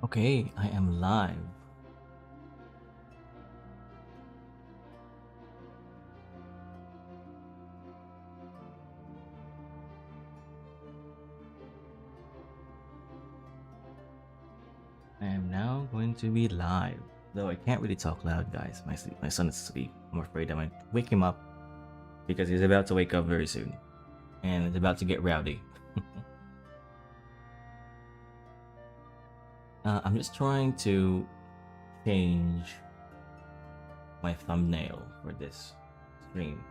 Okay, I am live. I am now going to be live. Though I can't really talk loud, guys. My son is asleep. I'm afraid I might wake him up because he's about to wake up very soon. And it's about to get rowdy. I'm just trying to change my thumbnail for this stream.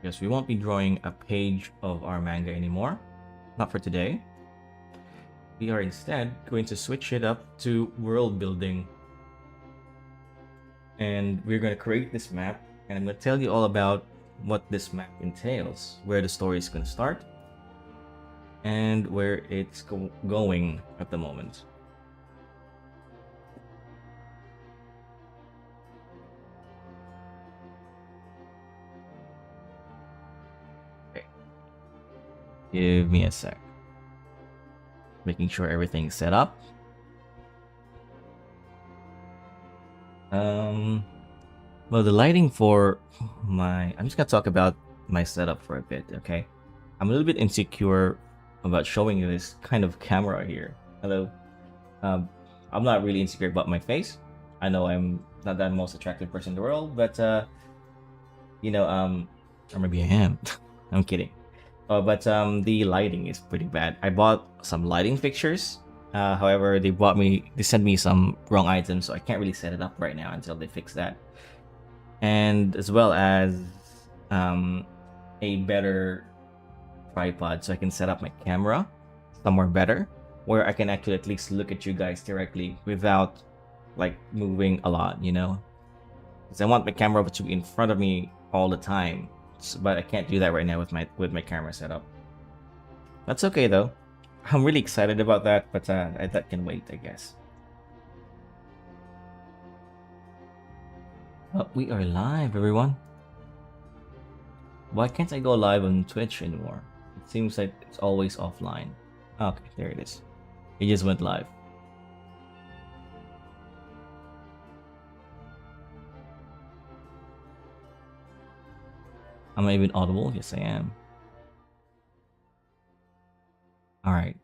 Because we won't be drawing a page of our manga anymore. Not for today. We are instead going to switch it up to world building. And we're going to create this map, and I'm going to tell you all about what this map entails, where the story is going to start, and where it's going at the moment. Okay. Give me a sec. Making sure everything's set up. Well, the lighting for I'm just gonna talk about my setup for a bit, okay? I'm a little bit insecure about showing you this kind of camera here. Hello. I'm not really insecure about my face. I know I'm not the most attractive person in the world, but or maybe I am. I'm kidding. But the lighting is pretty bad. I bought some lighting fixtures. However, they sent me some wrong items, so I can't really set it up right now until they fix that. And as well as a better tripod, so I can set up my camera somewhere better, where I can actually at least look at you guys directly without like moving a lot, because I want my camera to be in front of me all the time, but I can't do that right now with my camera setup. That's okay though. I'm really excited about that, but that can wait, I guess. We are live, everyone. Why can't I go live on Twitch anymore? It seems like it's always offline. Okay, there it is. It just went live. Am I even audible? Yes, I am. Alright.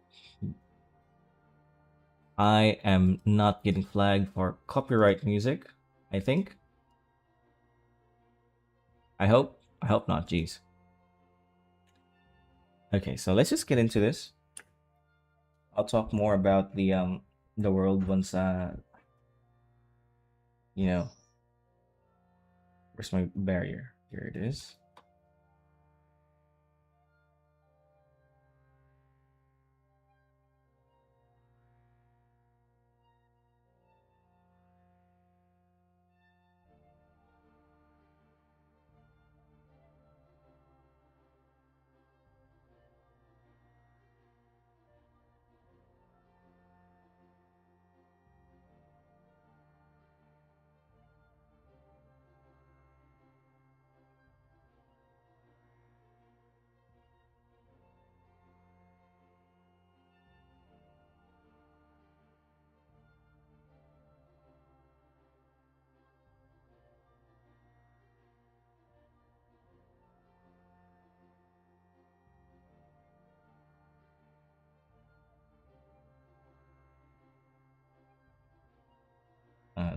I am not getting flagged for copyright music, I think. I hope not, jeez. Okay, so let's just get into this. I'll talk more about the world once where's my barrier? Here it is.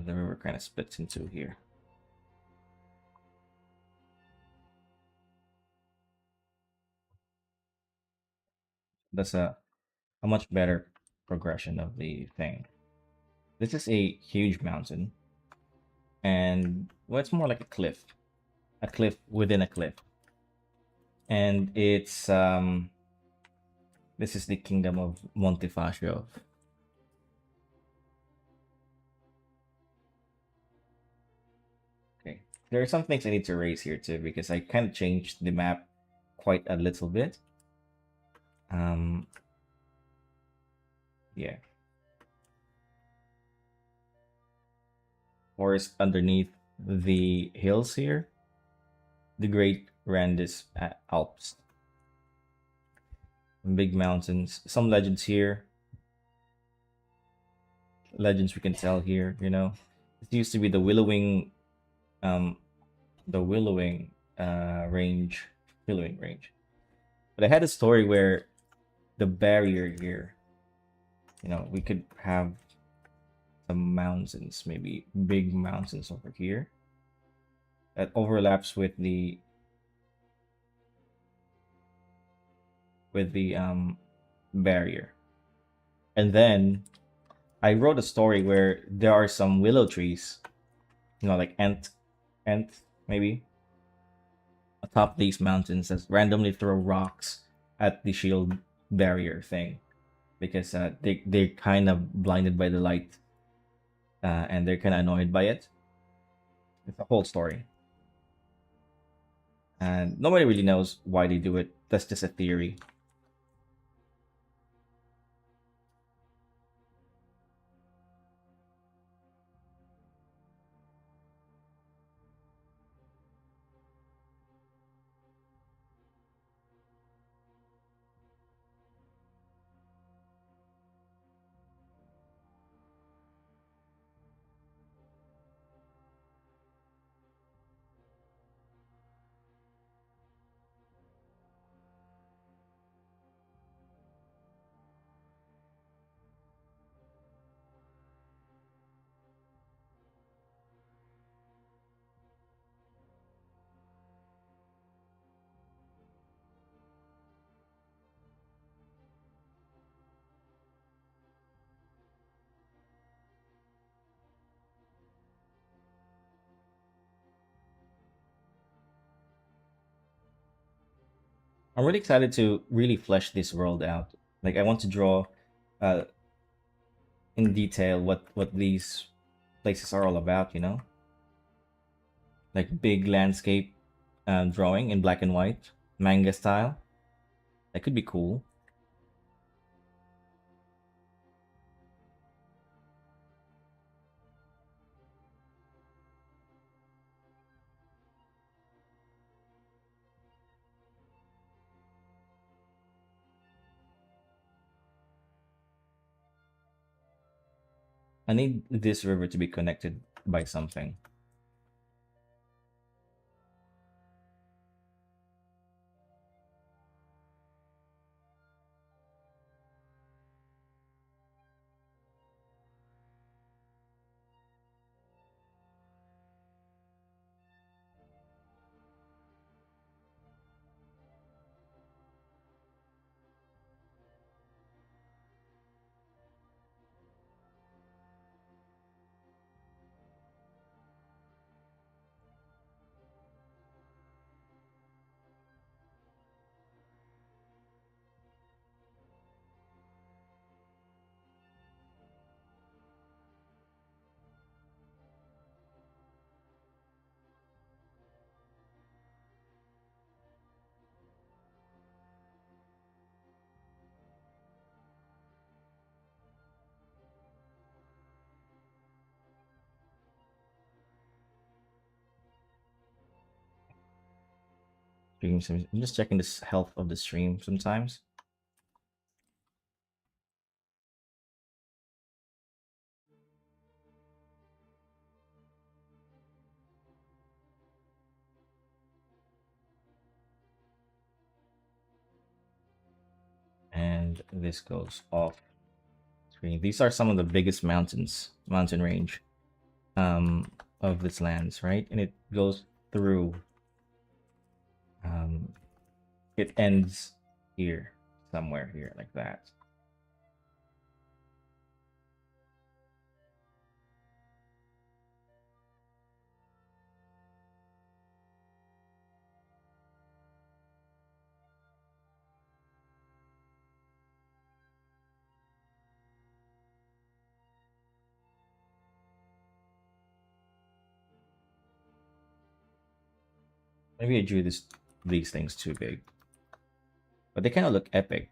The river kind of splits into here. That's a much better progression of the thing. This is a huge mountain, and well, it's more like a cliff within a cliff, and it's this is the kingdom of Montefacio. Okay, there are some things I need to raise here too because I kind of changed the map quite a little bit. Yeah. forest underneath the hills here, the Great Randis Alps, big mountains. Some legends here, legends we can tell here. It used to be um, the range, Willowing range. But I had a story where the barrier here, we could have some mountains, maybe big mountains over here that overlaps with the barrier. And then I wrote a story where there are some willow trees, like ant maybe atop these mountains that randomly throw rocks at the shield barrier thing because they're kind of blinded by the light, and they're kind of annoyed by it. It's a whole story, and nobody really knows why they do it. That's just a theory. I'm really excited to really flesh this world out. Like I want to draw uh, in detail what these places are all about. Like big landscape drawing in black and white, manga style. That could be cool. I need this river to be connected by something. I'm just checking this health of the stream sometimes. And this goes off screen. These are some of the biggest mountain range of this lands, right? And it goes through. Um, it ends here, somewhere here, like that. Maybe I drew these things too big, but they kind of look epic.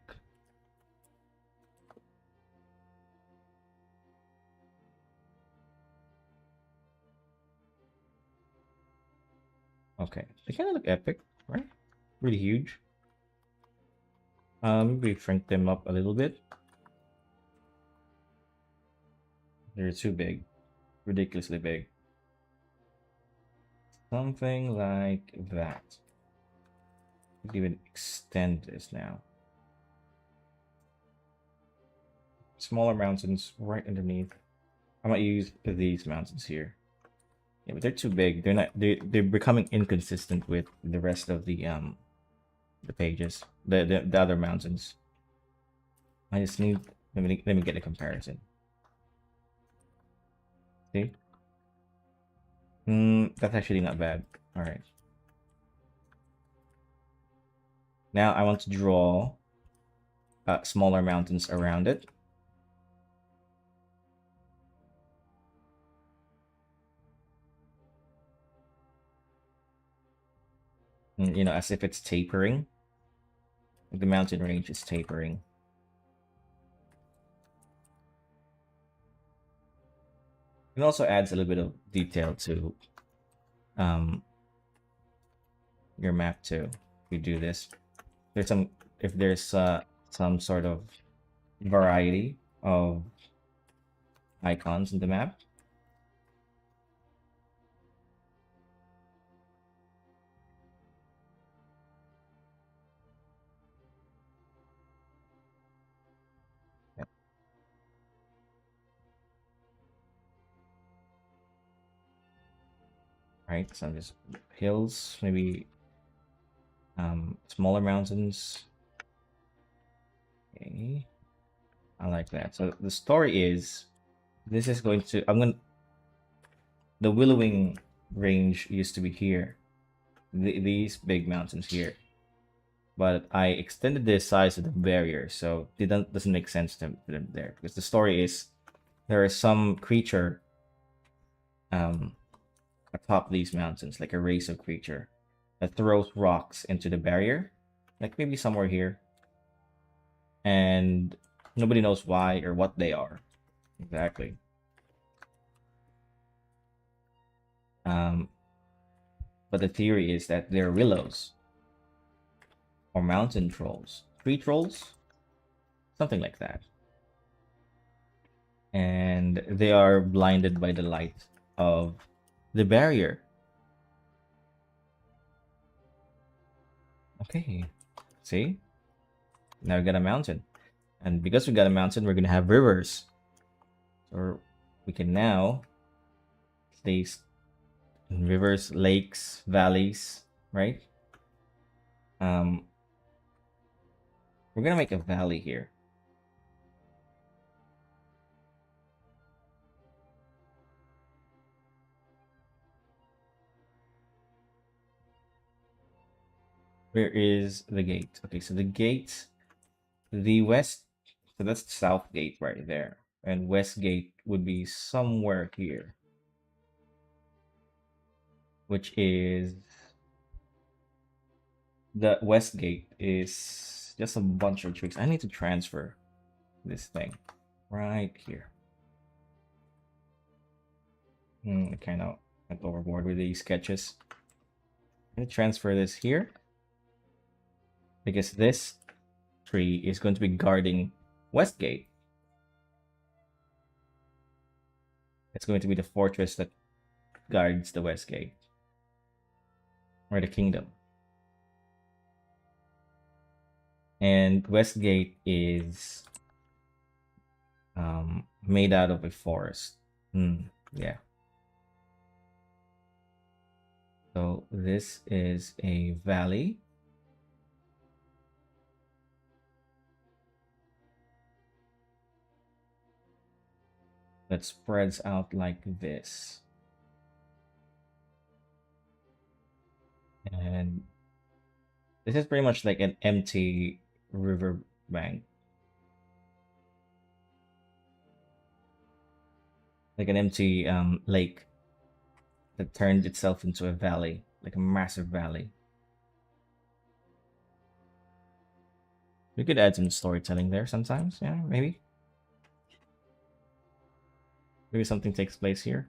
Okay, they kind of look epic, right? Really huge. Maybe shrink them up a little bit. They're too big, ridiculously big. Something like that. Could even extend this now. Smaller mountains right underneath. I might use these mountains here. Yeah, but they're too big. They're not. They're becoming inconsistent with the rest of the pages. The other mountains. I just need. Let me get a comparison. See? That's actually not bad. All right. Now I want to draw smaller mountains around it. You know, as if it's tapering. The mountain range is tapering. It also adds a little bit of detail to your map too. If you do this, there's some if there's some sort of variety of icons in the map. Yep. Right, so just hills, maybe smaller mountains. Okay, I like that. So the story is this is going to the willowing range used to be here, these big mountains here, but I extended the size of the barrier, so it doesn't make sense to put them there because the story is there is some creature um atop these mountains, like a race of creature that throws rocks into the barrier, like maybe somewhere here, and nobody knows why or what they are exactly. Um, but the theory is that they're willows or mountain trolls, tree trolls, something like that, and they are blinded by the light of the barrier. Okay, see, now we got a mountain, and because we got a mountain, we're gonna have rivers, or we can now place rivers, lakes, valleys, right? Um, we're gonna make a valley here. Where is the gate? Okay, so the gate, the west, so that's the south gate right there, and west gate would be somewhere here, which is the west gate is just a bunch of trees. I need to transfer this thing right here. I kind of went overboard with these sketches. I'm gonna transfer this here because this tree is going to be guarding Westgate. It's going to be the fortress that guards the Westgate or the kingdom. And Westgate is made out of a forest. Yeah. So this is a valley. That spreads out like this. And this is pretty much like an empty river bank. Like an empty lake that turned itself into a valley, like a massive valley. We could add some storytelling there sometimes, yeah, maybe. Maybe something takes place here.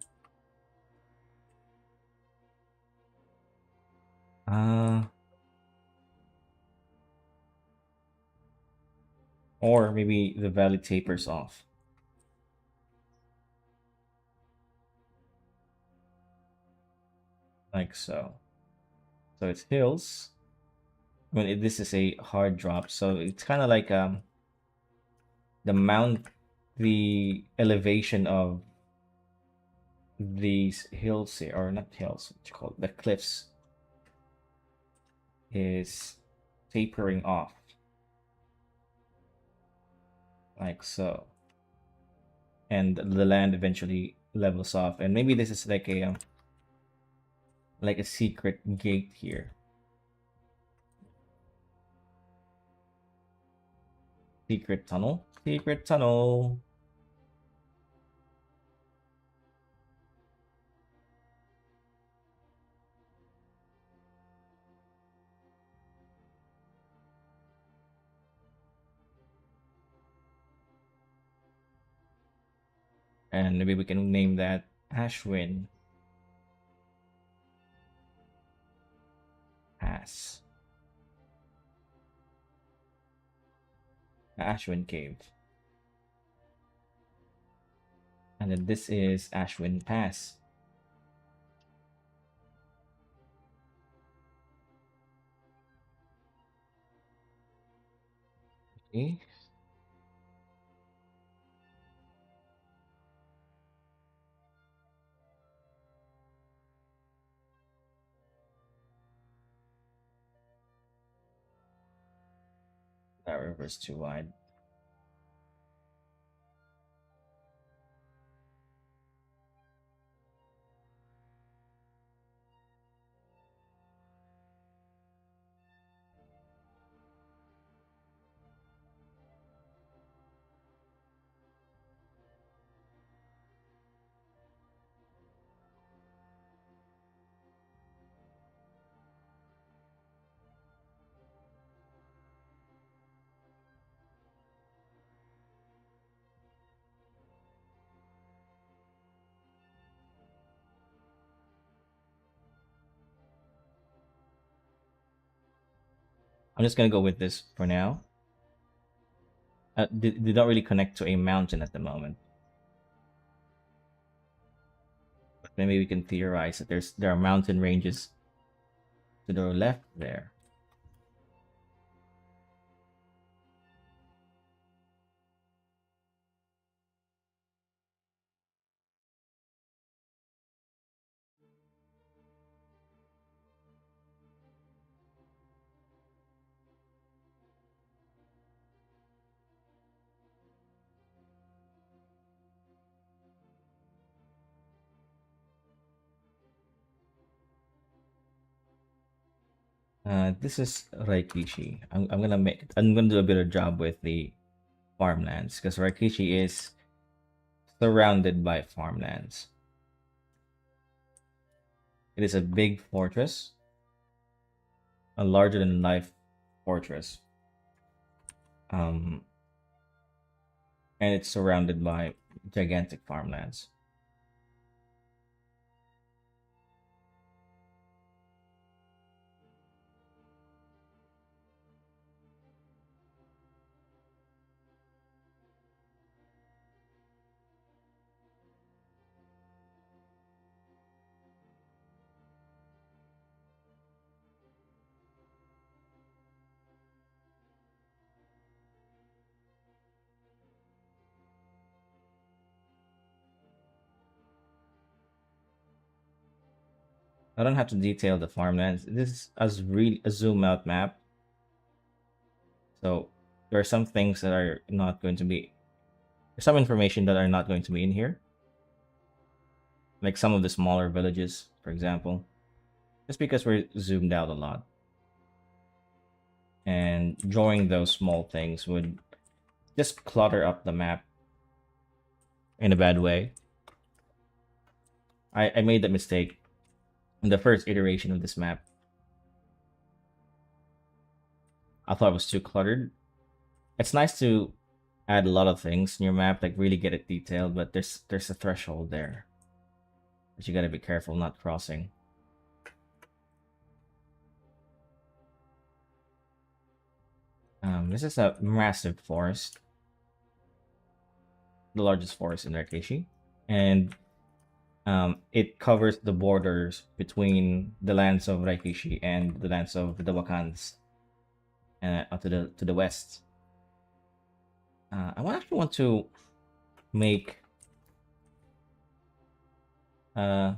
Uh, or maybe the valley tapers off, like so. So it's hills. I mean, this is a hard drop, so it's kind of like the mount, the elevation of these hills here, or not hills, what you call it, the cliffs, is tapering off, like so, and the land eventually levels off, and maybe this is like a secret gate here, secret tunnel. And maybe we can name that Ashwin Pass, Ashwin Cave, and then this is Ashwin Pass. Okay. That river's too wide. I'm just gonna go with this for now. They don't really connect to a mountain at the moment. But maybe we can theorize that there are mountain ranges to the left there. This is Raikishi. I'm gonna do a better job with the farmlands because Raikishi is surrounded by farmlands. It is a big fortress, a larger than life fortress. Um, and it's surrounded by gigantic farmlands. I don't have to detail the farmlands. This is a zoom out map. So there are some things that are not going to be, there's some information that are not going to be in here. Like some of the smaller villages, for example. Just because we're zoomed out a lot. And drawing those small things would just clutter up the map in a bad way. I made that mistake in the first iteration of this map. I thought it was too cluttered. It's nice to add a lot of things in your map, like really get it detailed, but there's a threshold there that you gotta be careful not crossing. This is a massive forest, the largest forest in Rakeshi, and it covers the borders between the lands of Rakeshi and the lands of the Wakans, to the west. Actually want to make uh,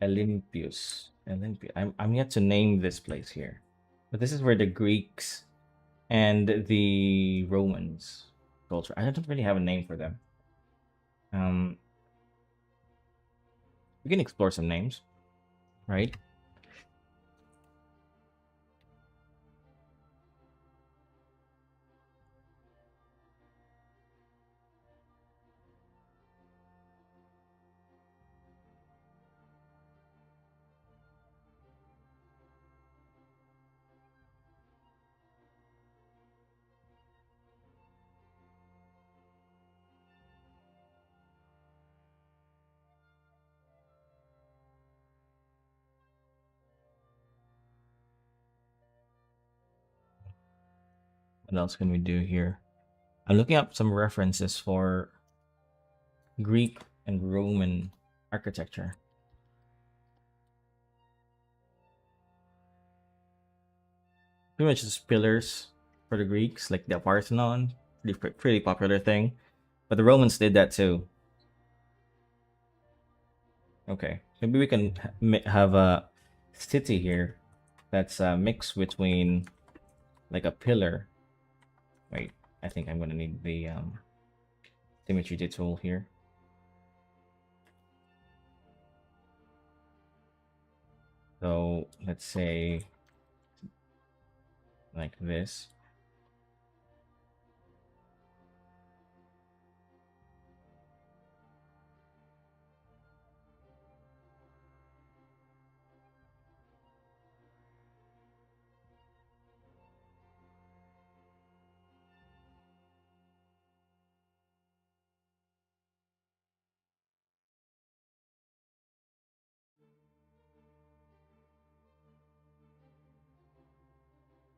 Olympius. I'm yet to name this place here, but this is where the Greeks and the Romans culture. I don't really have a name for them. Um, we can explore some names, right? What else can we do here? I'm looking up some references for Greek and Roman architecture. Pretty much just pillars for the Greeks, like the Parthenon, pretty popular thing. But the Romans did that too. Okay, maybe we can have a city here that's a mix between like a pillar. Wait, I think I'm gonna need the symmetry tool here. So let's say like this.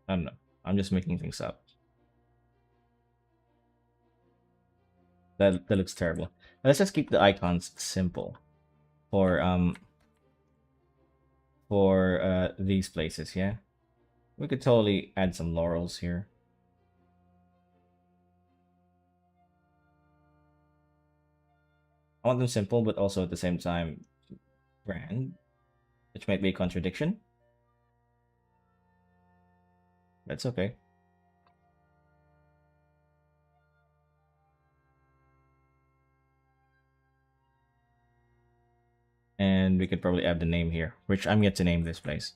I don't know. I'm just making things up. That looks terrible. Let's just keep the icons simple for these places, yeah? We could totally add some laurels here. I want them simple, but also at the same time grand, which might be a contradiction. That's okay. And we could probably add the name here, which I'm yet to name this place.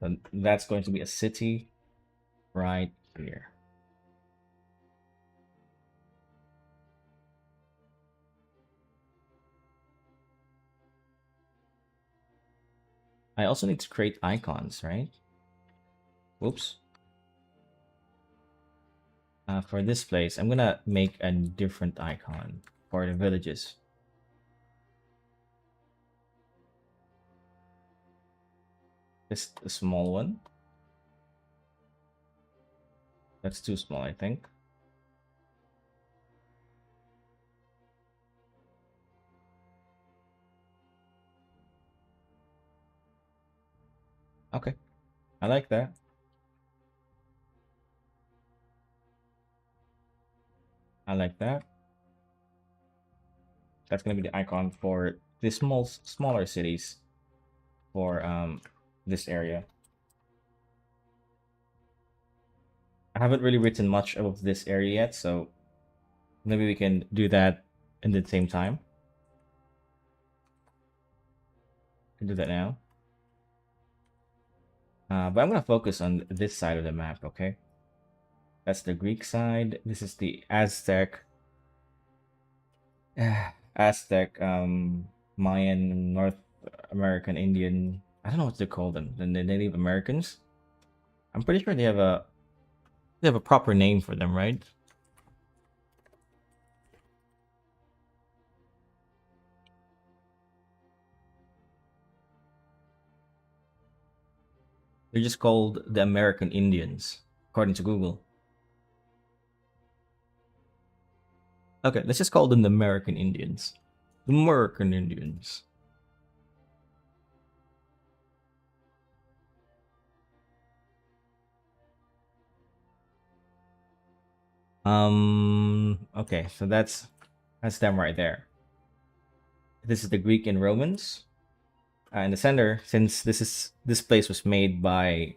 And that's going to be a city right here. I also need to create icons, right? Whoops. For this place, I'm gonna make a different icon for the villages. Just a small one. That's too small, I think. Okay, I like that. I like that. That's gonna be the icon for the smaller cities for this area. I haven't really written much of this area yet, so maybe we can do that in the same time. Can do that now. But I'm gonna focus on this side of the map, okay? That's the Greek side. This is the Aztec, Aztec, Mayan, North American, Indian. I don't know what to call them. The Native Americans. I'm pretty sure they have a proper name for them, right? They're just called the American Indians, according to Google. Okay, let's just call them the American Indians. The American Indians. Okay, so that's them right there. This is the Greek and Romans. In the center, since this place was made by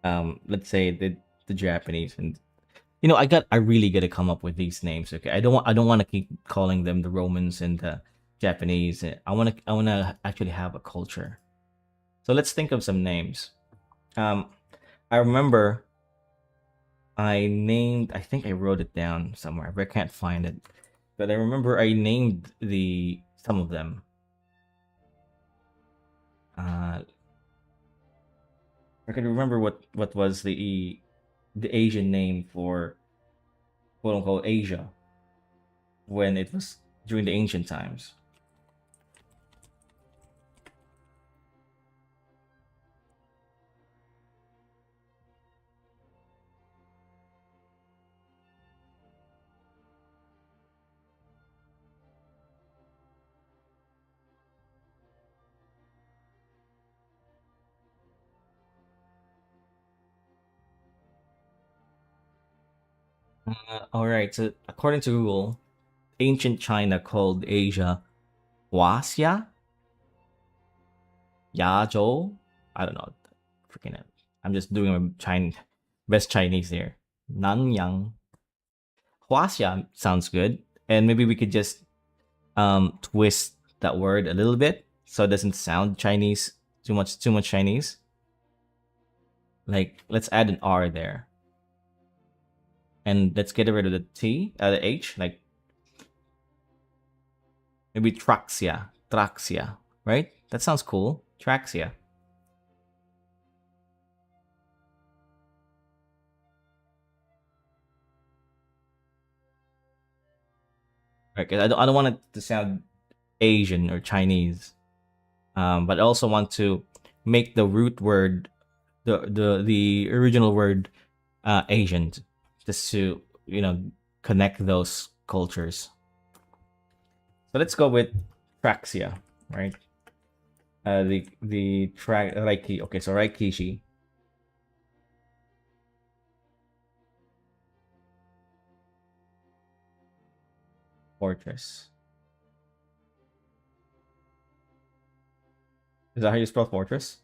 let's say the Japanese, and I really gotta come up with these names. Okay, I don't want to keep calling them the Romans and the Japanese. I want to actually have a culture. So let's think of some names. Um, I remember I think I wrote it down somewhere, but I can't find it. But I remember I named the some of them. Uh, I can remember what was the Asian name for quote unquote Asia when it was during the ancient times. All right. So according to Google, ancient China called Asia Huaxia, Yazhou. I don't know. Freaking it. I'm just doing my best Chinese here. Nanyang. Huaxia sounds good. And maybe we could just twist that word a little bit so it doesn't sound Chinese too much Chinese. Like let's add an R there. And let's get rid of the H, like maybe Traxia, right? That sounds cool. Traxia. Right, because I don't want it to sound Asian or Chinese. But I also want to make the root word, the original word, Asian, just to connect those cultures. So let's go with Traxia, right? The track Raiki. Okay, so Raikishi Fortress. Is that how you spell fortress?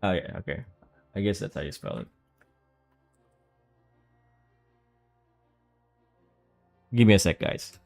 Oh yeah, okay. I guess that's how you spell it. Give me a sec, guys.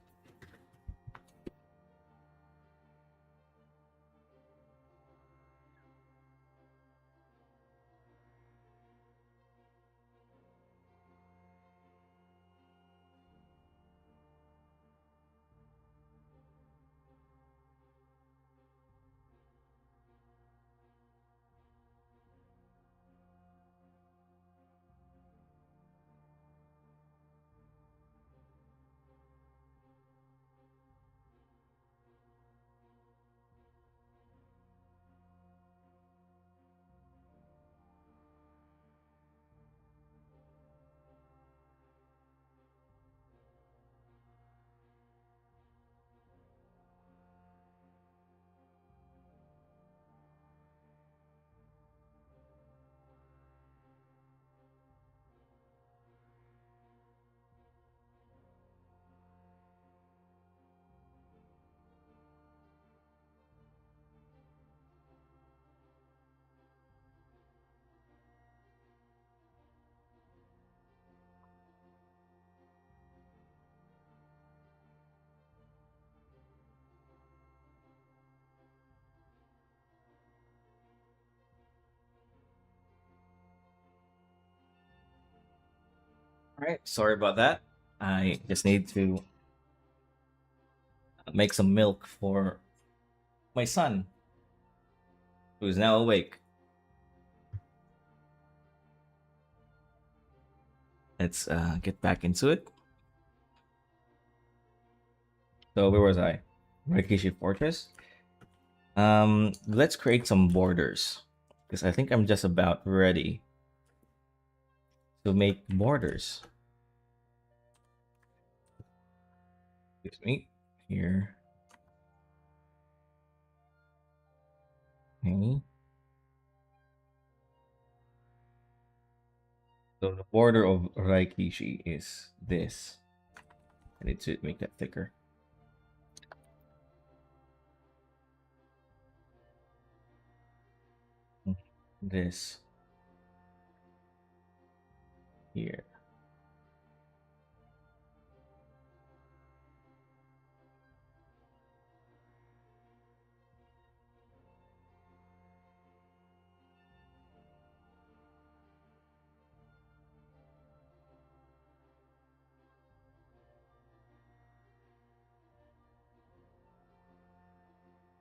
All right, sorry about that. I just need to make some milk for my son, who's now awake. Let's get back into it. So where was I? Rikishi Fortress. Let's create some borders because I think I'm just about ready to make borders. Excuse me. Here. Okay. So the border of Raikishi is this. I need to make that thicker. This here.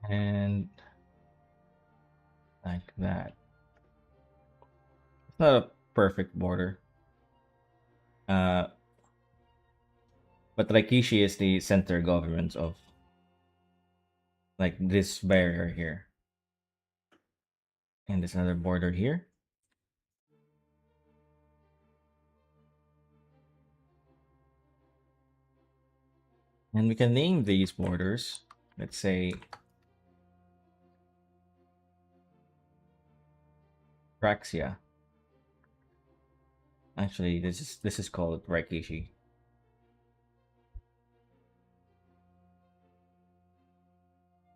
And like that. It's not a perfect border. Uh, but Raikishi is the center government of like this barrier here. And there's another border here. And we can name these borders. Let's say Praxia. Actually, this is called Raikishi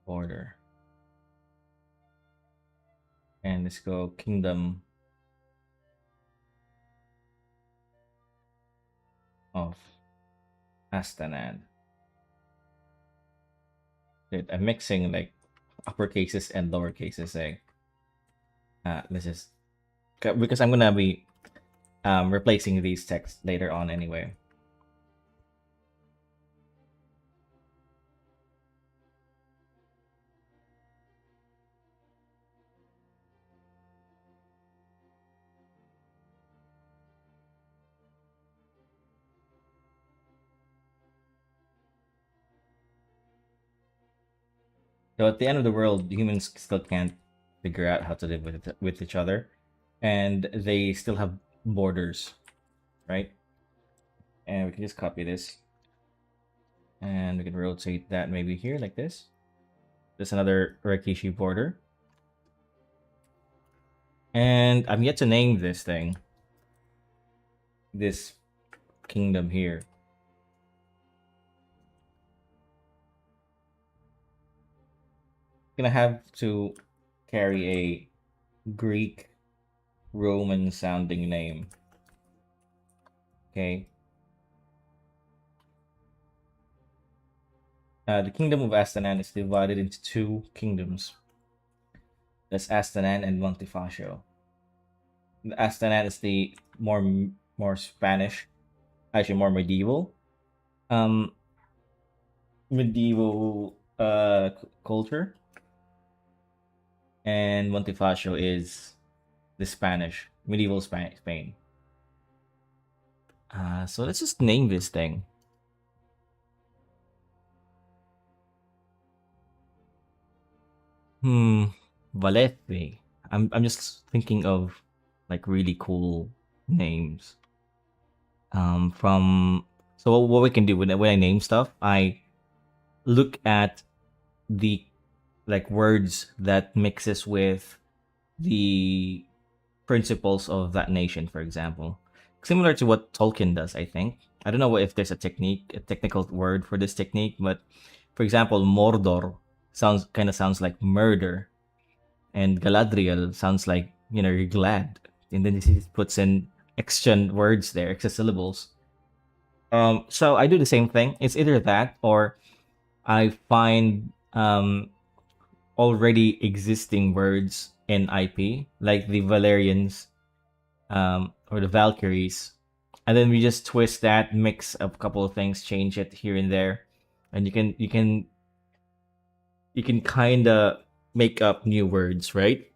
border. And let's go Kingdom of Astanan. Dude, I'm mixing like upper cases and lower cases. This is because I'm gonna be replacing these texts later on anyway. So at the end of the world, humans still can't figure out how to live with each other, and they still have borders, right? And we can just copy this, and we can rotate that maybe here like this. There's another Rikishi border, and I'm yet to name this thing, this kingdom here. Gonna have to carry a Greek Roman sounding name. Okay. The kingdom of Astanan is divided into two kingdoms. That's Astanan and Montefacio. The Astanan is the more Spanish, actually more medieval, um, medieval culture, and Montefacio is the Spanish medieval Spain. So let's just name this thing. Valete. I'm just thinking of like really cool names. From so what we can do when I name stuff, I look at the like words that mixes with the principles of that nation, for example. Similar to what Tolkien does, I think. I don't know if there's a technical word for this technique, but for example, Mordor sounds like murder, and Galadriel sounds like you're glad, and then he puts in extra words there, extra syllables. So I do the same thing. It's either that or I find already existing words in IP, like the Valerians or the Valkyries, and then we just twist that, mix a couple of things, change it here and there, and you can kind of make up new words, right?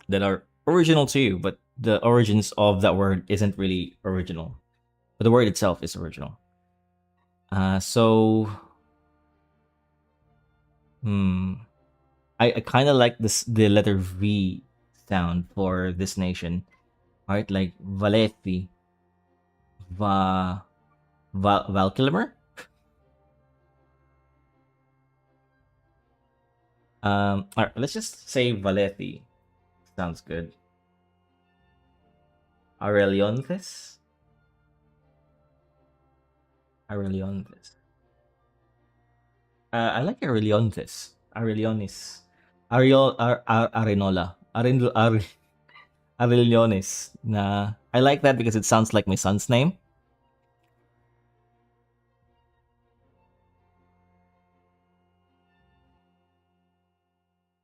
That are original to you, but the origins of that word isn't really original, but the word itself is original. So Hmm. I kind of like this the letter V sound for this nation. Right, like Valethi, Va, Valkilmer. All right, let's just say Valethi. Sounds good. Aureliontes. Aureliontes. I like Aureliontes. Aurelionis. Arenola. Aurelionis. Nah, I like that because it sounds like my son's name.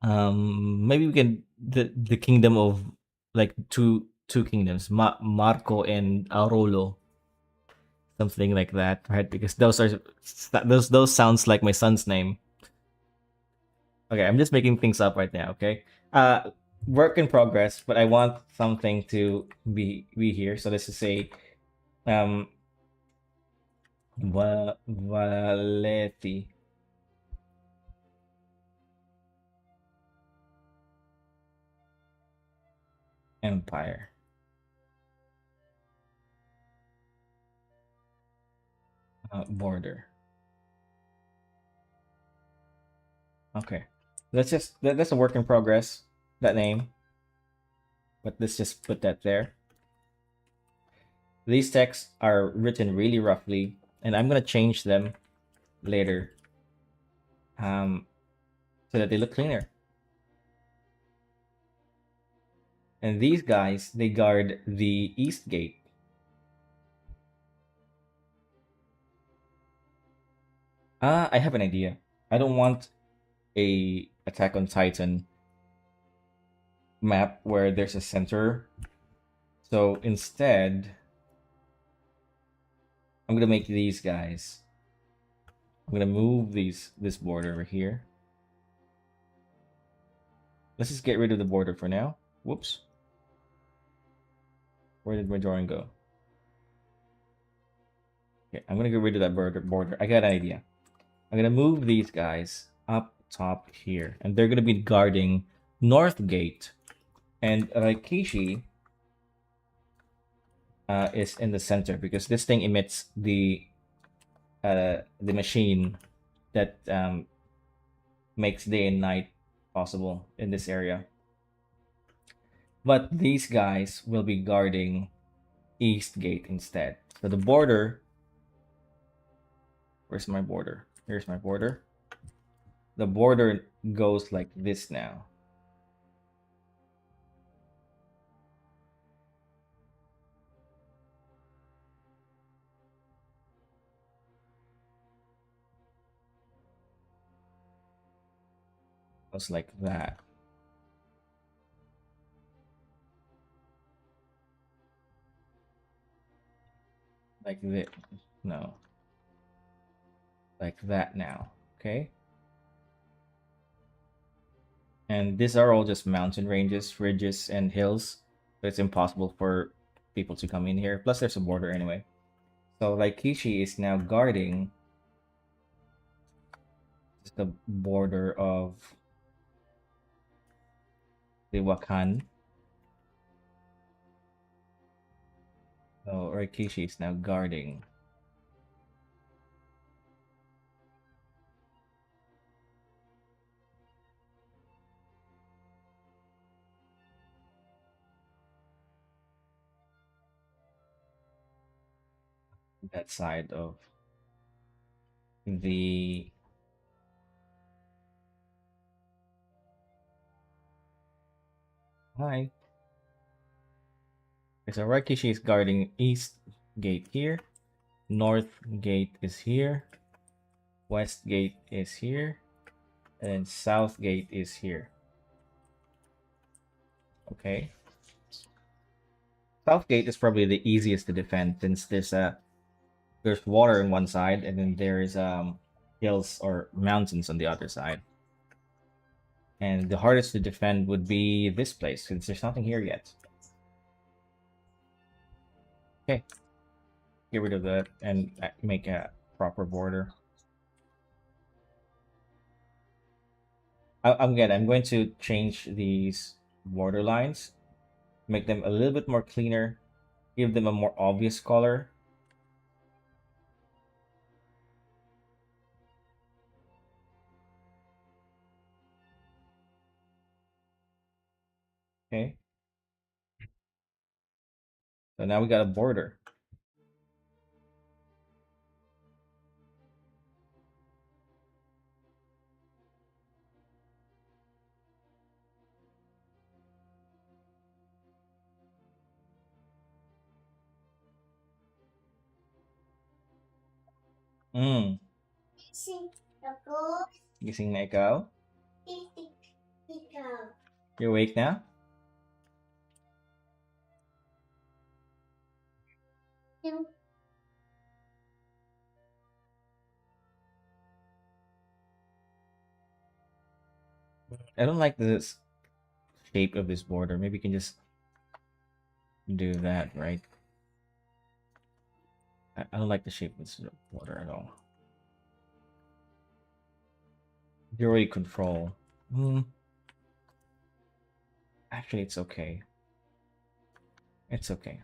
Maybe we can the kingdom of like two kingdoms, Marco and Aurolo, something like that, right? Because those sounds like my son's name. Okay, I'm just making things up right now. Okay, work in progress, but I want something to be here. So let's just say um Valeti Empire border. Okay, that's a work in progress. That name, but let's just put that there. These texts are written really roughly, and I'm gonna change them later, um, so that they look cleaner. And these guys, they guard the east gate. I have an idea. I don't want a Attack on Titan map where there's a center. So instead, I'm gonna make these guys. I'm gonna move this border over here. Let's just get rid of the border for now. Whoops. Where did my drawing go? Okay, I'm gonna get rid of that border. I got an idea. I'm gonna move these guys up top here, and they're gonna be guarding North Gate, and Raikishi is in the center because this thing emits the machine that makes day and night possible in this area. But these guys will be guarding East Gate instead. So the border, where's my border? Here's my border. The border goes like this now. Goes like that. Like this. No. Like that now. Okay. And these are all just mountain ranges, ridges, and hills. So it's impossible for people to come in here. Plus, there's a border anyway. So, like Kishi is now guarding the border of the Wakan. So, Rikishi is now guarding that side of the. Hi. Okay, so Rikishi is guarding East Gate here. North Gate is here. West Gate is here. And South Gate is here. Okay. South Gate is probably the easiest to defend since there's water on one side and then there's hills or mountains on the other side. And the hardest to defend would be this place since there's nothing here yet. Okay, get rid of that and make a proper border. I'm going to change these border lines, make them a little bit more cleaner, give them a more obvious color. Okay, so now we got a border. Mm. Gising na ikaw? You're awake now? I don't like this shape of this border. Maybe you can just do that, right? I don't like the shape of this border at all. Zero control. Hmm. Actually, it's okay. It's okay.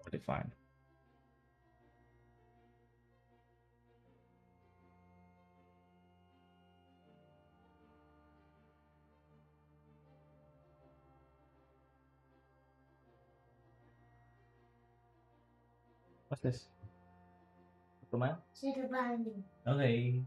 Totally fine. What's this? Kumain? Okay.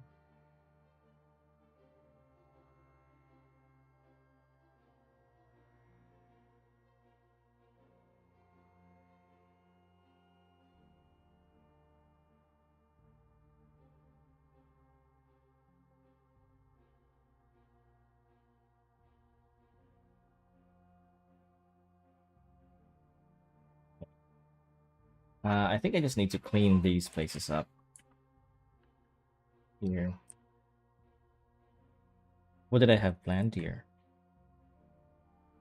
I think I just need to clean these places up here. What did I have planned here?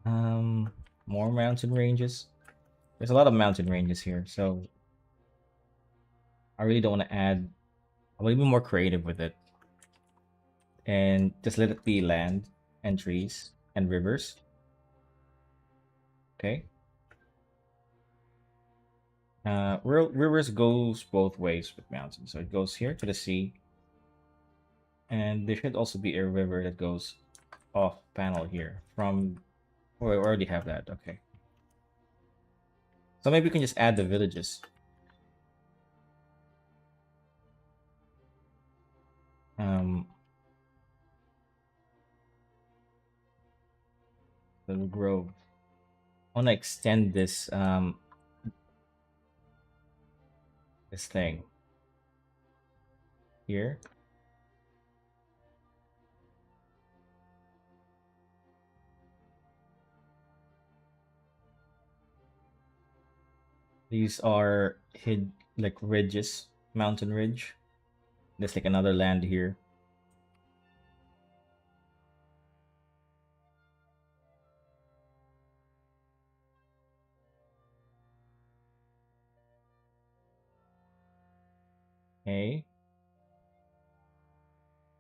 Um, more mountain ranges. There's a lot of mountain ranges here, so I really don't want to add. I want to be more creative with it and just let it be land and trees and rivers. Okay. Rivers goes both ways with mountains, so it goes here to the sea, and there should also be a river that goes off panel here from. Oh, I already have that. Okay. So maybe we can just add the villages. Um, the grove. I want to extend this thing here. These are hid like ridges, mountain ridge. There's like another land here. Okay,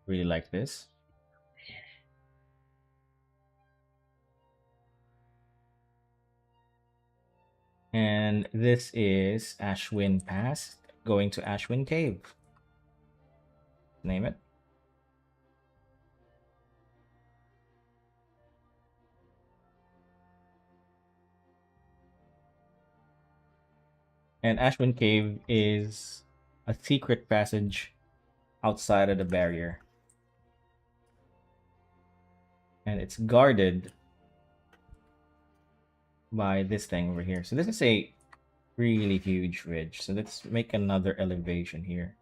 really like this. And this is Ashwin Pass, going to Ashwin Cave. Name it. And Ashwin Cave is a secret passage outside of the barrier. And it's guarded by this thing over here. So this is a really huge ridge. So let's make another elevation here.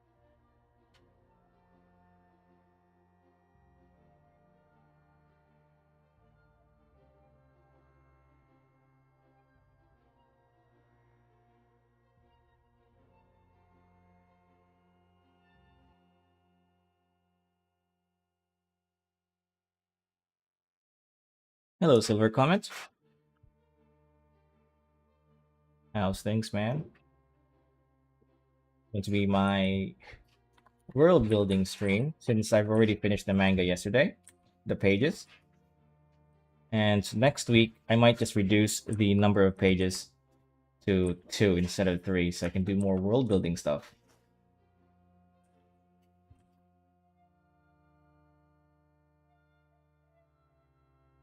Hello, Silver Comet. How's things, man? Going to be my world building stream since I've already finished the manga yesterday, the pages. And next week, I might just reduce the number of pages to 2 instead of 3 so I can do more world building stuff.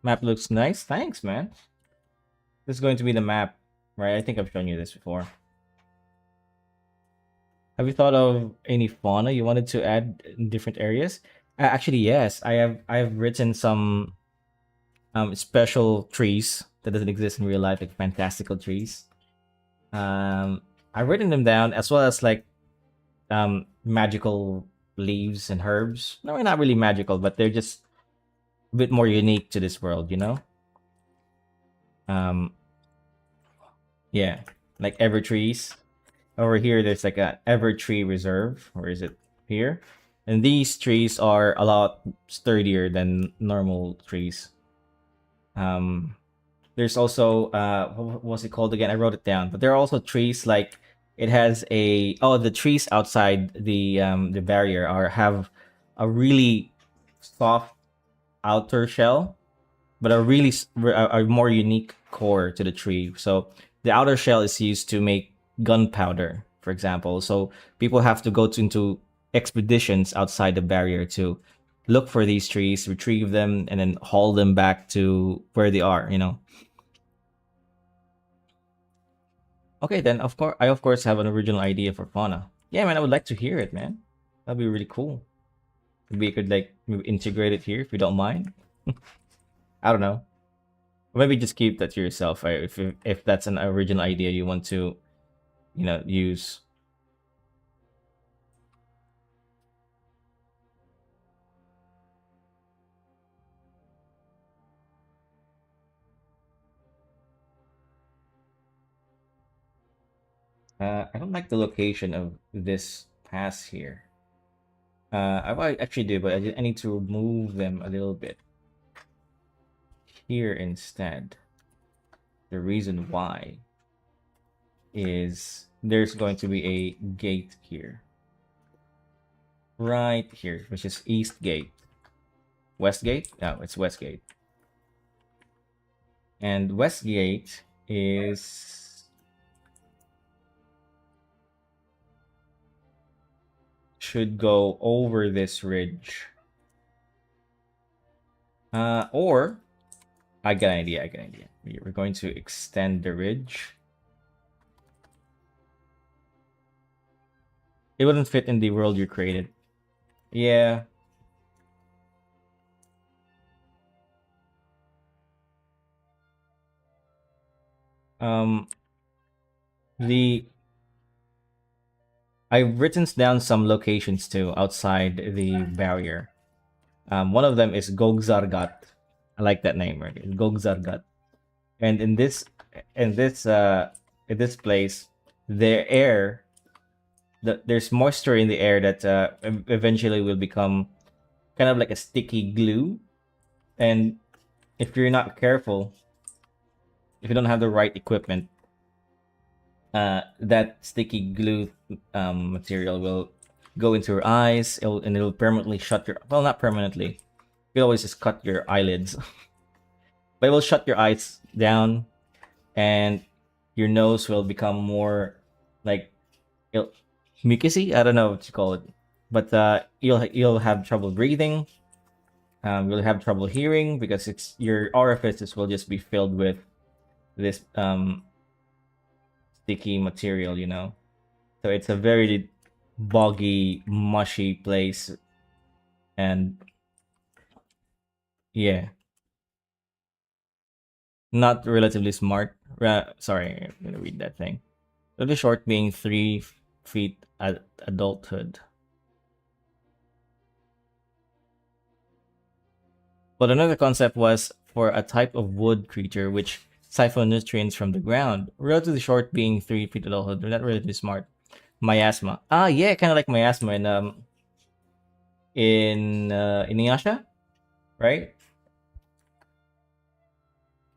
Map looks nice. Thanks, man. This is going to be the map, right? I think I've shown you this before. Have you thought of any fauna you wanted to add in different areas? Actually, yes. I have written some special trees that doesn't exist in real life, like fantastical trees. Um, I've written them down as well as like magical leaves and herbs. No, not really magical, but they're just a bit more unique to this world, you know? Um, yeah, like ever trees. Over here, there's like a ever tree reserve. Where is it? Here. And these trees are a lot sturdier than normal trees. Um, there's also what was it called again? I wrote it down. But there are also trees like it has a the trees outside the barrier are have a really soft outer shell, but a really a more unique core to the tree. So the outer shell is used to make gunpowder, for example. So people have to go into expeditions outside the barrier to look for these trees, retrieve them, and then haul them back to where they are. You know. Okay, then of course have an original idea for fauna. Yeah, man, I would like to hear it, man. That'd be really cool. Maybe you could like maybe integrate it here if you don't mind. I don't know. Or maybe just keep that to yourself, right? If that's an original idea you want to, use. I don't like the location of this pass here. I actually do, but I need to move them a little bit here instead. The reason why is there's going to be a gate here. Right here, which is East Gate. West Gate? No, it's West Gate. And West Gate is should go over this ridge. Or I got an idea. We're going to extend the ridge. It wouldn't fit in the world you created. Yeah. Um, the I've written down some locations too outside the barrier. One of them is Gogzargat. I like that name, right? Gogzargat. And in this place, the air, there's moisture in the air that eventually will become kind of like a sticky glue. And if you're not careful, if you don't have the right equipment, that sticky glue material will go into your eyes, and it'll permanently shut your not permanently. You can always just cut your eyelids, but it will shut your eyes down, and your nose will become more like mucusy. I don't know what you call it, but you'll have trouble breathing. You'll have trouble hearing because it's your orifices will just be filled with this sticky material, So it's a very boggy, mushy place, and yeah, not relatively smart. Sorry, I'm gonna read that thing. Really short, being 3 feet at adulthood. But another concept was for a type of wood creature which siphon nutrients from the ground. Relatively short, being 3 feet adulthood. They're not relatively smart. Miasma. Ah, yeah, kind of like miasma in Inuyasha, right?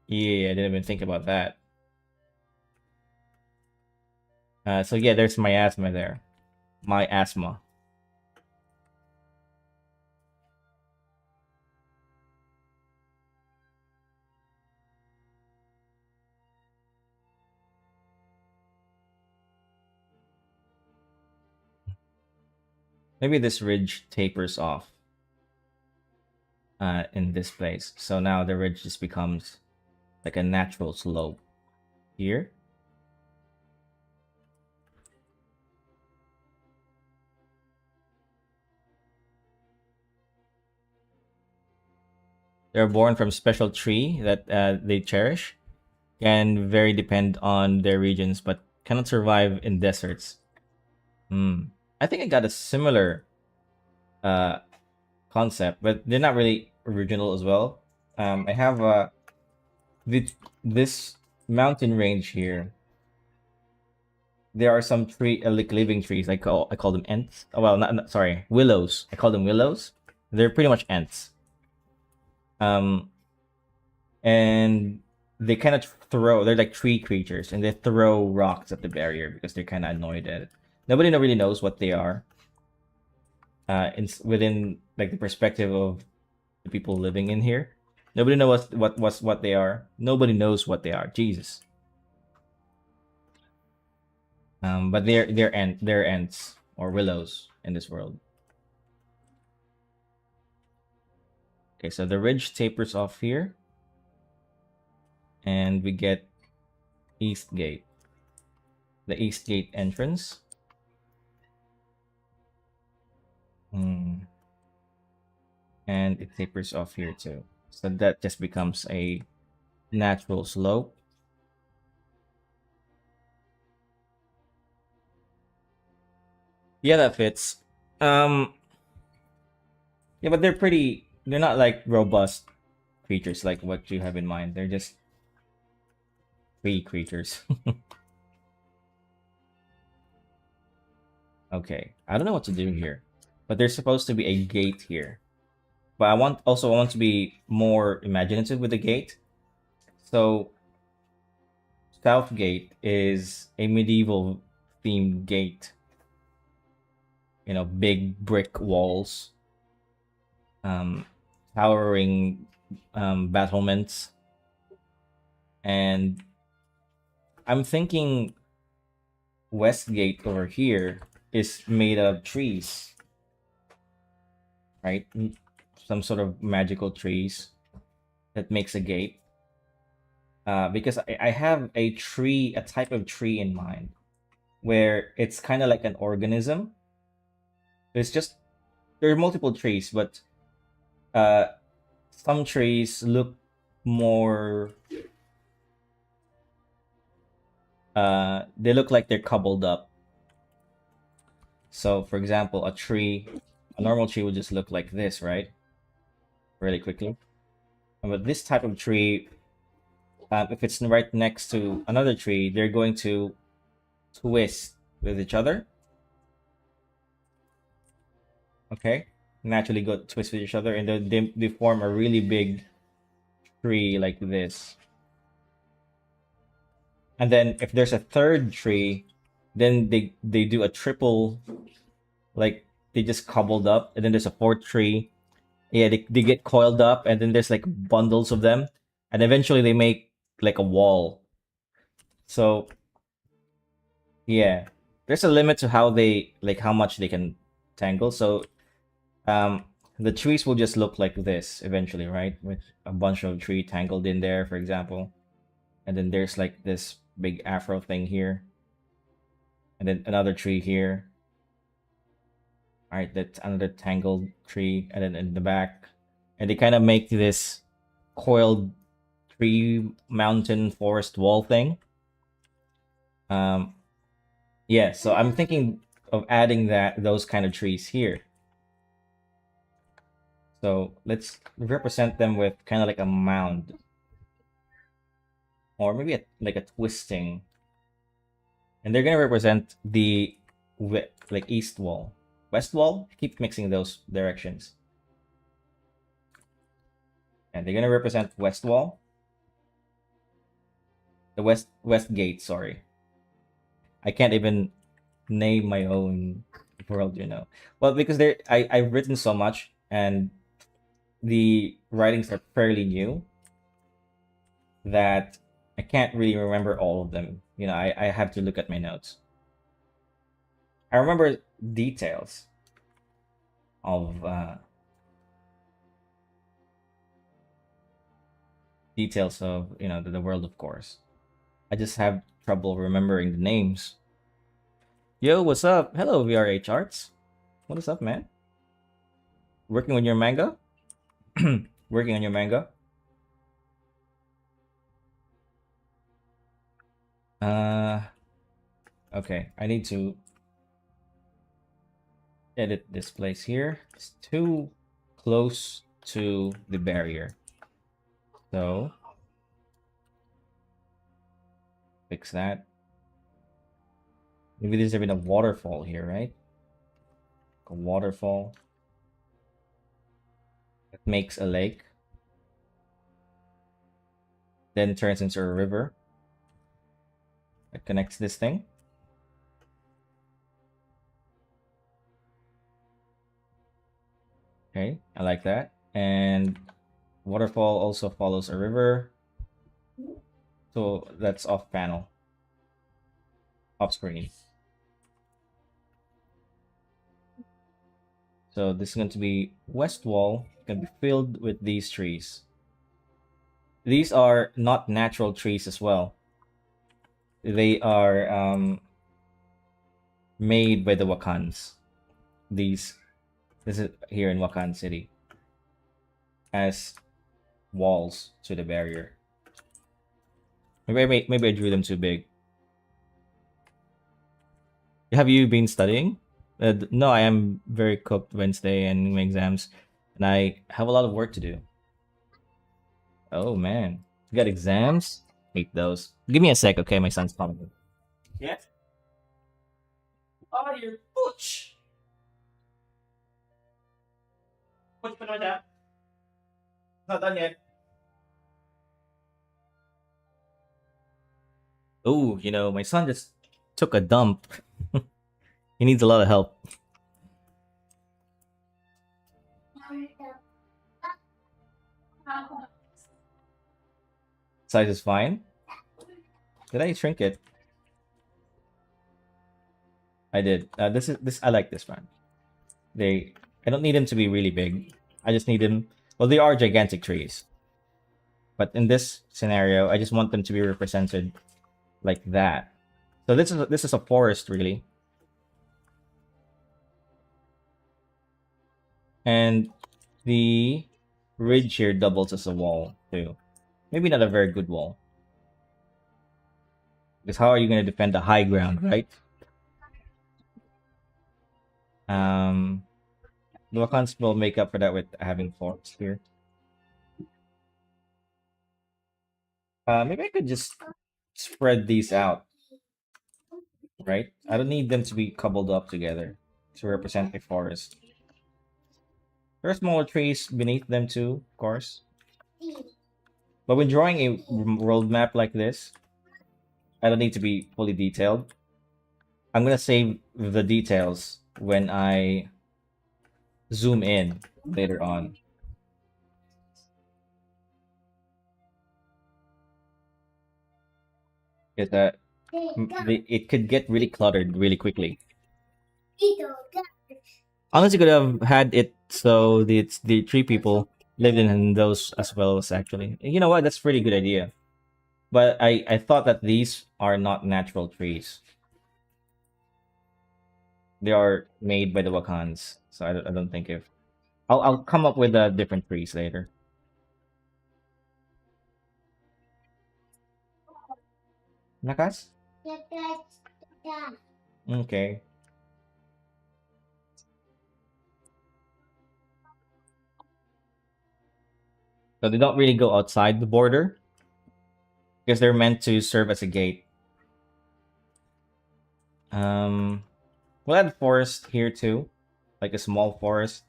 Yeah, I didn't even think about that. So yeah, there's miasma there. my asthma. Maybe this ridge tapers off in this place. So now the ridge just becomes like a natural slope here. They're born from special tree that they cherish, can very depend on their regions, but cannot survive in deserts. Hmm. I think I got a similar uh, concept, but they're not really original as well. I have this mountain range here. There are some tree like living trees. I call them ants. Oh, well, sorry, willows. I call them willows. They're pretty much ants. Um, and they kind of throw. They're like tree creatures, and they throw rocks at the barrier because they're kind of annoyed at it. Nobody really knows what they are. Within like the perspective of the people living in here, nobody knows what they are. Nobody knows what they are. Jesus. But they're ants or willows in this world. Okay, so the ridge tapers off here, and we get East Gate, the East Gate entrance. Hmm. And it tapers off here too. So that just becomes a natural slope. Yeah, that fits. Um, yeah, but they're not like robust creatures like what you have in mind. They're just tree creatures. Okay, I don't know what to do here, but there's supposed to be a gate here. But I want to be more imaginative with the gate. So South Gate is a medieval themed gate. You know, big brick walls, um, towering battlements, and I'm thinking Westgate over here is made of trees, right? Some sort of magical trees that makes a gate. Because I have a type of tree in mind where it's kind of like an organism. It's just there are multiple trees, but uh, some trees look more. They look like they're cobbled up. So, for example, a normal tree would just look like this, right? Really quickly. But this type of tree, if it's right next to another tree, they're going to twist with each other. Okay, naturally go twist with each other, and they form a really big tree like this. And then if there's a third tree, then they do a triple, like they just cobbled up, and then there's a fourth tree. Yeah, they get coiled up, and then there's like bundles of them, and eventually they make like a wall. So yeah, there's a limit to how much they can tangle. So um, the trees will just look like this eventually, right? With a bunch of tree tangled in there, for example, and then there's like this big afro thing here, and then another tree here. All right, that's another tangled tree, and then in the back, and they kind of make this coiled tree mountain forest wall thing. Um, yeah, so I'm thinking of adding those kind of trees here. So let's represent them with kind of like a mound, or maybe like a twisting, and they're gonna represent the like east wall, west wall. Keep mixing those directions, and they're gonna represent west wall, the west gate. Sorry, I can't even name my own world you know. Well, because I've written so much, and the writings are fairly new that I can't really remember all of them. I have to look at my notes. I remember details of the world, of course. I just have trouble remembering the names. Yo, what's up? Hello, VRH Arts. What is up, man? Working on your manga? Working on your manga? Uh, okay. I need to edit this place here. It's too close to the barrier. So, fix that. Maybe there's even a waterfall here, right? A waterfall that makes a lake, then turns into a river that connects this thing. Okay, I like that. And waterfall also follows a river. So that's off panel, off screen. So this is going to be west wall, going to be filled with these trees. These are not natural trees as well. They are made by the Wakans. This is here in Wakan City as walls to the barrier. Maybe I drew them too big. Have you been studying? No, I am very cooked Wednesday and my exams, and I have a lot of work to do. Oh man, you got exams? Hate those. Give me a sec, okay? My son's calling. Yeah. Oh, your pooch. Pooch pa naman siya? Not done yet. Oh, my son just took a dump. He needs a lot of help. Size is fine. Did I shrink it? I did. This. I like this one. I don't need them to be really big. I just need them. Well, they are gigantic trees, but in this scenario, I just want them to be represented like that. So this is a forest really, and the ridge here doubles as a wall too. Maybe not a very good wall, because how are you going to defend the high ground, right? Um, the Wakans will make up for that with having forest here. Maybe I could just spread these out, right? I don't need them to be coupled up together to represent a forest. There are smaller trees beneath them too, of course. But when drawing a world map like this, I don't need to be fully detailed. I'm gonna save the details when I zoom in later on. Because it could get really cluttered really quickly. Unless you could have had it so the three people lived in those as well as actually. You know what? That's a pretty good idea. But I thought that these are not natural trees. They are made by the Wakans. So I don't think if I'll come up with different trees later. Nakas? Okay. So they don't really go outside the border because they're meant to serve as a gate. We'll add forest here too, like a small forest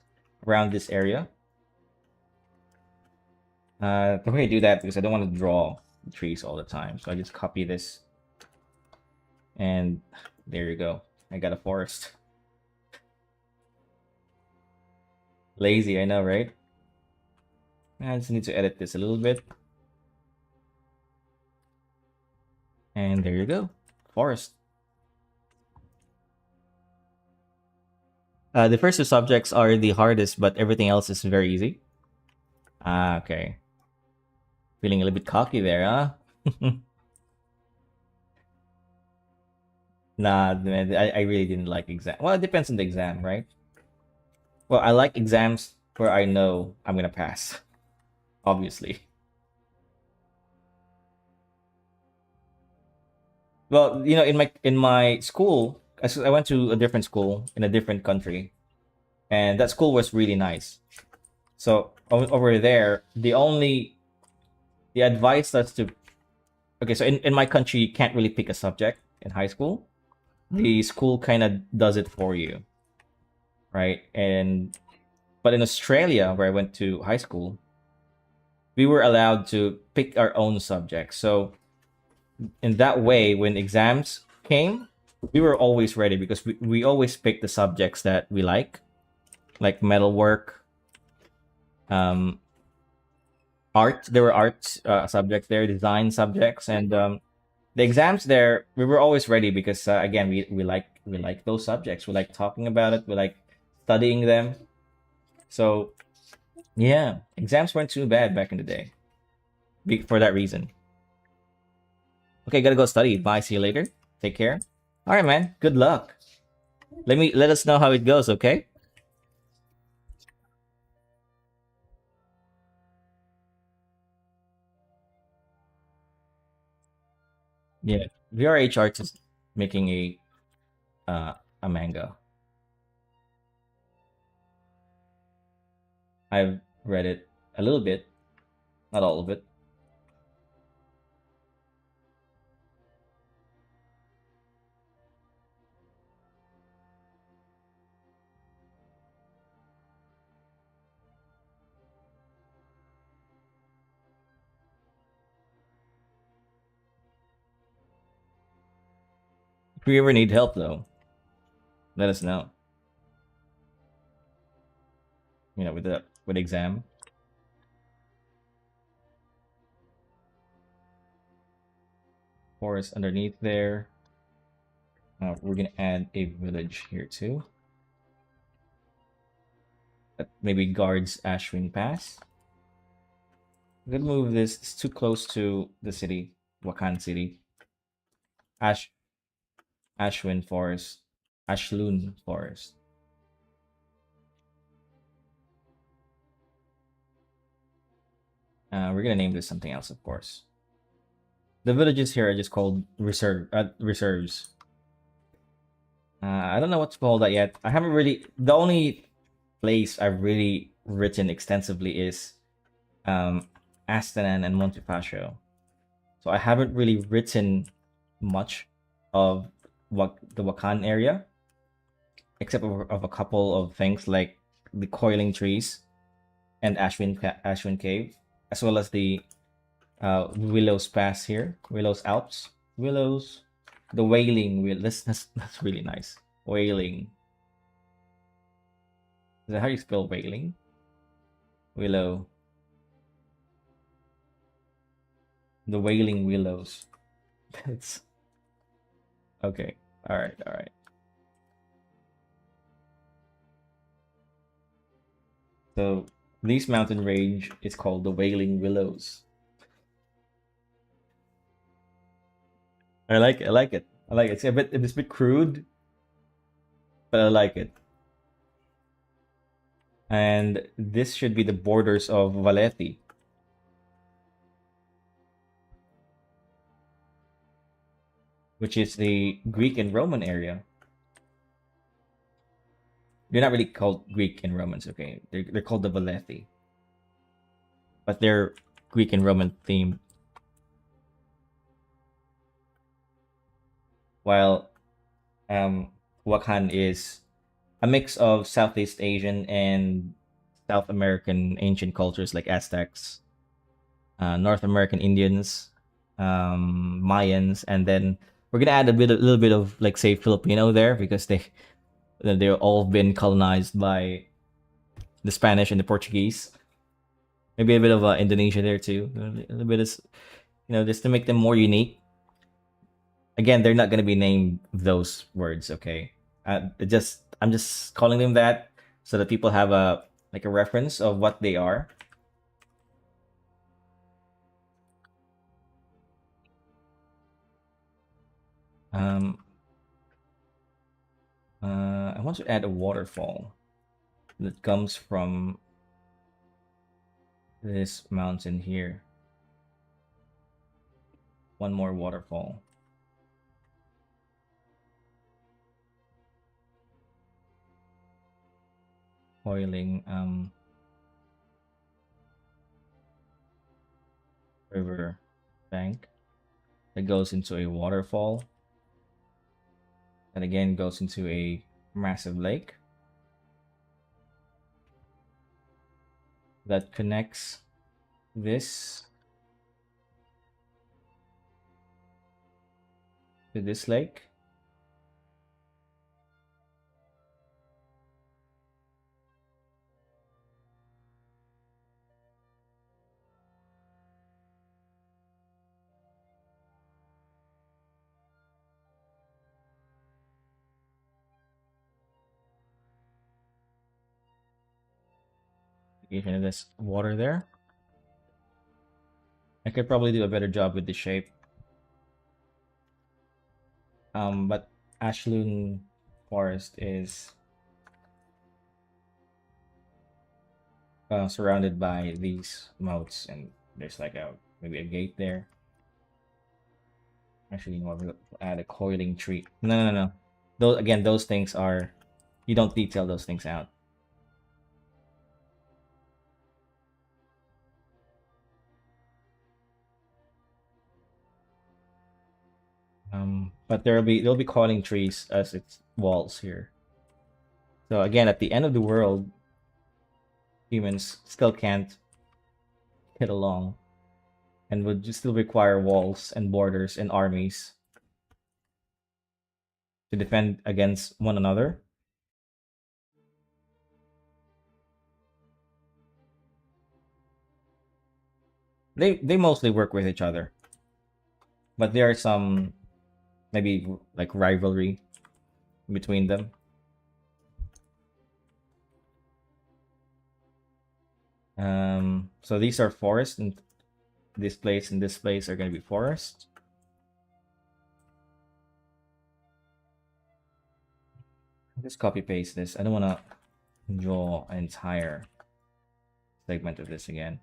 around this area. The way I do that because I don't want to draw trees all the time, so I just copy this, and there you go. I got a forest. Lazy, I know, right? I just need to edit this a little bit. And there you go. Forest. The first two subjects are the hardest, but everything else is very easy. Ah, okay. Feeling a little bit cocky there, huh? Nah, man, I really didn't like exam. Well, it depends on the exam, right? Well, I like exams where I know I'm gonna pass, obviously. Well, in my school, I went to a different school in a different country, and that school was really nice. So over there, the advice that's to okay. So in my country, you can't really pick a subject in high school. The school kind of does it for you, right? And but in Australia, where I went to high school, we were allowed to pick our own subjects. So in that way, when exams came, we were always ready because we always pick the subjects that we like metalwork, um, art. There were art subjects there, design subjects, and the exams there. We were always ready because again, we like those subjects. We like talking about it. We like studying them. So yeah, exams weren't too bad back in the day. For that reason. Okay, gotta go study. Bye. See you later. Take care. All right, man. Good luck. Let us know how it goes. Okay. Yeah. VRH artist making uh a manga. I've read it a little bit, not all of it. If you ever need help though, let us know. With exam. Forest underneath there. We're gonna add a village here too. That maybe guards Ashwin Pass. I'm gonna move this. It's too close to the city, Wakan City. Ash Ashwin Forest, Ashlun Forest. We're gonna name this something else, of course. The villages here are just called reserves. I don't know what to call that yet. I haven't really. The only place I've really written extensively is um, Astanan and Montefacio. So I haven't really written much of what the Wakan area, except of a couple of things like the coiling trees and Ashwin Cave, as well as the Willows Pass here, Willows Alps, Willows, the Wailing Will. That's really nice. Wailing. Is that how you spell Wailing? Willow. The Wailing Willows. That's okay. All right. All right. So this mountain range is called the Wailing Willows. I like it. I like it. I like it. It's a bit crude, but I like it. And this should be the borders of Valetti, which is the Greek and Roman area. They're not really called Greek and Romans, okay? They're called the Valethi, but they're Greek and Roman themed. While Wakhan is a mix of Southeast Asian and South American ancient cultures like Aztecs, North American Indians, Mayans, and then we're gonna add a little bit of like say Filipino there because they've all been colonized by the Spanish and the Portuguese. Maybe a bit of Indonesia there too. A little bit of, just to make them more unique. Again, they're not gonna be named those words. Okay, I'm just calling them that so that people have a like a reference of what they are. Um, I want to add a waterfall that comes from this mountain here. One more waterfall. Boiling river bank that goes into a waterfall and again goes into a massive lake that connects this to this lake. Application of this water there. I could probably do a better job with the shape. But Ashloon Forest is surrounded by these moats, and there's like a maybe a gate there. Actually, we'll add a coiling tree. No, no, no. Those again, those things are you don't detail those things out. But there'll be coiling trees as its walls here. So again, at the end of the world, humans still can't get along and would just still require walls and borders and armies to defend against one another. They mostly work with each other, but there are some maybe like rivalry between them. So these are forests, and this place and this place are going to be forest. Just copy paste this. I don't want to draw an entire segment of this again.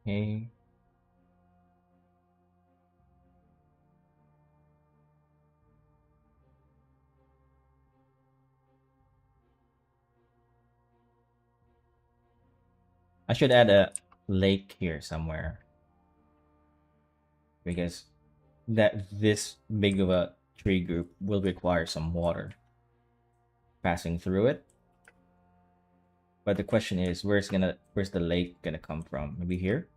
Okay. I should add a lake here somewhere because this big of a tree group will require some water passing through it. But the question is, where's the lake gonna come from? Maybe here?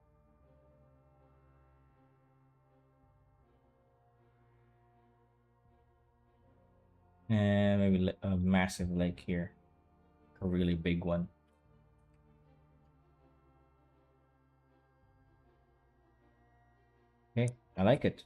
And maybe a massive lake here. A really big one. Okay, I like it.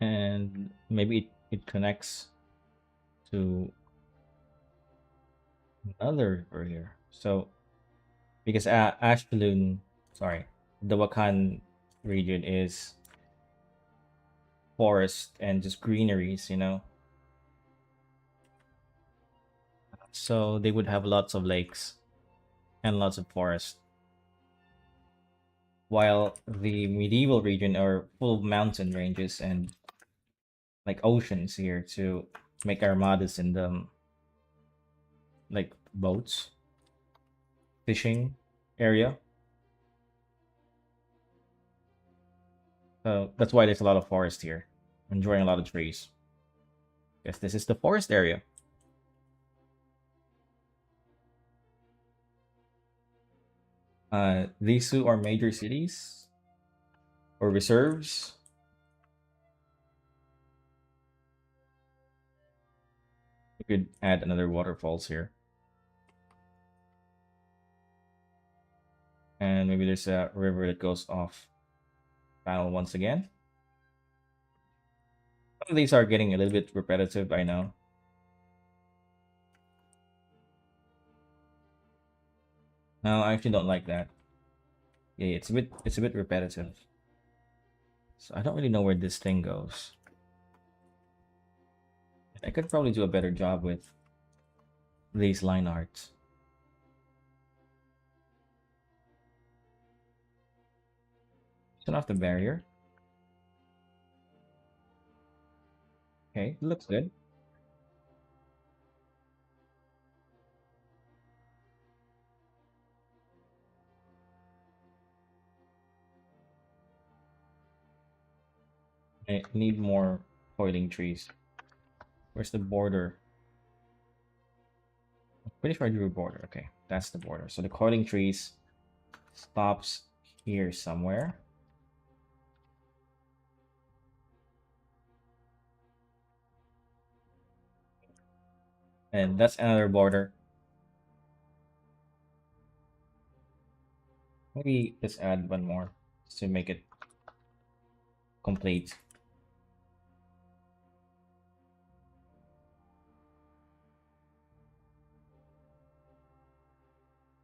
And maybe it connects to another river here. So because Ashkelon, sorry, the Wakan region is forest and just greeneries, you know. So they would have lots of lakes and lots of forest. While the medieval region are full of mountain ranges and like oceans here to make armadas in them, like boats, fishing area. So that's why there's a lot of forest here. Enjoying a lot of trees. Yes, this is the forest area. These two are major cities or reserves. You could add another waterfalls here. And maybe there's a river that goes off panel once again. Some of these are getting a little bit repetitive, I know. No, I actually don't like that. Yeah, it's a bit repetitive. So I don't really know where this thing goes. I could probably do a better job with these line arts. Turn off the barrier. Okay, looks good. I need more coiling trees. Where's the border? I'm pretty sure I drew a border. Okay, that's the border. So the coiling trees stops here somewhere. And that's another border. Maybe let's add one more to make it complete.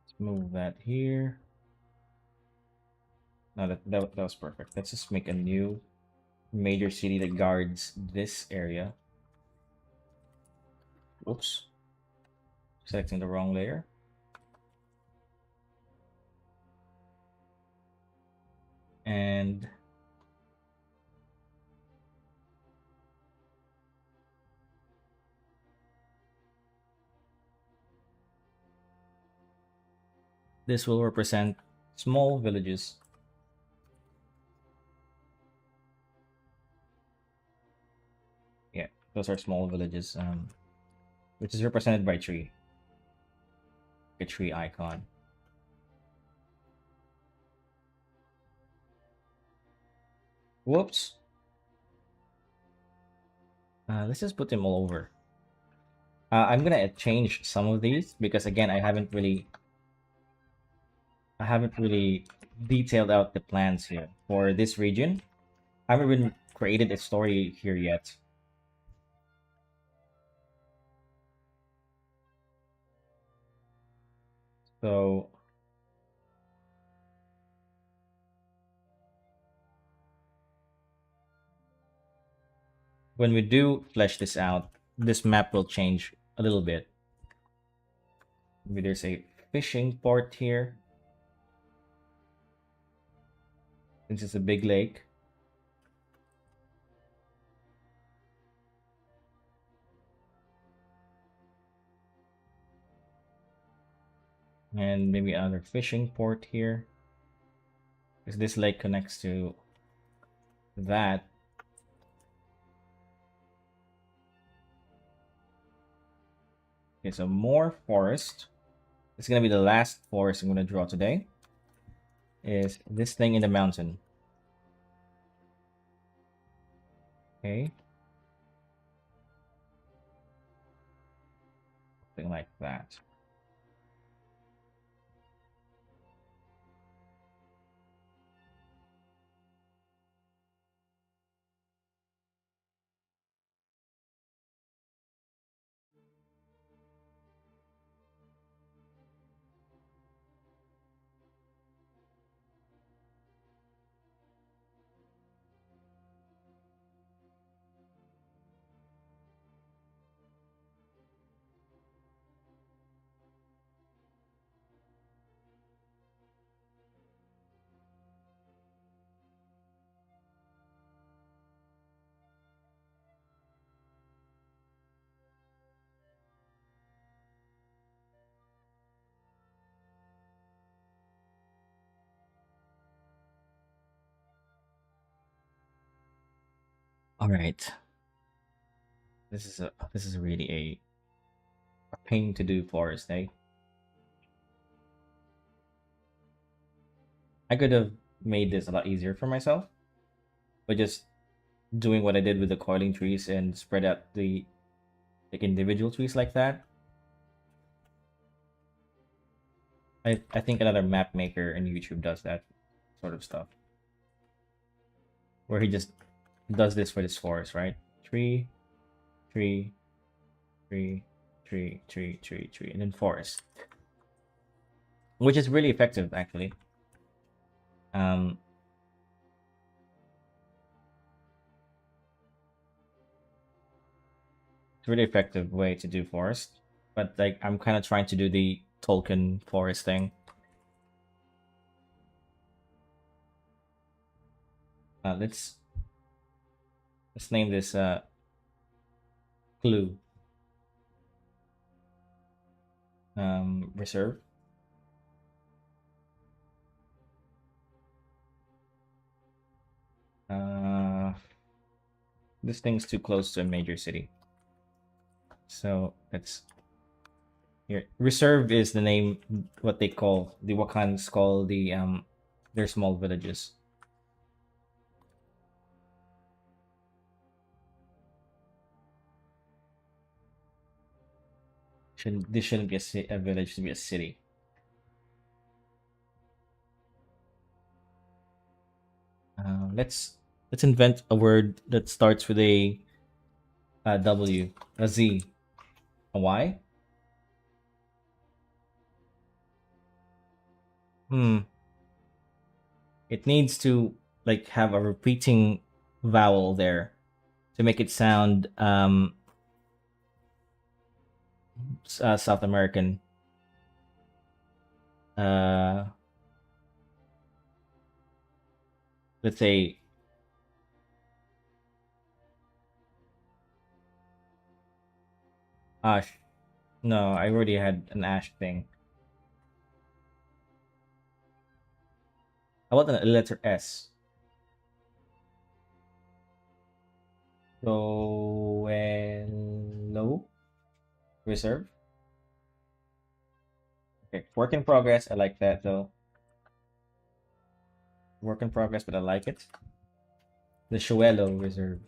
Let's move that here. No, that was perfect. Let's just make a new major city that guards this area. Oops. Selecting the wrong layer. And this will represent small villages. Yeah, those are small villages, which is represented by tree, a tree icon. Whoops. Let's just put them all over. I'm gonna change some of these because again, I haven't really detailed out the plans here for this region. I haven't even created a story here yet. So when we do flesh this out, this map will change a little bit. Maybe there's a fishing port here. Since it's a big lake. And maybe another fishing port here. Because this lake connects to that. Okay, so more forest. It's gonna be the last forest I'm gonna draw today. Is this thing in the mountain. Okay. Something like that. All right. This is really a pain to do forest, eh? I could have made this a lot easier for myself, but just doing what I did with the coiling trees and spread out the like individual trees like that. I think another map maker in YouTube does that sort of stuff. Where he just does this for this forest, right? Tree, tree, tree, tree, tree, tree, tree, and then forest. Which is really effective actually. Um it's a really effective way to do forest. But like I'm kind of trying to do the Tolkien forest thing. Let's name this clue reserve. Uh, this thing's too close to a major city, so let's here. Reserve is the name what they call the Wakandans call their small villages. Shouldn't this shouldn't be a village to be a city. Let's invent a word that starts with a W, a Z, a Y. Hmm. It needs to like have a repeating vowel there to make it sound South American. Uh, let's say Ash. No, I already had an Ash thing. How about the letter S? Roelo Reserve. Okay, work in progress. I like that though. Work in progress, but I like it. The Shoelo Reserve.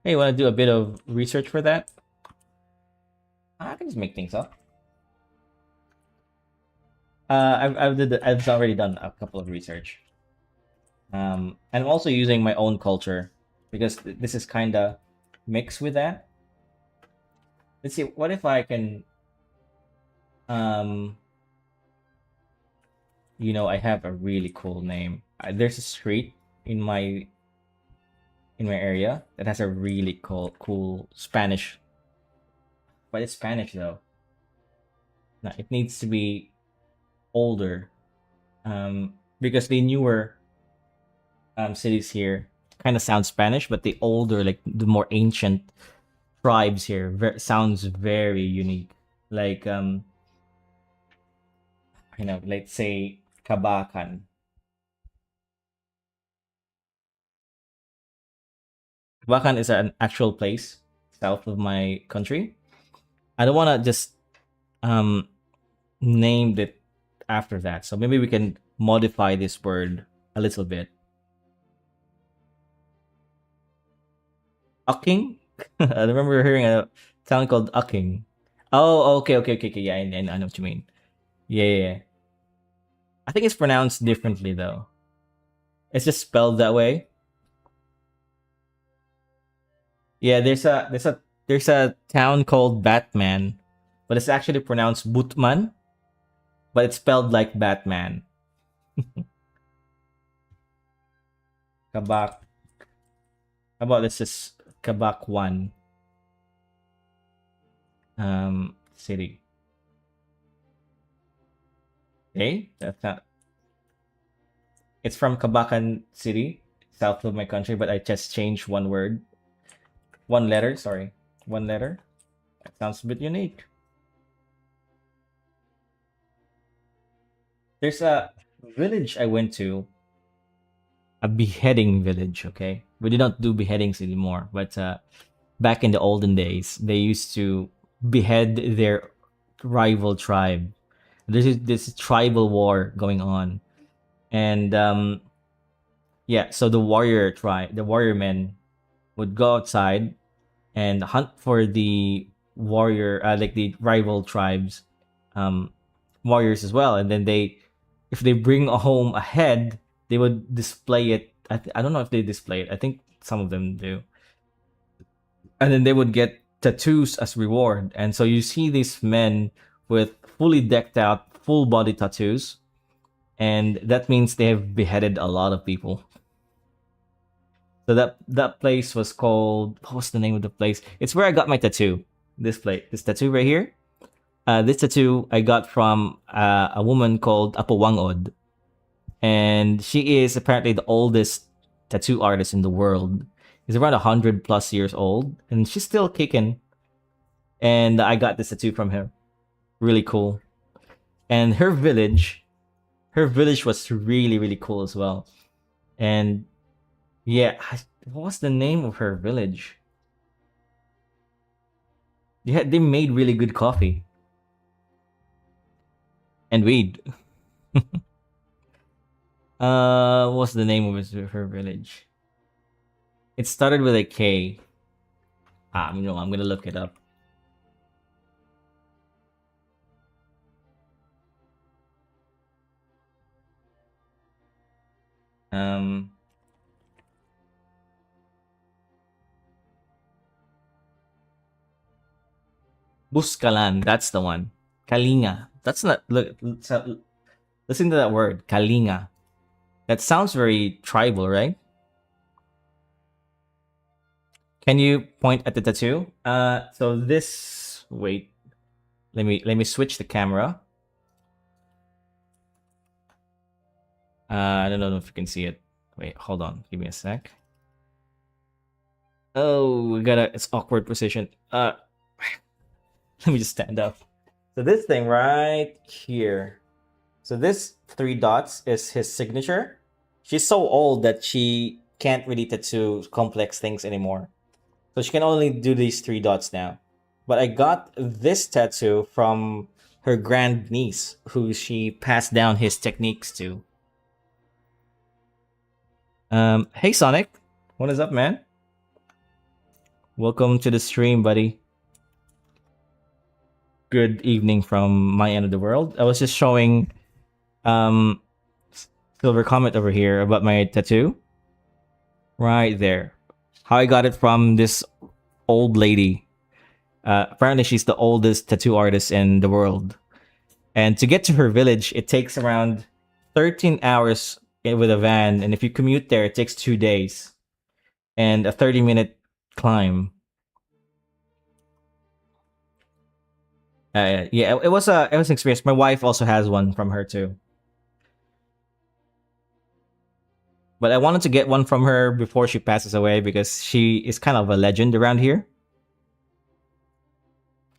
Hey, you want to do a bit of research for that? I can just make things up. I've already done a couple of research. And I'm also using my own culture because this is kind of mixed with that. Let's see. What if I can, um, I have a really cool name. There's a street in my area that has a really cool Spanish, but it's Spanish though. Now it needs to be older, because the newer cities here kind of sound Spanish, but the older, like the more ancient tribes here, sounds very unique. Like let's say Kabakan. Kabakan is an actual place south of my country. I don't want to just um name it after that, so maybe we can modify this word a little bit. Ucking. I remember hearing a town called Ucking. Oh, okay, okay, okay, okay. Yeah, I know what you mean. Yeah, yeah, yeah. I think it's pronounced differently though. It's just spelled that way. Yeah, there's a town called Batman, but it's actually pronounced Butman, but it's spelled like Batman. Kabak. How about this is Kabak One city. Okay, that's not. It's from Kabakan City, south of my country, but I just changed one word, one letter. Sorry, one letter. That sounds a bit unique. There's a village I went to, a beheading village. Okay, we do not do beheadings anymore, but back in the olden days, they used to behead their rival tribe. There's this tribal war going on, and yeah, so the warrior men would go outside and hunt for the warrior, like the rival tribes, um, warriors as well. And then if they bring home a head, they would display it. I don't know if they display it. I think some of them do. And then they would get tattoos as reward. And so you see these men with fully decked out, full body tattoos, and that means they have beheaded a lot of people. So that place was called, what was the name of the place? It's where I got my tattoo. This tattoo right here. This tattoo I got from a woman called Apo Wangod, and she is apparently the oldest tattoo artist in the world. She's around 100 plus years old, and she's still kicking. And I got this tattoo from her. Really cool. And her village was really really cool as well. And yeah, what was the name of her village? Yeah, they made really good coffee and weed. What's the name of her village? It started with a K. I'm gonna look it up. Um, Buskalan. That's the one. Kalinga. That's not. Listen to that word, Kalinga. That sounds very tribal, right? Can you point at the tattoo? So this. Wait. Let me switch the camera. I don't know if you can see it. Wait, hold on. Give me a sec. Oh, we got it's awkward position. Let me just stand up. So this thing right here. So this three dots is his signature. She's so old that she can't really tattoo complex things anymore. So she can only do these three dots now. But I got this tattoo from her grand niece, who she passed down his techniques to. Hey Sonic, what is up, man? Welcome to the stream, buddy. Good evening from my end of the world. I was just showing um Silver Comet over here about my tattoo. Right there. How I got it from this old lady. Apparently she's the oldest tattoo artist in the world. And to get to her village, it takes around 13 hours with a van, and if you commute there, it takes 2 days and a 30-minute climb. Yeah, it was an experience. My wife also has one from her too, but I wanted to get one from her before she passes away because she is kind of a legend around here.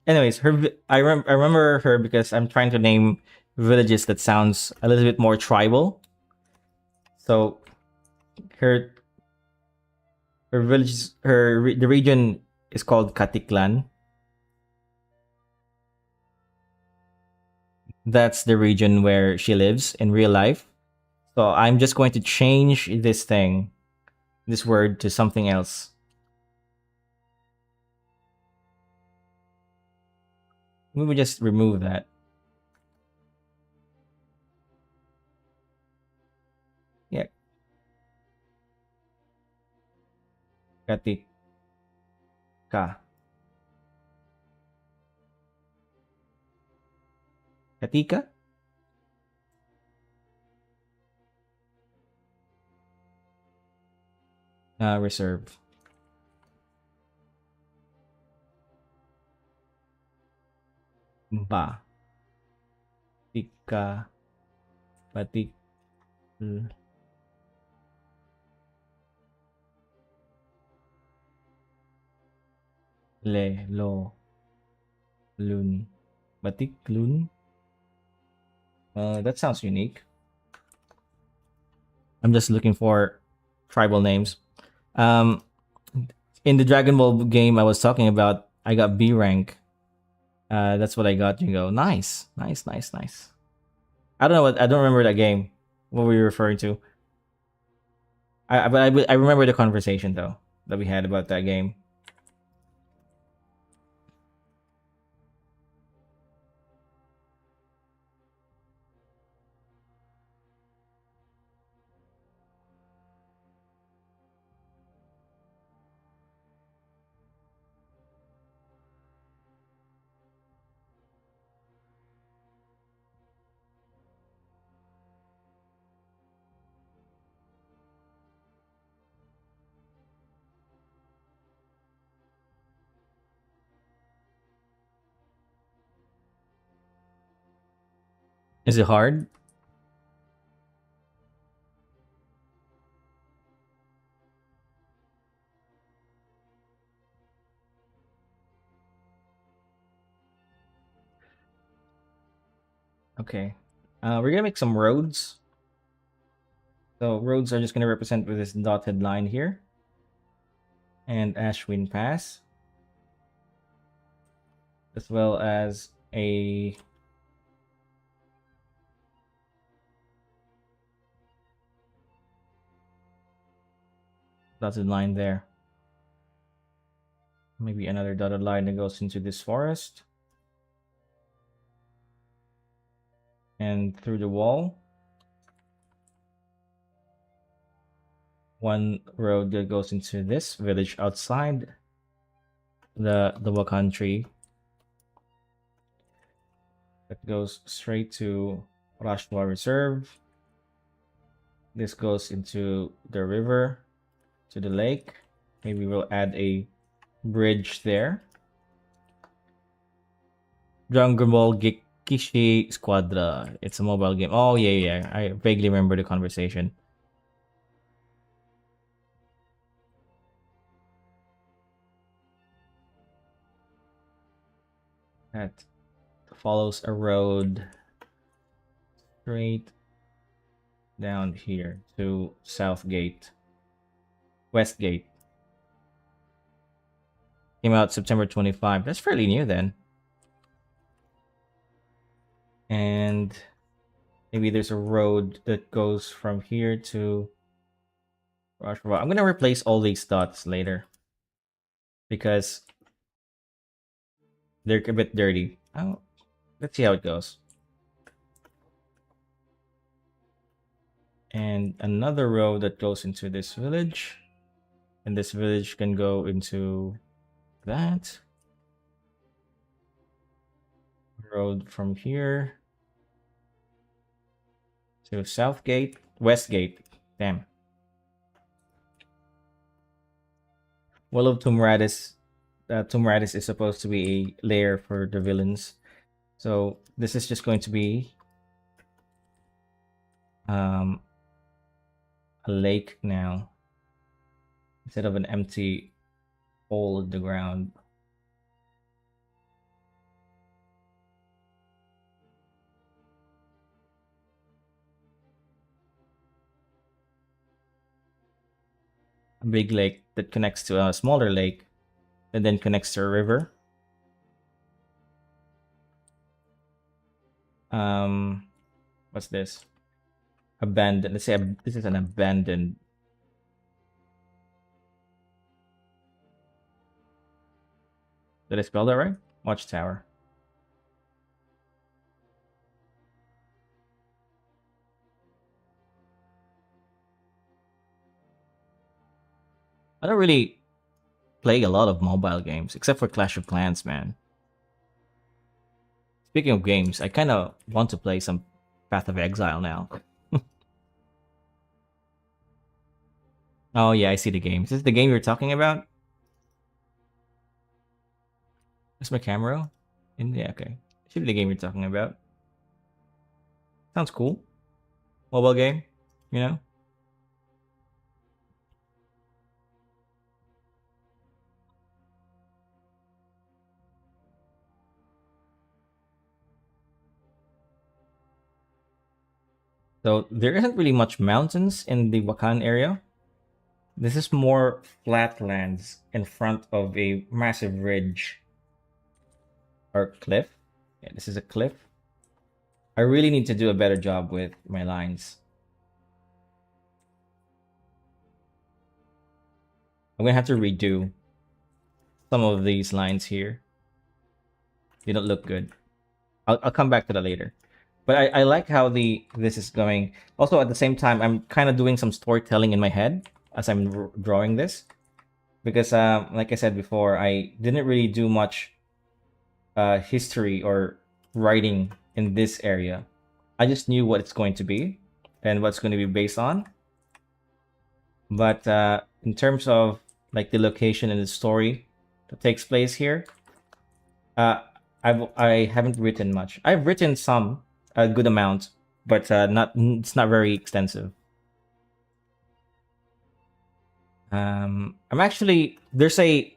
Anyways, I remember her because I'm trying to name villages that sounds a little bit more tribal. So her her village the region is called Katiklan. That's the region where she lives in real life. So I'm just going to change this word to something else. We would just remove that. Yeah, katika. Katika? Reserve. Ba. Tika. Batik. Le. Lo. Lun. Batik. Lun. That sounds unique. I'm just looking for tribal names. Um, in the Dragon Ball game I was talking about, I got B rank. That's what I got. You go. Nice, nice, nice, nice. I don't know what I don't remember that game. What were you referring to? I remember the conversation though that we had about that game. Is it hard? Okay. We're gonna make some roads. So roads are just gonna represent with this dotted line here, and Ashwin Pass, as well as a dotted line there. Maybe another dotted line that goes into this forest and through the wall. One road that goes into this village outside the Wakan tree that goes straight to Rashwa Reserve. This goes into the river, to the lake. Maybe we'll add a bridge there. Dragon Ball Gikishi Squadra. It's a mobile game. Oh yeah, yeah. I vaguely remember the conversation. That follows a road straight down here to South Gate. West Gate. Came out September 25. That's fairly new then. And maybe there's a road that goes from here to Rushmore. I'm gonna replace all these dots later. because they're a bit dirty. Oh, let's see how it goes. And another road that goes into this village, and this village can go into that road from here to South Gate, West Gate. Damn. Well of Tumradis. Tumradis is supposed to be a lair for the villains. So this is just going to be um, a lake now instead of an empty hole in the ground. A big lake that connects to a smaller lake and then connects to a river. What's this? Abandoned. Let's say this is an abandoned. Did I spell that right? Watchtower. I don't really play a lot of mobile games except for Clash of Clans, man. Speaking of games, I kind of want to play some Path of Exile now. Oh yeah, I see the game. Is this the game you're talking about? Is my camera? Yeah, okay. Should be the game you're talking about. Sounds cool. Mobile game, you know? So there isn't really much mountains in the Wakan area. This is more flatlands in front of a massive ridge or cliff. Yeah, this is a cliff. I really need to do a better job with my lines. I'm gonna have to redo some of these lines here. They don't look good. I'll come back to that later. But I like how this is going. Also, at the same time, I'm kind of doing some storytelling in my head as I'm drawing this. Because, like I said before, I didn't really do much history or writing in this area. I just knew what it's going to be and what's going to be based on. But in terms of like the location and the story that takes place here, I haven't written much. I've written some, a good amount, but not it's not very extensive. I'm actually there's a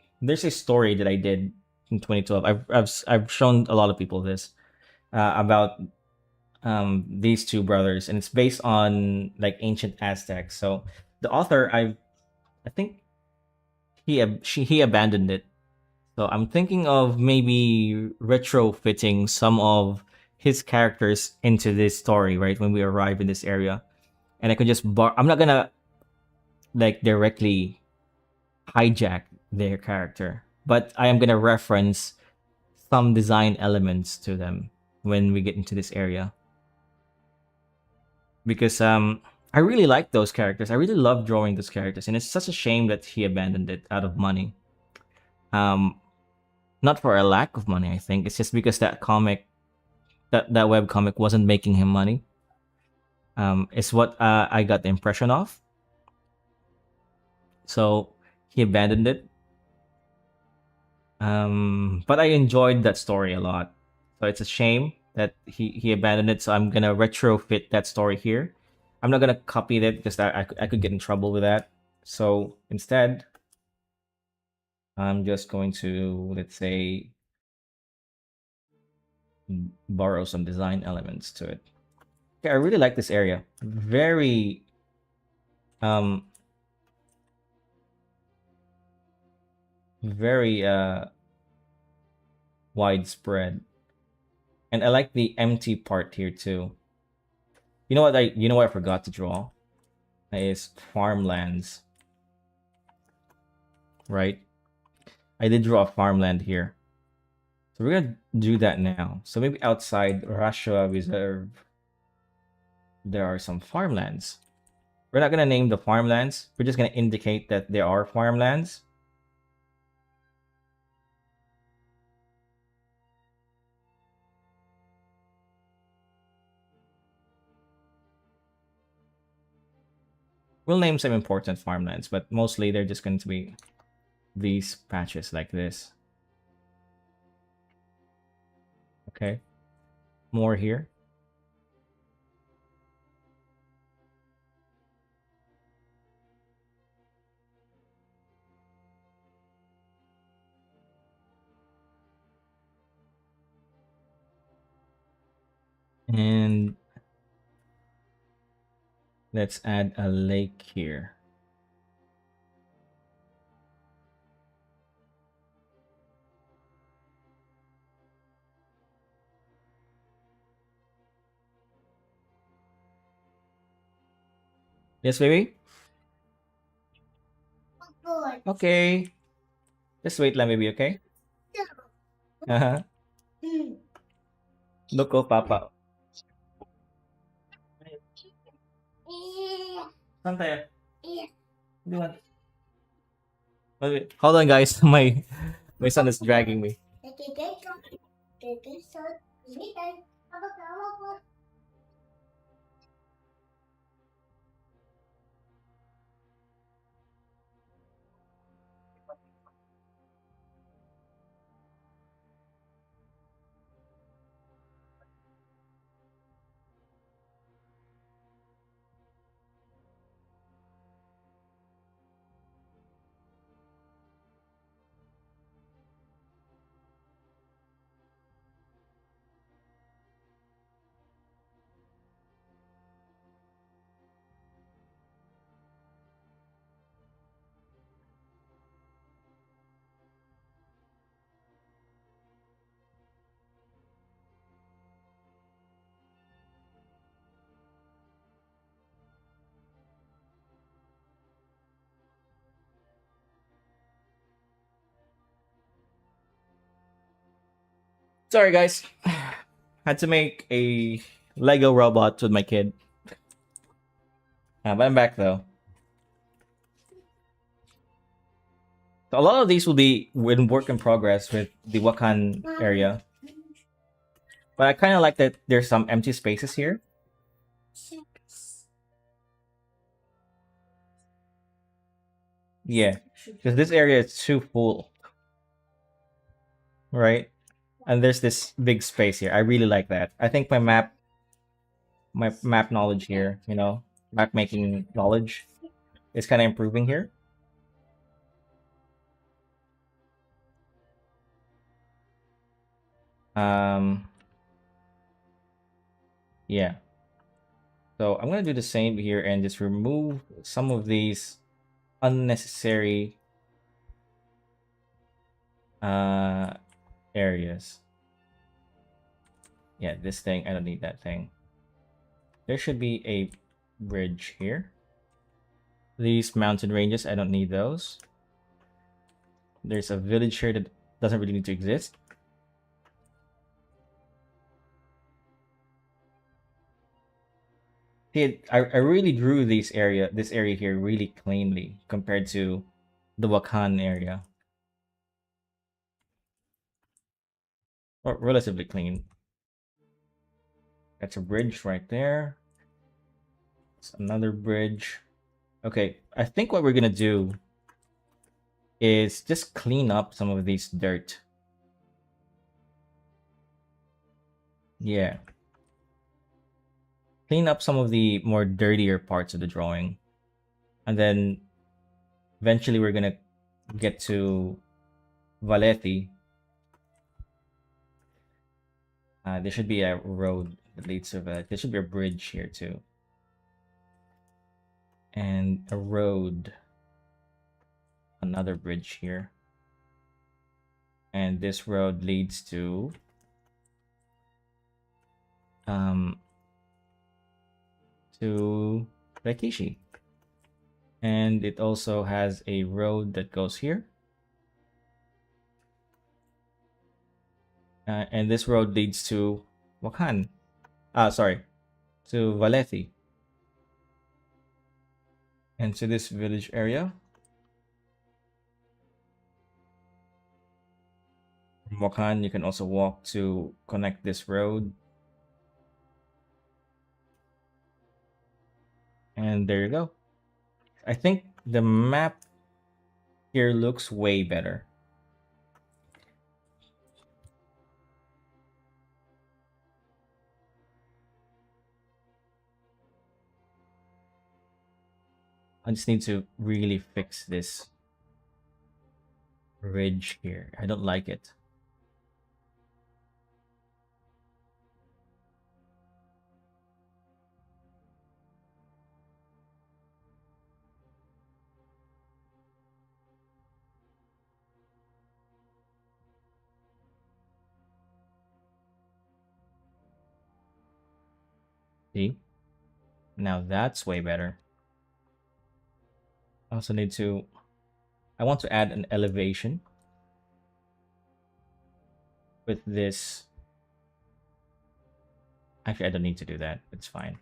story that I did in 2012. I've shown a lot of people this about these two brothers, and it's based on like ancient Aztecs. So the author, I think he abandoned it. So I'm thinking of maybe retrofitting some of his characters into this story, right? When we arrive in this area, and I could just I'm not gonna like directly hijack their character, but I am gonna reference some design elements to them when we get into this area. Because I really like those characters. I really love drawing those characters, and it's such a shame that he abandoned it out of money. Um, Not for a lack of money, I think. It's just because that comic, that web comic, wasn't making him money. It's what I got the impression of. So he abandoned it. But I enjoyed that story a lot. So it's a shame that he abandoned it. So I'm gonna retrofit that story here. I'm not gonna copy that because I could get in trouble with that. So instead, I'm just going to, let's say, borrow some design elements to it. Okay, I really like this area. Very um very widespread. And I like the empty part here too. You know what I forgot to draw? Is farmlands. Right? I did draw a farmland here. So we're gonna do that now. So maybe outside Russia Reserve, there are some farmlands. We're not gonna name the farmlands. We're just gonna indicate that there are farmlands. We'll name some important farmlands, but mostly they're just going to be these patches like this. Okay, more here. And let's add a lake here. Yes, baby? Okay. Just wait lang, baby, okay? Uh-huh. Look, oh, Papa. Saan tayo? Di ba? Wait, hold on, guys. My son is dragging me. Sorry, guys. Had to make a Lego robot with my kid. But I'm back though. So a lot of these will be in work in progress with the Wakan area. But I kind of like that there's some empty spaces here. Yeah, because this area is too full, right? And there's this big space here. I really like that. I think my map knowledge here, map making knowledge is kind of improving here. Um, yeah. So I'm gonna do the same here and just remove some of these unnecessary areas. Yeah, this thing, I don't need that thing. There should be a bridge here. These mountain ranges, I don't need those. There's a village here that doesn't really need to exist. See, I really drew this area here really cleanly compared to the Wakan area. Or relatively clean. That's a bridge right there. It's another bridge. Okay, I think what we're gonna do is just clean up some of these dirt. Yeah. Clean up some of the more dirtier parts of the drawing. And then eventually we're gonna get to Valeti. There should be a road that leads to Valeti. There should be a bridge here too. And a road. Another bridge here. And this road leads to Reikishi. And it also has a road that goes here. And this road leads to Wakan. Sorry, to Valethi and to this village area. From Wakan, you can also walk to connect this road. And there you go. I think the map here looks way better. I just need to really fix this ridge here. I don't like it. See? Now that's way better. I also need to, I want to add an elevation with this. Actually, I don't need to do that. It's fine.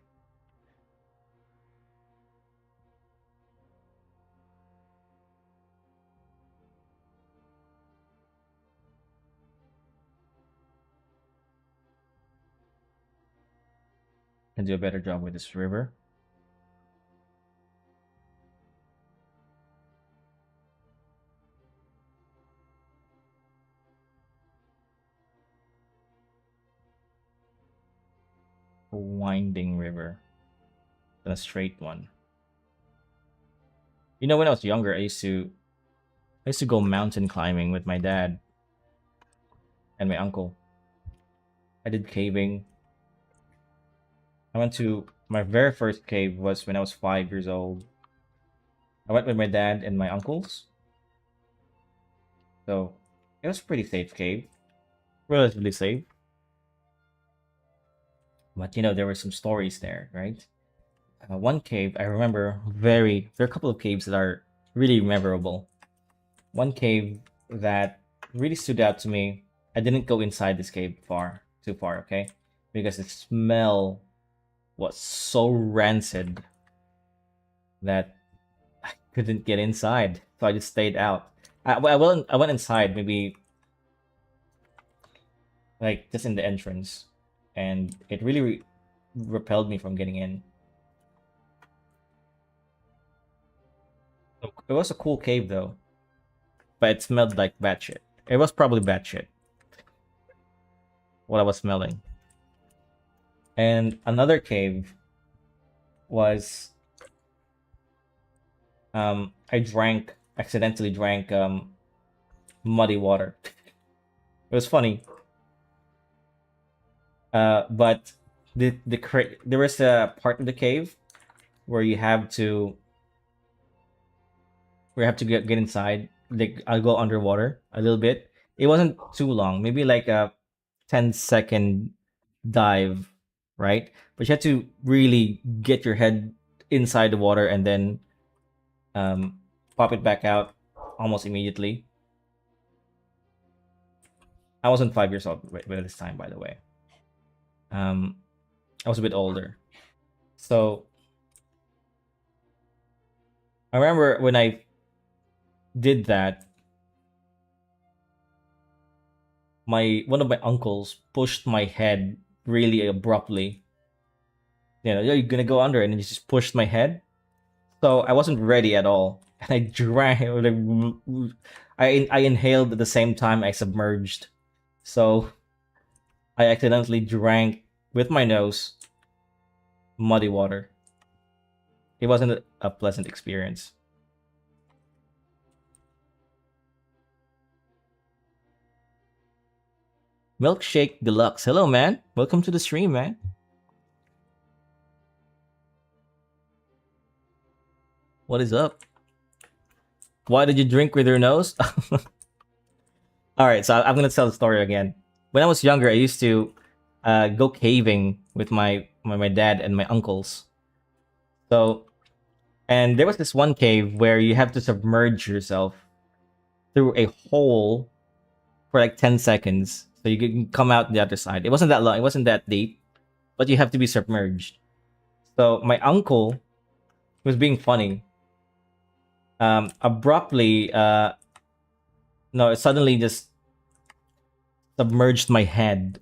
Can do a better job with this river. A winding river than a straight one. You know, when I was younger, I used to go mountain climbing with my dad and my uncle. I did caving. I went to my very first cave was when I was 5 years old. I went with my dad and my uncles. So it was a pretty safe cave. Relatively safe. But you know, there were some stories there, right? One cave I remember there are a couple of caves that are really memorable. One cave that really stood out to me. I didn't go inside this cave too far, okay? Because the smell was so rancid that I couldn't get inside. So I just stayed out. I went inside maybe like just in the entrance, and it really repelled me from getting in. It was a cool cave though, but it smelled like bat shit. It was probably bat shit what I was smelling. And another cave was I accidentally drank muddy water. It was funny. But there was a part of the cave where get inside. Like I'll go underwater a little bit. It wasn't too long, maybe like a 10-second dive, right? But you had to really get your head inside the water and then pop it back out almost immediately. I wasn't 5 years old by this time, by the way. Um, I was a bit older. So I remember when I did that, my one of my uncles pushed my head really abruptly. You know, you're gonna go under, and he just pushed my head. So I wasn't ready at all, and I drank. I inhaled at the same time I submerged. So I accidentally drank with my nose muddy water. It wasn't a pleasant experience. Milkshake Deluxe. Hello, man. Welcome to the stream, man. What is up? Why did you drink with your nose? All right, so I'm gonna tell the story again. When I was younger, I used to go caving with my dad and my uncles. So, and there was this one cave where you have to submerge yourself through a hole for like 10 seconds. so you can come out the other side. It wasn't that long. It wasn't that deep, but you have to be submerged. So my uncle was being funny. Abruptly, no, it suddenly just submerged my head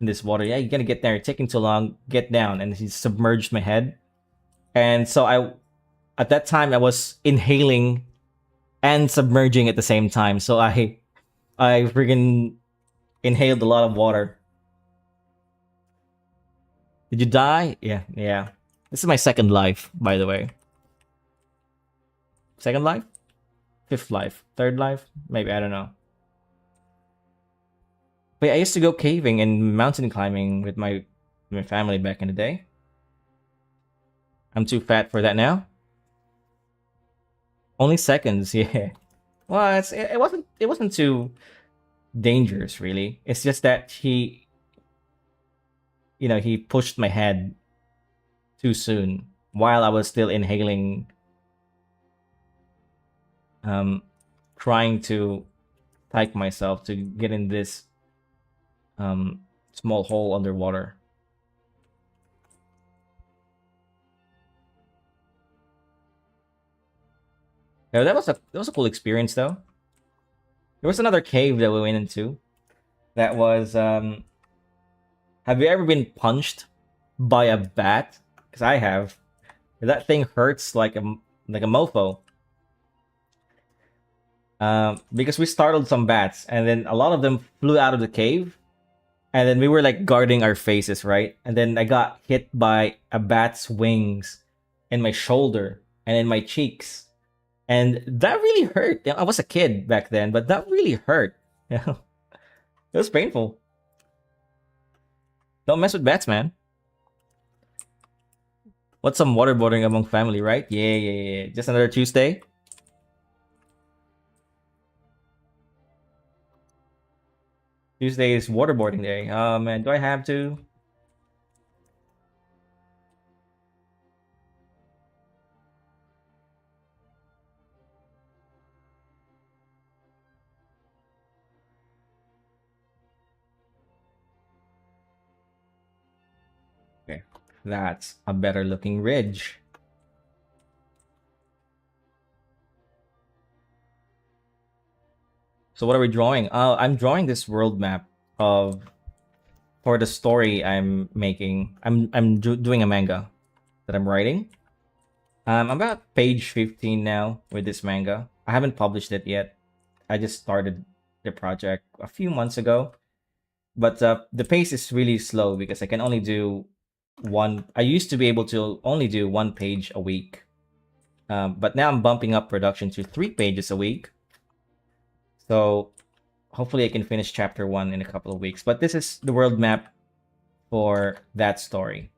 in this water. Yeah, you're gonna get there. You're taking too long. Get down, and he submerged my head. And so at that time, I was inhaling and submerging at the same time. So I freaking inhaled a lot of water. Did you die? Yeah, yeah. This is my second life, by the way. Second life? Fifth life? Third life? Maybe, I don't know. But yeah, I used to go caving and mountain climbing with my family back in the day. I'm too fat for that now. Only seconds, yeah. Well, it wasn't too dangerous really. It's just that he pushed my head too soon while I was still inhaling, trying to psych myself to get in this small hole underwater. Yeah, that was a cool experience though. There was another cave that we went into that was have you ever been punched by a bat? Because I have. That thing hurts like a mofo. Because we startled some bats, and then a lot of them flew out of the cave, and then we were like guarding our faces, right? And then I got hit by a bat's wings in my shoulder and in my cheeks, and that really hurt. I was a kid back then, but that really hurt. It was painful. Don't mess with bats, man. What's some waterboarding among family, right? Yeah, yeah, yeah. Just another Tuesday. Tuesday is waterboarding day. Oh man, do I have to? Okay, that's a better looking ridge. So what are we drawing? I'm drawing this world map of for the story I'm making. I'm doing a manga that I'm writing. I'm about page 15 now with this manga. I haven't published it yet. I just started the project a few months ago, but the pace is really slow because I can only do one. I used to be able to only do one page a week, but now I'm bumping up production to 3 pages a week. So hopefully I can finish chapter 1 in a couple of weeks. But this is the world map for that story.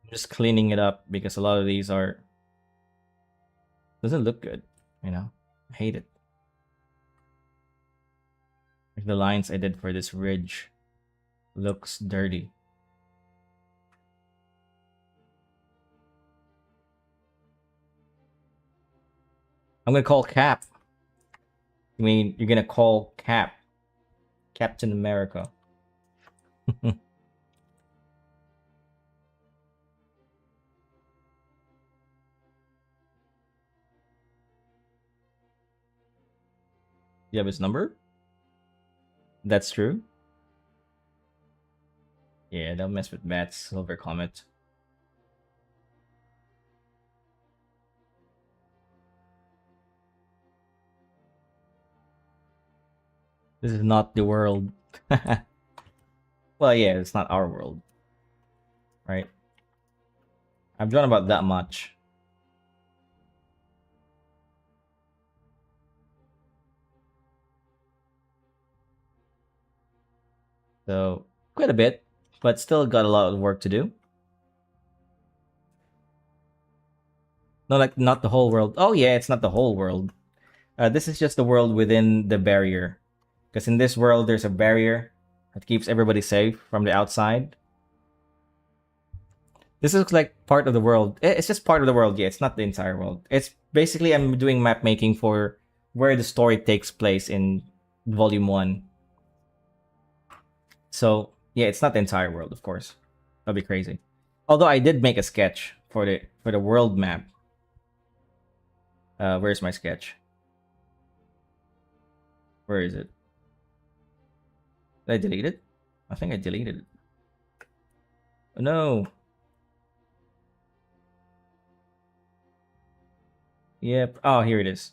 I'm just cleaning it up because a lot of these are doesn't look good, you know. I hate it. Like the lines I did for this ridge looks dirty. I'm gonna call Cap. I mean, you're gonna call Cap Captain America. You have his number? That's true. Yeah, don't mess with bats. Silver Comet. This is not the world. Well, yeah, it's not our world, right? I've drawn about that much. So, quite a bit, but still got a lot of work to do. No, like, not the whole world. Oh, yeah, it's not the whole world. This is just the world within the barrier, because in this world there's a barrier that keeps everybody safe from the outside. This looks like part of the world. It's just part of the world. Yeah, it's not the entire world. It's basically I'm doing map making for where the story takes place in volume 1. So yeah, it's not the entire world, of course. That'd be crazy. Although I did make a sketch for the world map. Where's my sketch? Where is it? Did I delete it? I think I deleted it. Oh, no. Yep. Oh, here it is.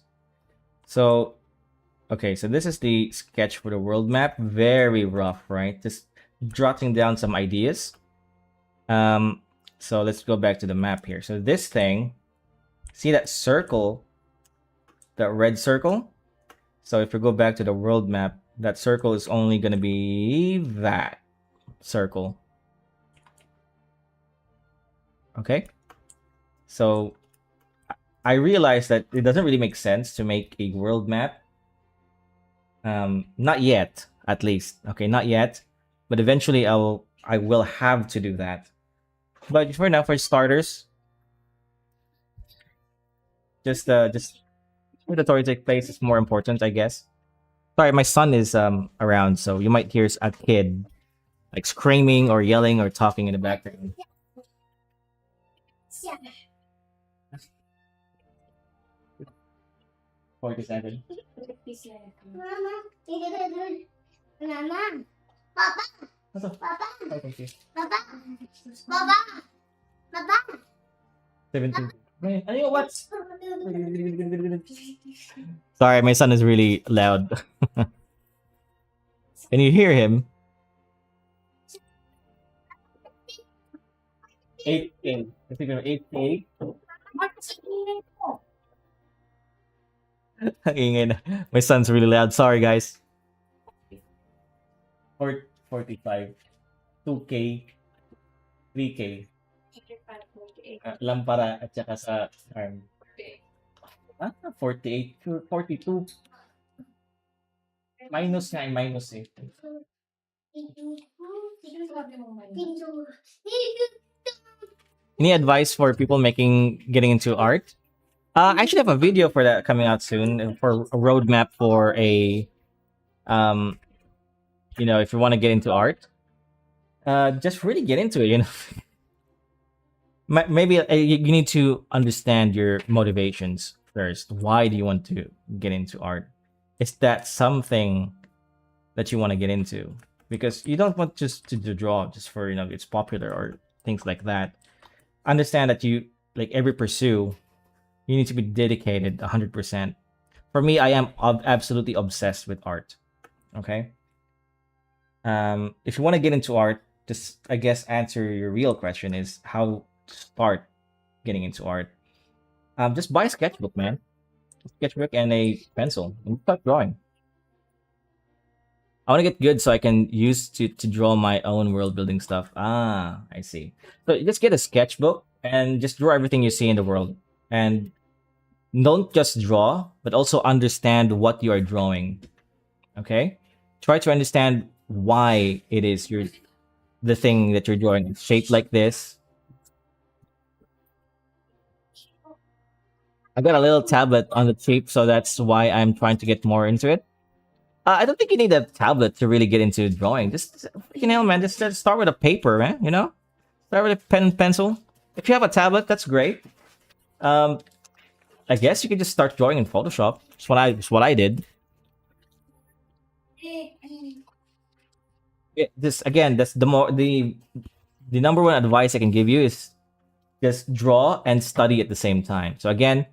So, okay, so this is the sketch for the world map. Very rough, right? Just jotting down some ideas. So let's go back to the map here. So this thing, see that circle, that red circle? So if we go back to the world map, that circle is only going to be that circle. Okay? So I realized that it doesn't really make sense to make a world map. Not yet, at least. Okay, not yet. But eventually I will have to do that. But for now, for starters, just where the story take place is more important, I guess. Sorry, my son is around, so you might hear a kid like screaming or yelling or talking in the background. 47. Mama, Mama, Papa, Ano? Papa, Oh, thank you. Papa, Papa, Papa. 17. Ano yung what's? Sorry, my son is really loud. Can you hear him? 8K. I think 8K. Ang ingay na. My son's really loud. Sorry, guys. 45. 2K. 3K. Lampara at saka sa arm. 48. 42. Minus nga, minus eh. Any advice for people getting into art? I actually have a video for that coming out soon for a roadmap for a, if you want to get into art, just really get into it. Maybe you need to understand your motivations first. Why do you want to get into art? Is that something that you want to get into? Because you don't want just to draw just for it's popular or things like that. Understand that you like every pursue. You need to be dedicated 100%. For me, I am absolutely obsessed with art. Okay. If you want to get into art, just I guess answer your real question is how to start getting into art. Just buy a sketchbook, man. A sketchbook and a pencil and start drawing. I want to get good so I can use to draw my own world building stuff. Ah, I see. So you just get a sketchbook and just draw everything you see in the world. And don't just draw, but also understand what you are drawing. Okay? Try to understand why it is the thing that you're drawing. It's shaped like this. I got a little tablet on the cheap, so that's why I'm trying to get more into it. I don't think you need a tablet to really get into drawing. Just man, just start with a paper, man. Start with a pen and pencil. If you have a tablet, that's great. I guess you can just start drawing in Photoshop. It's what I did. That's the number one advice I can give you is just draw and study at the same time. So again,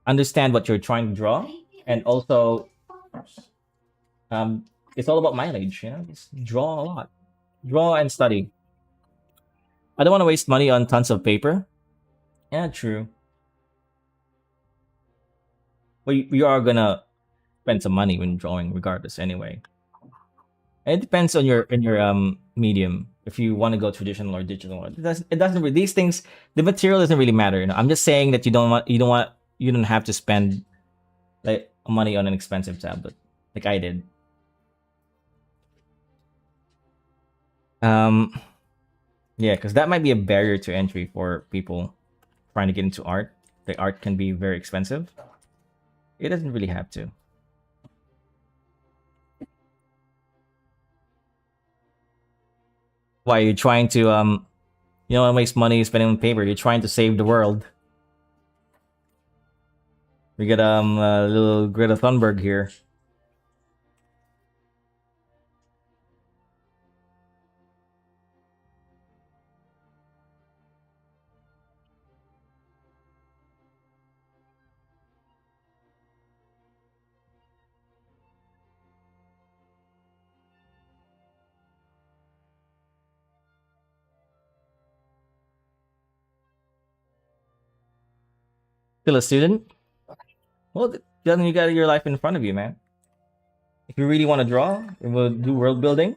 understand what you're trying to draw, and also, it's all about mileage. Just draw a lot, draw and study. I don't want to waste money on tons of paper. Yeah, true. Well, you are gonna spend some money when drawing, regardless, anyway. And it depends on your medium. If you want to go traditional or digital, it doesn't really, these things. The material doesn't really matter. I'm just saying that you don't have to spend like money on an expensive tablet, like I did. Um, yeah, because that might be a barrier to entry for people trying to get into art. The art can be very expensive. It doesn't really have to. Why you're trying to you don't waste money spending on paper. You're trying to save the world. We get a little Greta Thunberg here. Still a student? Well, then you got your life in front of you, man. If you really want to draw, and we'll do world building.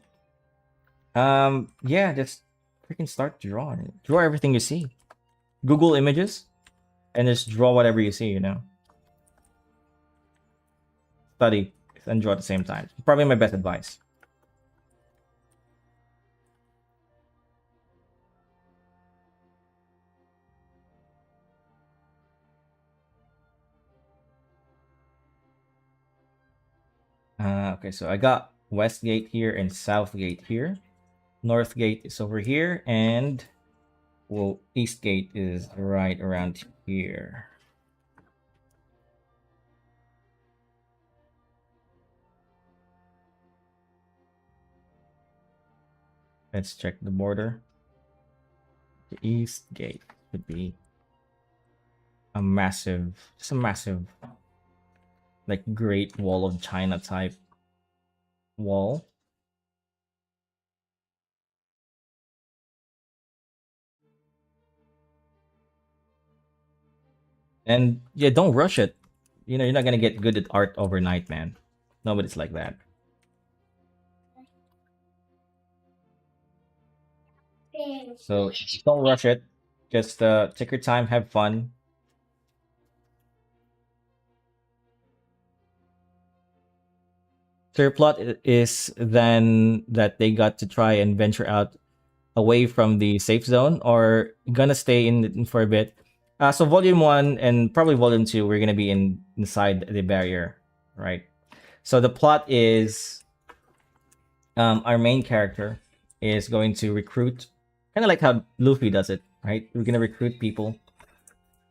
Yeah, just freaking start drawing. Draw everything you see. Google images, and just draw whatever you see. You know, study and draw at the same time. Probably my best advice. Okay, so I got West Gate here and South Gate here. North Gate is over here, and well, East Gate is right around here. Let's check the border. The East Gate would be a massive, just a massive, like Great Wall of China type wall. And yeah, don't rush it. You know, you're not gonna get good at art overnight, man. Nobody's like that. So don't rush it. Just take your time, have fun. Their plot is then that they got to try and venture out away from the safe zone, or gonna stay in for a bit. So volume one and probably volume two, we're gonna be inside the barrier, right? So the plot is our main character is going to recruit, kind of like how Luffy does it, right? We're gonna recruit people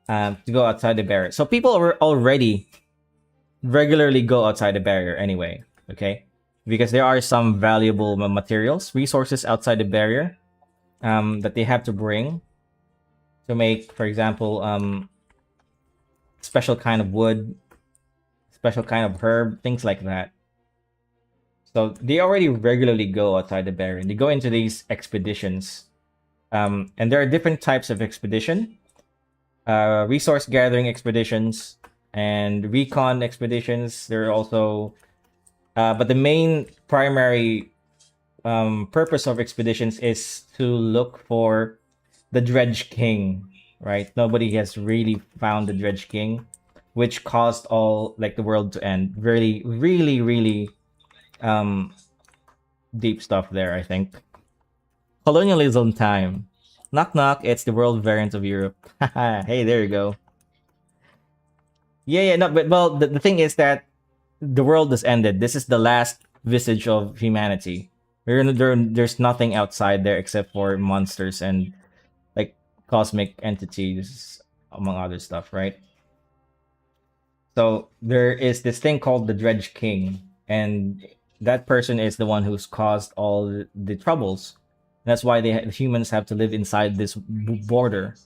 to go outside the barrier. So people are already regularly go outside the barrier anyway, okay? Because there are some valuable materials, resources outside the barrier that they have to bring to make, for example, special kind of wood, special kind of herb, things like that. So they already regularly go outside the barrier. They go into these expeditions, and there are different types of expedition: resource gathering expeditions and recon expeditions. There are also, but the main primary purpose of expeditions is to look for the Dredge King, right? Nobody has really found the Dredge King, which caused all like the world to end. Really, really, really deep stuff there, I think. Colonialism time. Knock knock, it's the world variant of Europe. Hey, there you go. Yeah, no, but well, the thing is that the world has ended. This is the last vestige of humanity. There's nothing outside there except for monsters and like cosmic entities, among other stuff, right? So there is this thing called the Dredge King, and that person is the one who's caused all the troubles. That's why humans have to live inside this border,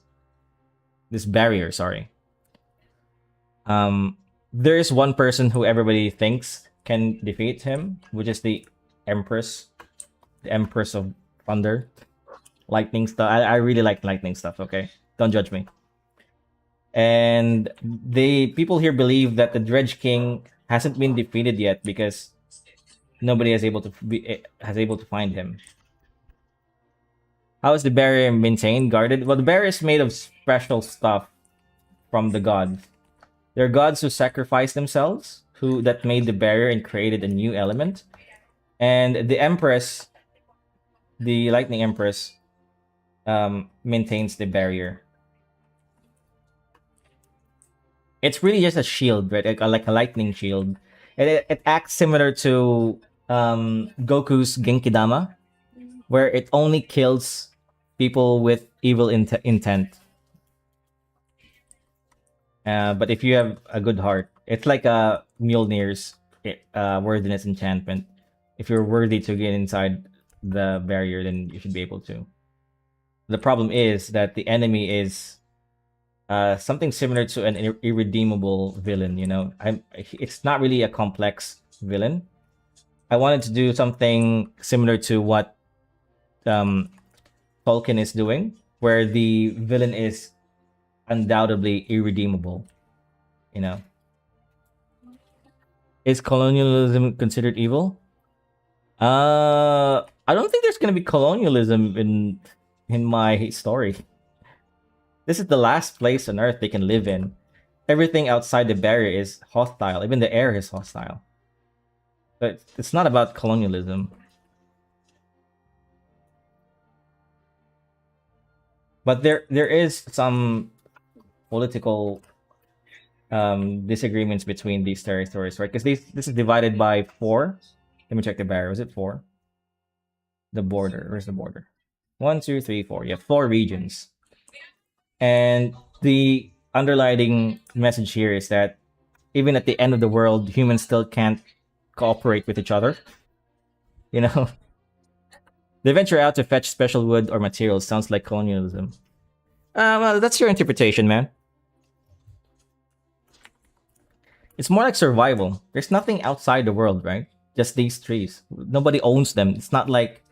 this barrier. Sorry. There is one person who everybody thinks can defeat him, which is Empress, the Empress of Thunder, lightning stuff. I really like lightning stuff. Okay, don't judge me. And the people here believe that the Dredge King hasn't been defeated yet because nobody has able to find him. How is the barrier maintained, guarded? Well, the barrier is made of special stuff from the gods. They're gods who sacrificed themselves, who that made the barrier and created a new element. And the Empress, the Lightning Empress, maintains the barrier. It's really just a shield, right? Like a lightning shield. It acts similar to Goku's Genkidama, where it only kills people with evil intent. But if you have a good heart, it's like a Mjolnir's worthiness enchantment. If you're worthy to get inside the barrier, then you should be able to. The problem is that the enemy is something similar to an irredeemable villain. You know, it's not really a complex villain. I wanted to do something similar to what um, Tolkien is doing, where the villain is undoubtedly irredeemable. You know, is colonialism considered evil? I don't think there's gonna be colonialism in my story. This is the last place on Earth they can live in. Everything outside the barrier is hostile. Even the air is hostile. But it's not about colonialism. But there is some political disagreements between these territories, right? Because this is divided by 4. Let me check the barrier. Was it 4? The border. Where's the border? 1, 2, 3, 4. You have 4 regions. And the underlying message here is that even at the end of the world, humans still can't cooperate with each other. You know, they venture out to fetch special wood or materials. Sounds like colonialism. Well, that's your interpretation, man. It's more like survival. There's nothing outside the world, right? Just these trees. Nobody owns them. It's not like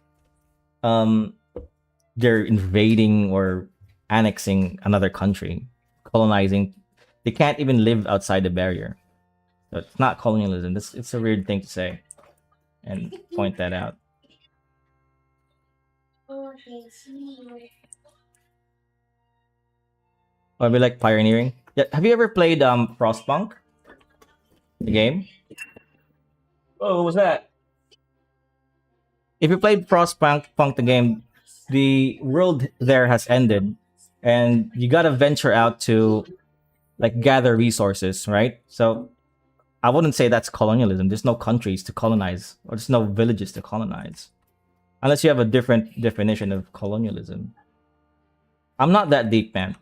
um they're invading or annexing another country, colonizing. They can't even live outside the barrier. So it's not colonialism. It's a weird thing to say and point that out. Or I'd be like pioneering. Yeah, have you ever played Frostpunk, the game? Oh, what was that? If you played Frostpunk, the game, the world there has ended, and you gotta venture out to like gather resources, right? So I wouldn't say that's colonialism. There's no countries to colonize, or there's no villages to colonize, unless you have a different definition of colonialism. I'm not that deep, man.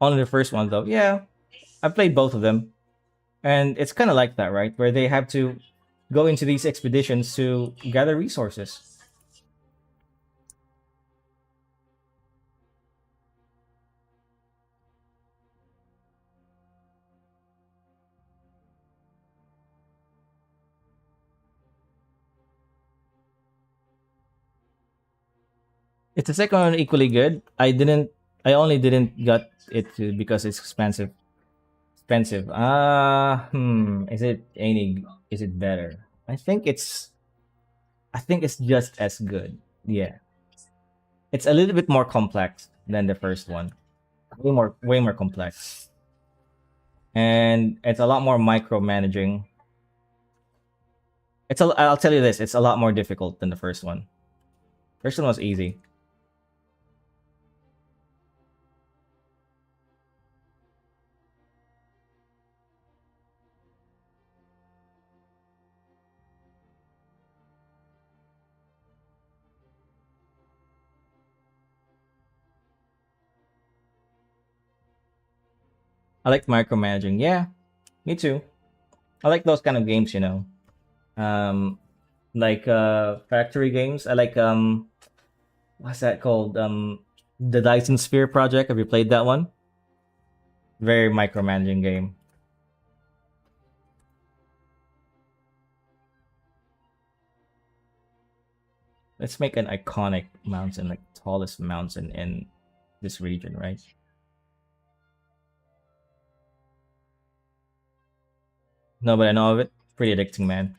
Only the first one, though. Yeah, I played both of them, and it's kind of like that, right? Where they have to go into these expeditions to gather resources. It's the second one equally good. I only didn't got it because it's expensive. Expensive. Is it any? Is it better? I think it's. I think it's just as good. Yeah, it's a little bit more complex than the first one. Way more complex, and it's a lot more micromanaging. I'll tell you this. It's a lot more difficult than the first one. First one was easy. I like micromanaging. Yeah, me too. I like those kind of games. Um, like factory games. I like what's that called? The Dyson Sphere project. Have you played that one? Very micromanaging game. Let's make an iconic mountain, like tallest mountain in this region, right? No, but I know of it. Pretty addicting, man.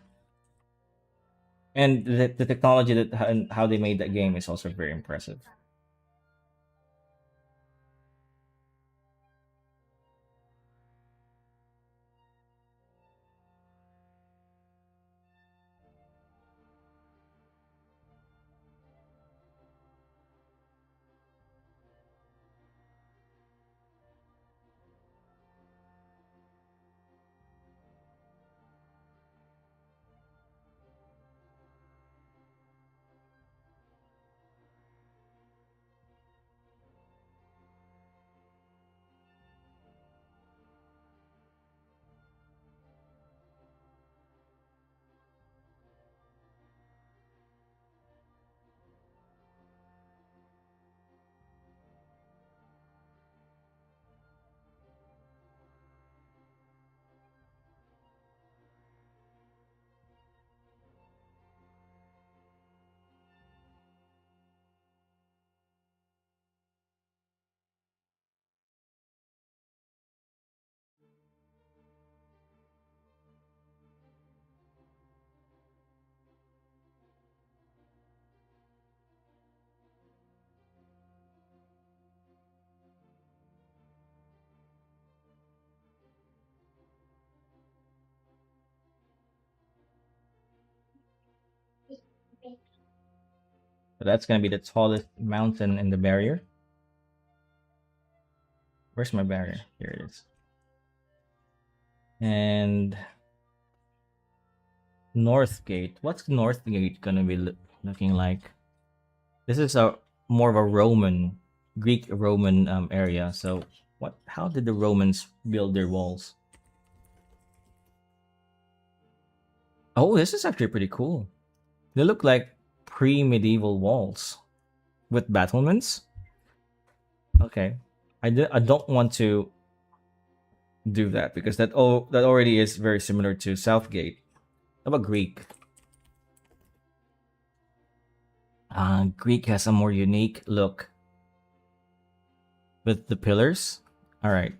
And the technology that and how they made that game is also very impressive. So that's gonna be the tallest mountain in the barrier. Where's my barrier? Here it is. And North Gate. What's North Gate gonna be looking like? This is a more of a Roman, Greek Roman area. So what? How did the Romans build their walls? Oh, this is actually pretty cool. They look like pre-medieval walls with battlements. Okay, I don't want to do that because that already is very similar to Southgate. How about Greek? Greek has a more unique look with the pillars. All right,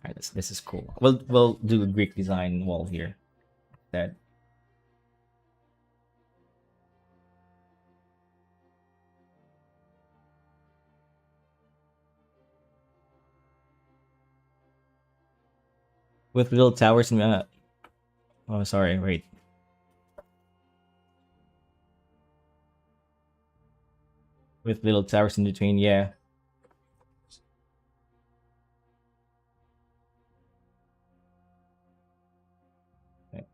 all right. This is cool. We'll do a Greek design wall here. That with little towers and oh, sorry, wait. With little towers in between, yeah. Okay.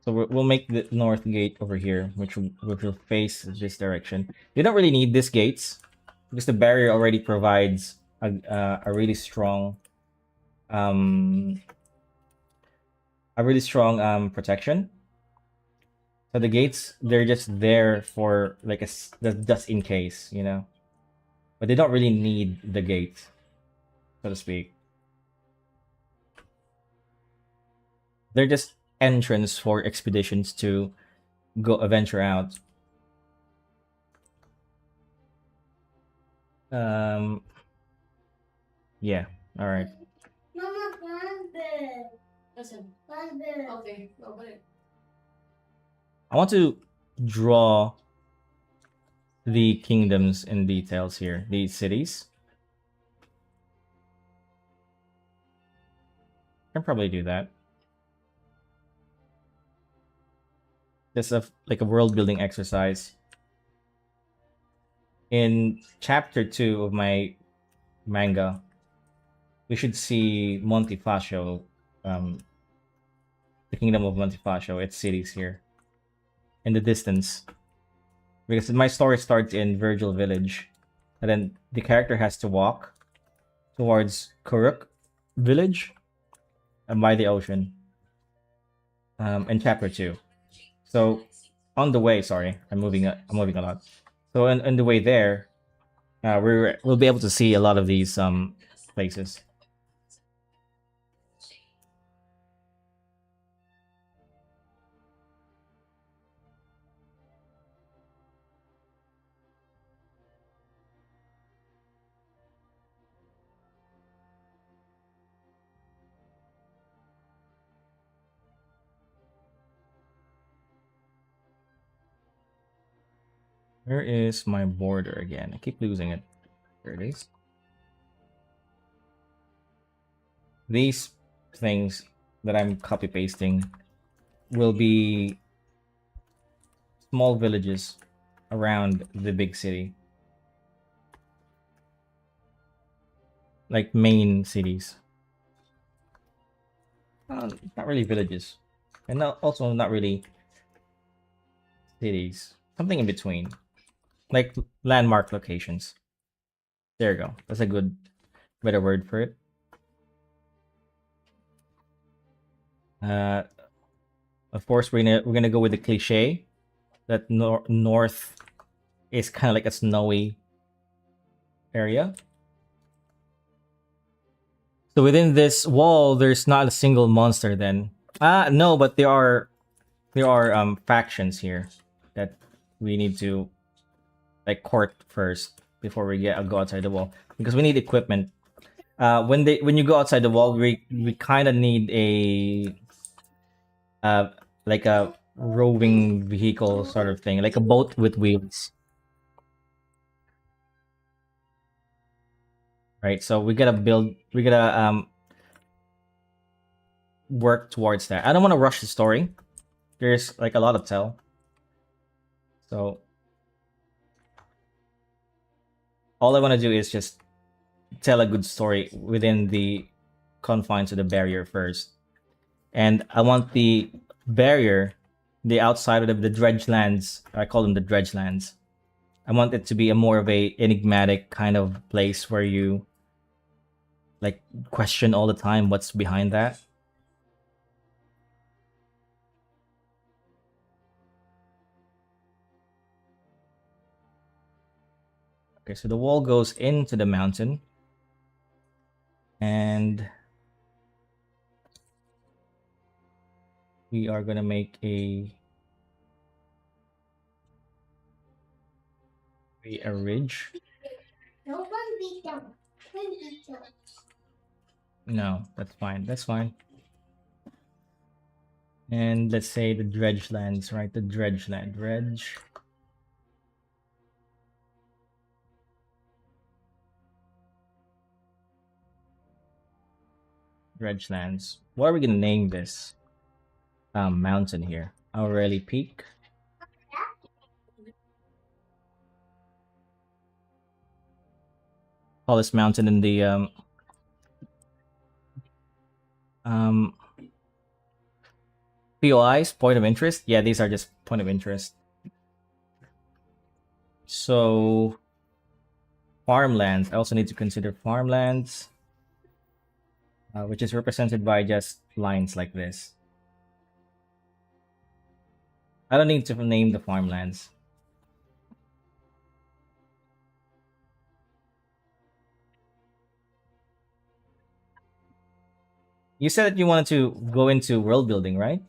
So we'll make the north gate over here, which will face this direction. You don't really need these gates because the barrier already provides a really strong um protection. So the gates they're just there for like just in case, but they don't really need the gate, so to speak. They're just entrance for expeditions to go venture out. Um, yeah. All right. Mama, pande. Pande. I want to draw the kingdoms in details here. These cities. I can probably do that. Just like a world building exercise. In chapter 2 of my manga, we should see Montefacio, um, the kingdom of Montefacio, its cities here in the distance. Because my story starts in Virgil Village, and then the character has to walk towards Kuruk Village and by the ocean in chapter 2. So on the way, sorry, I'm moving a lot. So in the way there, we'll be able to see a lot of these places. Where is my border again? I keep losing it. There it is. These things that I'm copy pasting will be small villages around the big city, like main cities. Not really villages, and also not really cities. Something in between, like landmark locations. There you go. That's a good, better word for it. Uh, of course, we're gonna go with the cliche that north is kind of like a snowy area. So within this wall, there's not a single monster. Then no, but there are factions here that we need to like court first before we go outside the wall because we need equipment. When you go outside the wall, we kind of need a uh like a roving vehicle sort of thing, like a boat with wheels, right? So we gotta work towards that. I don't want to rush the story. There's like a lot of tell, so all I want to do is just tell a good story within the confines of the barrier first. And I want the barrier, the outside of the dredge lands. I call them the dredge lands. I want it to be a more of a enigmatic kind of place where you like question all the time what's behind that. Okay, so the wall goes into the mountain, and we are gonna make a ridge. No one beat them. One beat them. No, that's fine. That's fine. And let's say the dredge lands, right? The dredge land, dredge lands. What are we gonna name this mountain here? Aureli Peak. Tallest mountain in the um POIs, point of interest. Yeah, these are just point of interest. So farmlands. I also need to consider farmlands, which is represented by just lines like this. I don't need to name the farmlands. You said that you wanted to go into world building, right?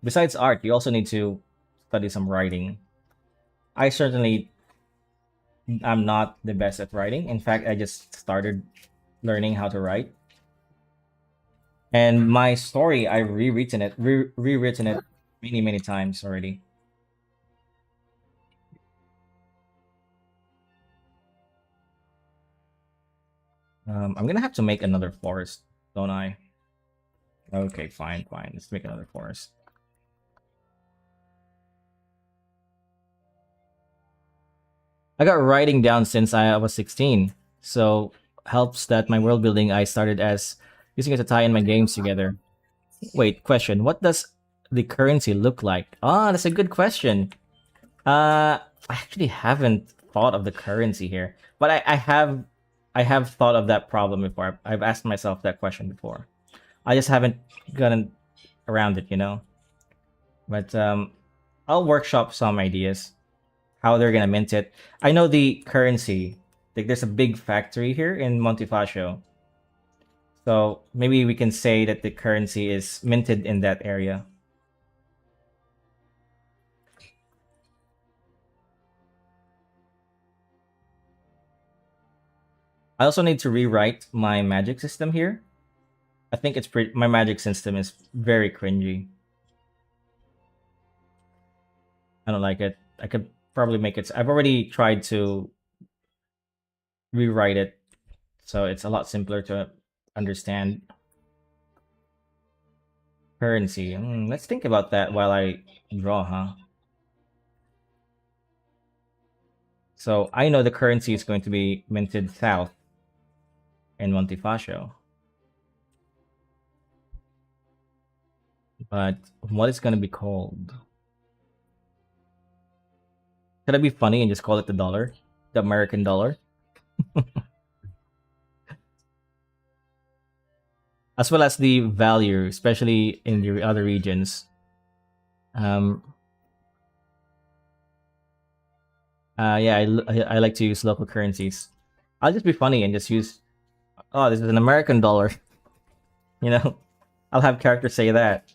Besides art, you also need to study some writing. I certainly I'm not the best at writing. In fact, I just started learning how to write. And my story, I rewritten it many times already. I'm gonna have to make another forest, don't I? Okay, fine. Let's make another forest. I got writing down since I was 16, so helps that my world building I started as using it to tie in my games together. Wait, question: what does the currency look like? Ah, that's a good question. I actually haven't thought of the currency here, but I have thought of that problem before. I've asked myself that question before. I just haven't gotten around it, you know. But I'll workshop some ideas how they're gonna mint it. I know the currency. Like there's a big factory here in Montefacio, so maybe we can say that the currency is minted in that area. I also need to rewrite my magic system here. I think it's pretty. My magic system is very cringy. I don't like it. probably make it. I've already tried to rewrite it, so it's a lot simpler to understand. Currency. Let's think about that while I draw, huh? So I know the currency is going to be minted south in Montefacio, but what is going to be called? Could I be funny and just call it the dollar, the American dollar, as well as the value, especially in the other regions? Um, yeah, I like to use local currencies. I'll just be funny and just use. Oh, this is an American dollar. You know, I'll have characters say that.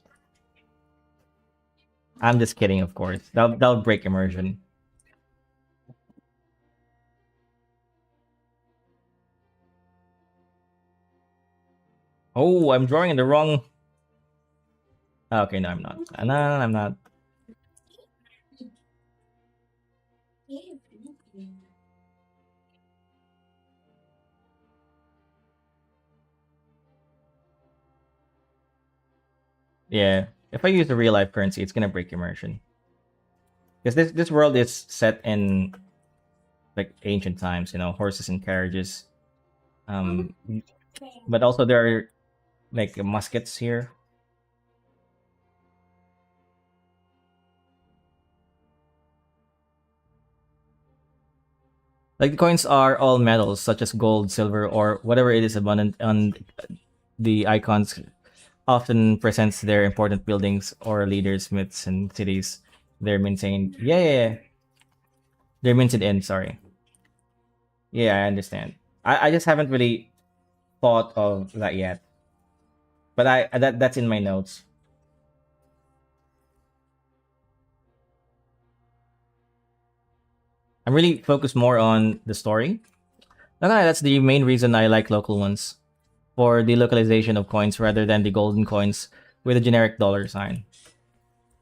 I'm just kidding, of course. That'll break immersion. Oh, I'm drawing in the wrong. Okay, no, I'm not. No, I'm not. Yeah, if I use the real life currency, it's gonna break immersion because this world is set in like ancient times. You know, horses and carriages. Um, but also there are like muskets here. Like the coins are all metals, such as gold, silver, or whatever it is abundant. And the icons often presents their important buildings or leaders, myths, and cities. They're maintained. Yeah, yeah, yeah. They're minted in. Sorry. Yeah, I understand. I just haven't really thought of that yet. But that's in my notes. I'm really focused more on the story. No, no, that's the main reason I like local ones for the localization of coins rather than the golden coins with a generic dollar sign.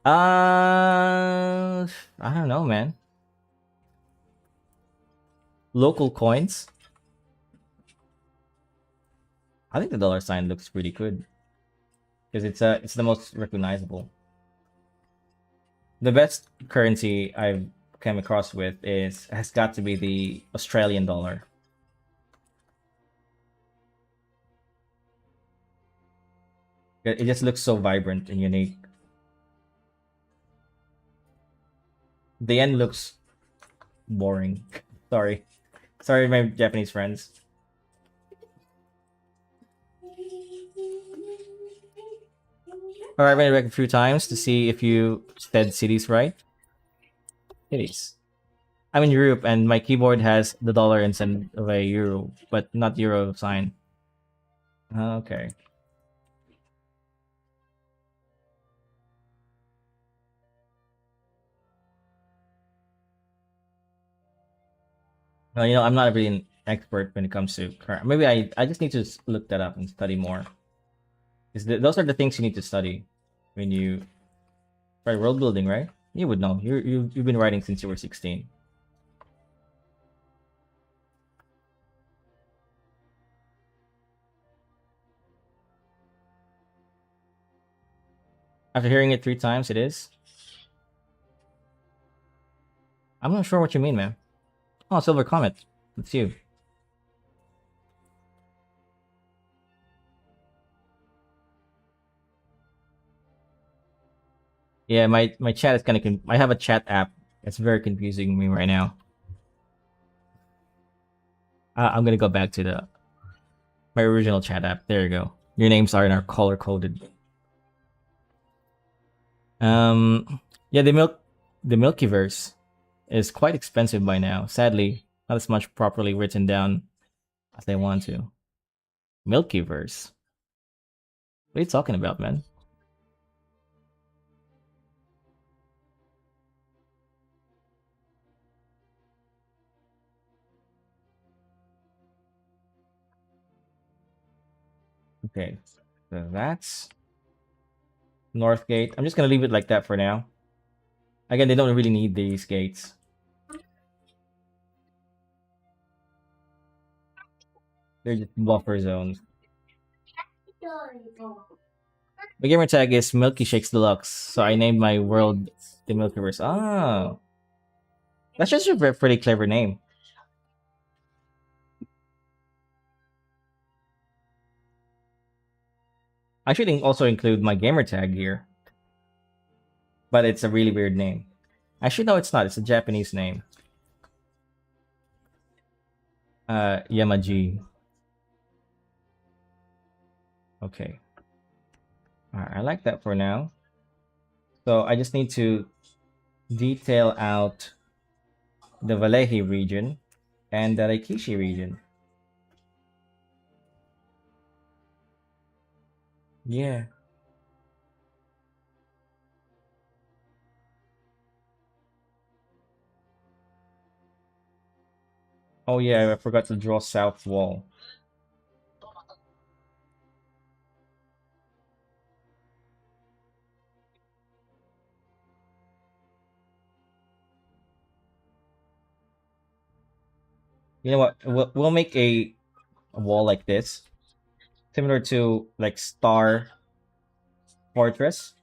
I don't know, man. Local coins. I think the dollar sign looks pretty good because it's the most recognizable. The best currency I've come across with is has got to be the Australian dollar. It just looks so vibrant and unique. The end looks boring. Sorry. Sorry, my Japanese friends. Alright, I'm gonna back a few times to see if you said cities right. Cities. I'm in Europe and my keyboard has the dollar instead of a euro, but not euro sign. Okay. Well, I'm not really an expert when it comes to current. Maybe I just need to look that up and study more. Because those are the things you need to study when you try world building, right? You would know. You've been writing since you were 16. After hearing it 3 times, it is. I'm not sure what you mean, man. Oh, Silver Comet. It's you. Yeah, my chat is kind of. I have a chat app. It's very confusing me right now. I'm gonna go back to the my original chat app. There you go. Your names are in our color coded. Yeah, the Milkyverse is quite expensive by now. Sadly, not as much properly written down as they want to. Milkyverse. What are you talking about, man? Okay, so that's North Gate. I'm just gonna leave it like that for now. Again, they don't really need these gates. They're just buffer zones. My gamer tag is Milky Shakes Deluxe, so I named my world the Milkyverse. Ah, that's just a pretty clever name. I should also include my gamer tag here, but it's a really weird name. Actually, no, it's not. It's a Japanese name. Yamaji. Okay. Alright, I like that for now. So I just need to detail out the Vallejo region and the Reikishi region. Yeah. Oh yeah, I forgot to draw south wall. You know what? We'll make a wall like this, similar to like Star Fortress.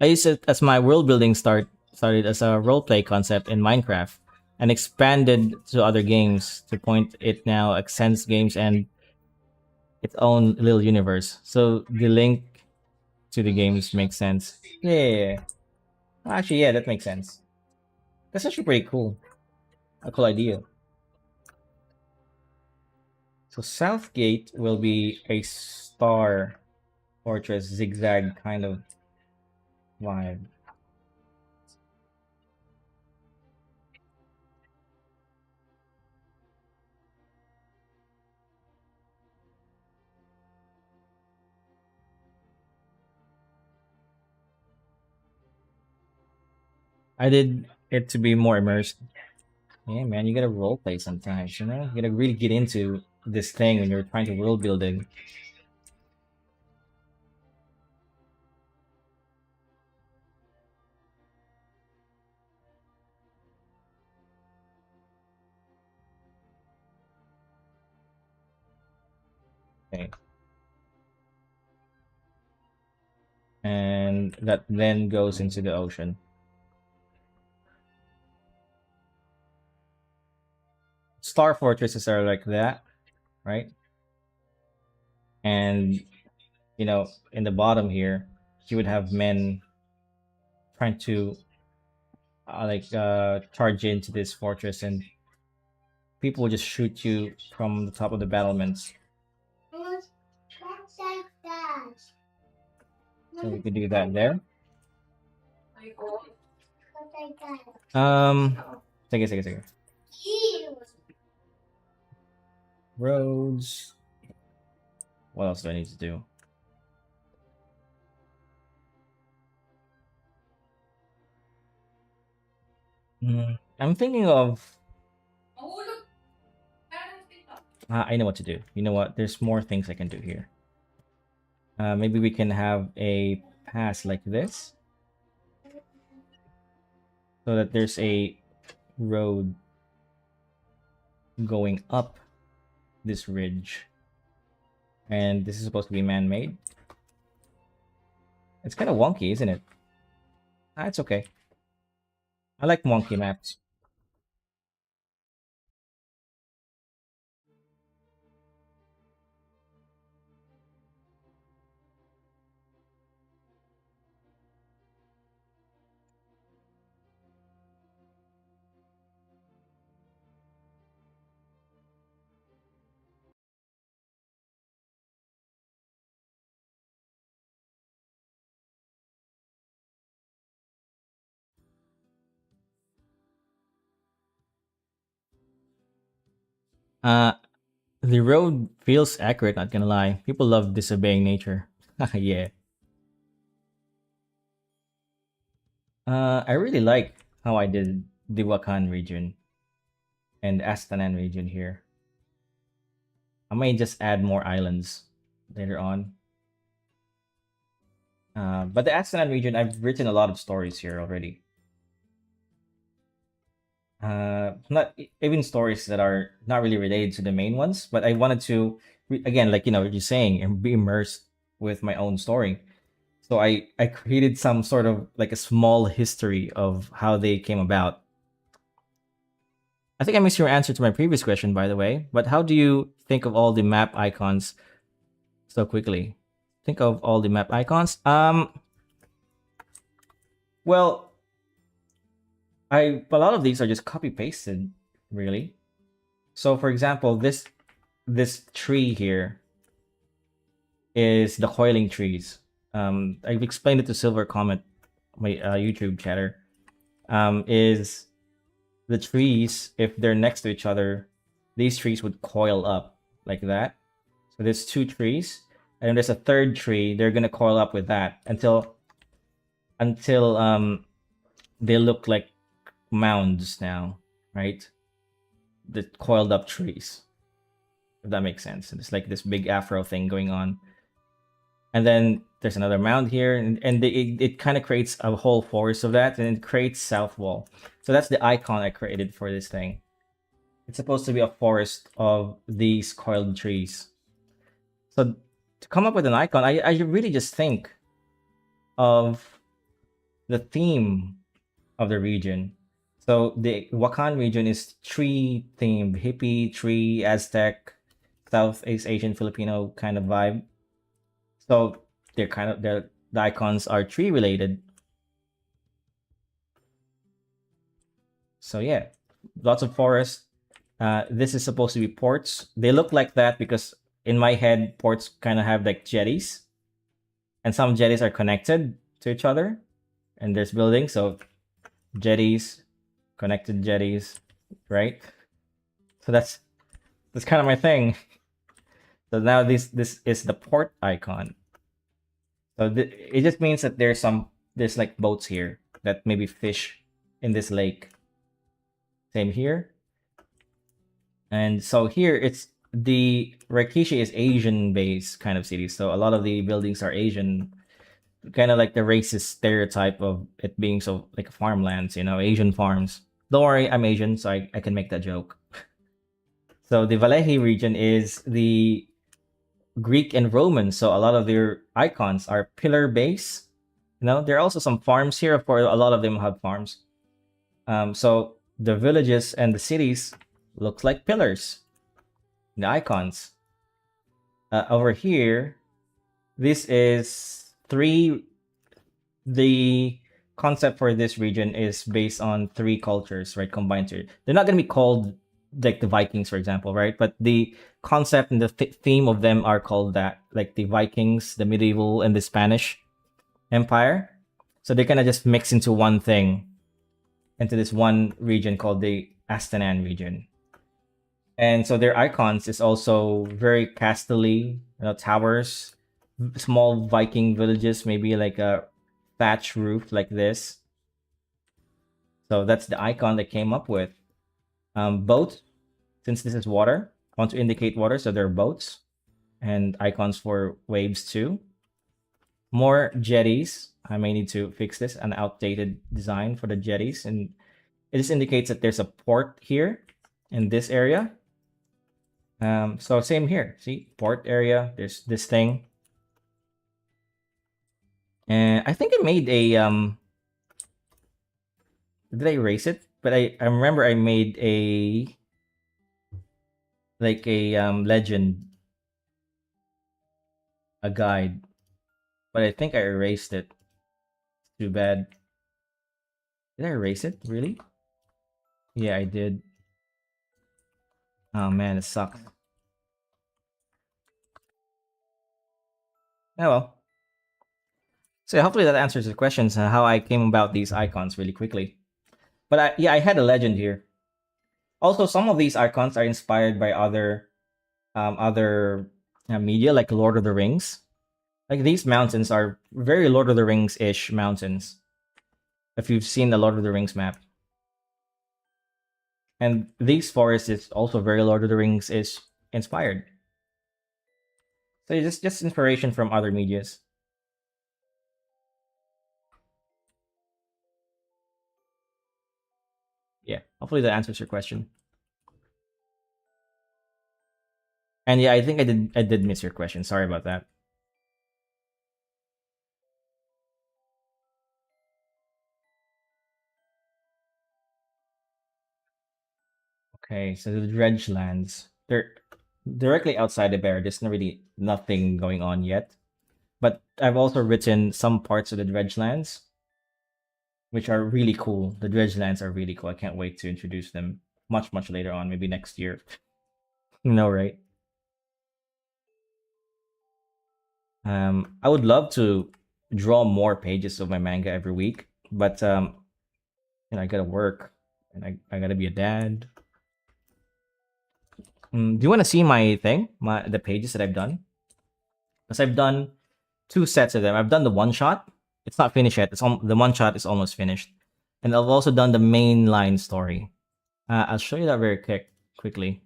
I used it as my world building started as a roleplay concept in Minecraft and expanded to other games to point it now extends games and its own little universe. So the link to the games makes sense. Yeah. Actually, yeah, that makes sense. That's actually pretty cool. A cool idea. So Southgate will be a star fortress zigzag kind of vibe. I did it to be more immersed. Yeah, man, you gotta role play sometimes, you know? You gotta really get into this thing when you're trying to world building. Okay. And that then goes into the ocean. Star fortresses are like that, right? And in the bottom here, you would have men trying to charge into this fortress, and people will just shoot you from the top of the battlements. So we could do that there. Um, sige. Roads. What else do I need to do? I'm thinking of. I know what to do. You know what? There's more things I can do here. Maybe we can have a pass like this, so that there's a road going up this ridge, and this is supposed to be man-made. It's kind of wonky, isn't it? It's okay. I like wonky maps. Uh, the road feels accurate. Not gonna lie, people love disobeying nature. Yeah. I really like how I did the Wakan region and Astanan region here. I might just add more islands later on. But the Astanan region, I've written a lot of stories here already. not even stories that are not really related to the main ones, but I wanted to again, like you're saying, and be immersed with my own story. So I created some sort of like a small history of how they came about. I think I missed your answer to my previous question, by the way. But how do you think of all the map icons so quickly? Think of all the map icons. Well, a lot of these are just copy pasted, really. So, for example, this tree here is the coiling trees. I've explained it to Silver Comet, my YouTube chatter. Is the trees, if they're next to each other, these trees would coil up like that. So there's two trees, and then there's a third tree. They're gonna coil up with that until they look like mounds now, right? The coiled up trees, if that makes sense. It's like this big afro thing going on, and then there's another mound here, and it kind of creates a whole forest of that, and it creates south wall. So that's the icon I created for this thing. It's supposed to be a forest of these coiled trees. So to come up with an icon, I really just think of the theme of the region. So the Wakan region is tree themed, hippie, tree, Aztec, Southeast Asian, Filipino kind of vibe. So the icons are tree related. So yeah, lots of forest. This is supposed to be ports. They look like that because in my head, ports kind of have like jetties, and some jetties are connected to each other, and there's buildings. So jetties, connected jetties, right? So that's kind of my thing. So now this is the port icon. So it just means that there's like boats here that maybe fish in this lake. Same here. And so here it's the Rikishi is Asian based kind of city. So a lot of the buildings are Asian, kind of like the racist stereotype of it being so like farmlands, Asian farms. Don't worry, I'm Asian, so I can make that joke. So the Vallejo region is the Greek and Roman. So a lot of their icons are pillar base. There are also some farms here. Of course, a lot of them have farms. So the villages and the cities looks like pillars. The icons. Over here, this is three. The concept for this region is based on three cultures, right? Combined to they're not going to be called like the Vikings, for example, right? But the concept and the theme of them are called that, like the Vikings, the medieval, and the Spanish Empire. So they kind of just mix into one thing, into this one region called the Astanan region. And so their icons is also very castly, towers, small Viking villages, maybe like a thatch roof like this. So that's the icon they came up with. Boat, since this is water, I want to indicate water, so there are boats and icons for waves too. More jetties. I may need to fix this, an outdated design for the jetties, and it just indicates that there's a port here in this area. So same here. See, port area. There's this thing, and I think I made a Did I erase it? But I remember I made a legend, a guide, but I think I erased it. Too bad. Did I erase it? Really? Yeah, I did. Oh man, it sucks. Oh well. So hopefully that answers the questions how I came about these icons really quickly. But I had a legend here. Also, some of these icons are inspired by other media, like Lord of the Rings. Like these mountains are very Lord of the Rings ish mountains. If you've seen the Lord of the Rings map, and these forests is also very Lord of the Rings is inspired. So it's just inspiration from other medias. Yeah, hopefully that answers your question. And yeah, I think I did miss your question. Sorry about that. Okay, so the dredge lands. They're directly outside the bear. There's not really nothing going on yet. But I've also written some parts of the dredge lands, which are really cool. The dredge lands are really cool. I can't wait to introduce them much later on, maybe next year. No, right? I would love to draw more pages of my manga every week, but I gotta work, and I gotta be a dad. Do you want to see my thing, the pages that I've done? Because I've done two sets of them. I've done the one shot. It's not finished yet. The one shot is almost finished, and I've also done the main line story. I'll show you that very quickly.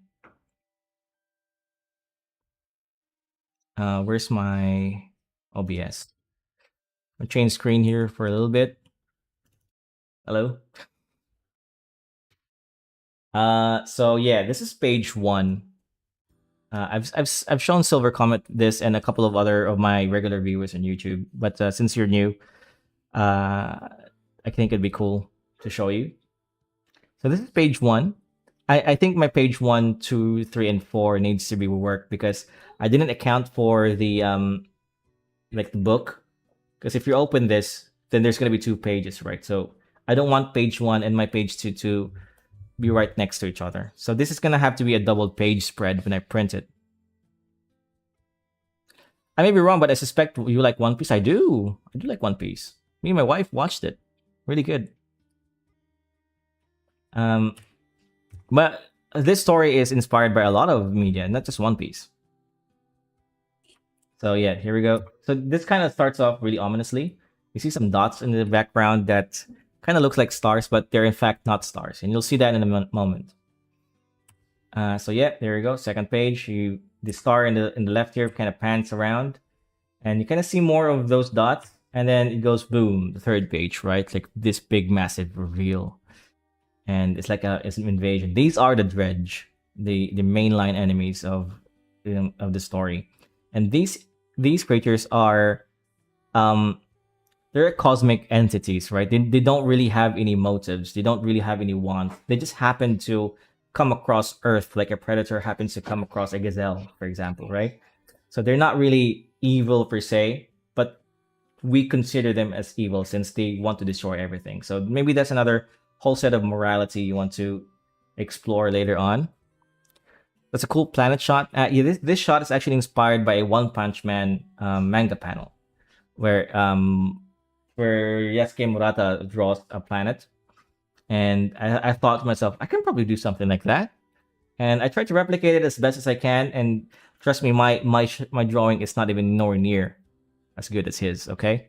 Where's my OBS? I'll change screen here for a little bit. Hello. So yeah, this is page one. I've shown Silver Comet this and a couple of other of my regular viewers on YouTube, but since you're new, I think it'd be cool to show you. So this is page one. I think my page 1, 2, 3, and 4 needs to be reworked because I didn't account for the like the book. Because if you open this, then there's gonna be 2 pages, right? So I don't want page one and my page two to be right next to each other. So this is gonna have to be a double page spread when I print it. I may be wrong, but I suspect you like One Piece. I do. I do like One Piece. Me and my wife watched it. Really good. But this story is inspired by a lot of media, not just One Piece. So yeah, here we go. So this kind of starts off really ominously. You see some dots in the background that kind of looks like stars, but they're in fact not stars, and you'll see that in a moment. So yeah, there you go. Second page. The star in the left here kind of pans around, and you kind of see more of those dots, and then it goes boom. The third page, right? Like this big massive reveal, and it's like it's an invasion. These are the dredge, the mainline enemies of the story, and these creatures are they're cosmic entities, right? They don't really have any motives. They don't really have any wants. They just happen to come across Earth like a predator happens to come across a gazelle, for example, right? So they're not really evil per se, but we consider them as evil since they want to destroy everything. So maybe that's another whole set of morality you want to explore later on. That's a cool planet shot. Yeah, this shot is actually inspired by a One Punch Man manga panel, where Yasuke Murata draws a planet, and I thought to myself, I can probably do something like that, and I tried to replicate it as best as I can. And trust me, my drawing is not even nowhere near as good as his. Okay,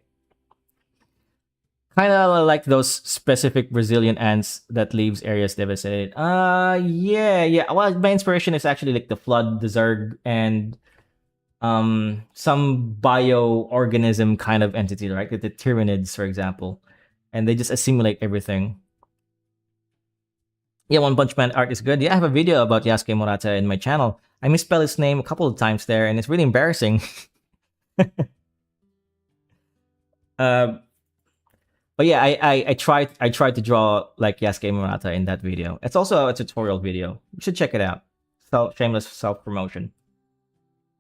kind of like those specific Brazilian ants that leaves areas devastated. Yeah. Well, my inspiration is actually like the flood, the Zerg, and some bioorganism kind of entity, right? Like the Tyranids, for example, and they just assimilate everything. Yeah, One Punch Man art is good. Yeah, I have a video about Yasuke Murata in my channel. I misspell his name a couple of times there, and it's really embarrassing. uh, but yeah, I tried to draw like Yasuke Murata in that video. It's also a tutorial video. You should check it out. Shameless self promotion.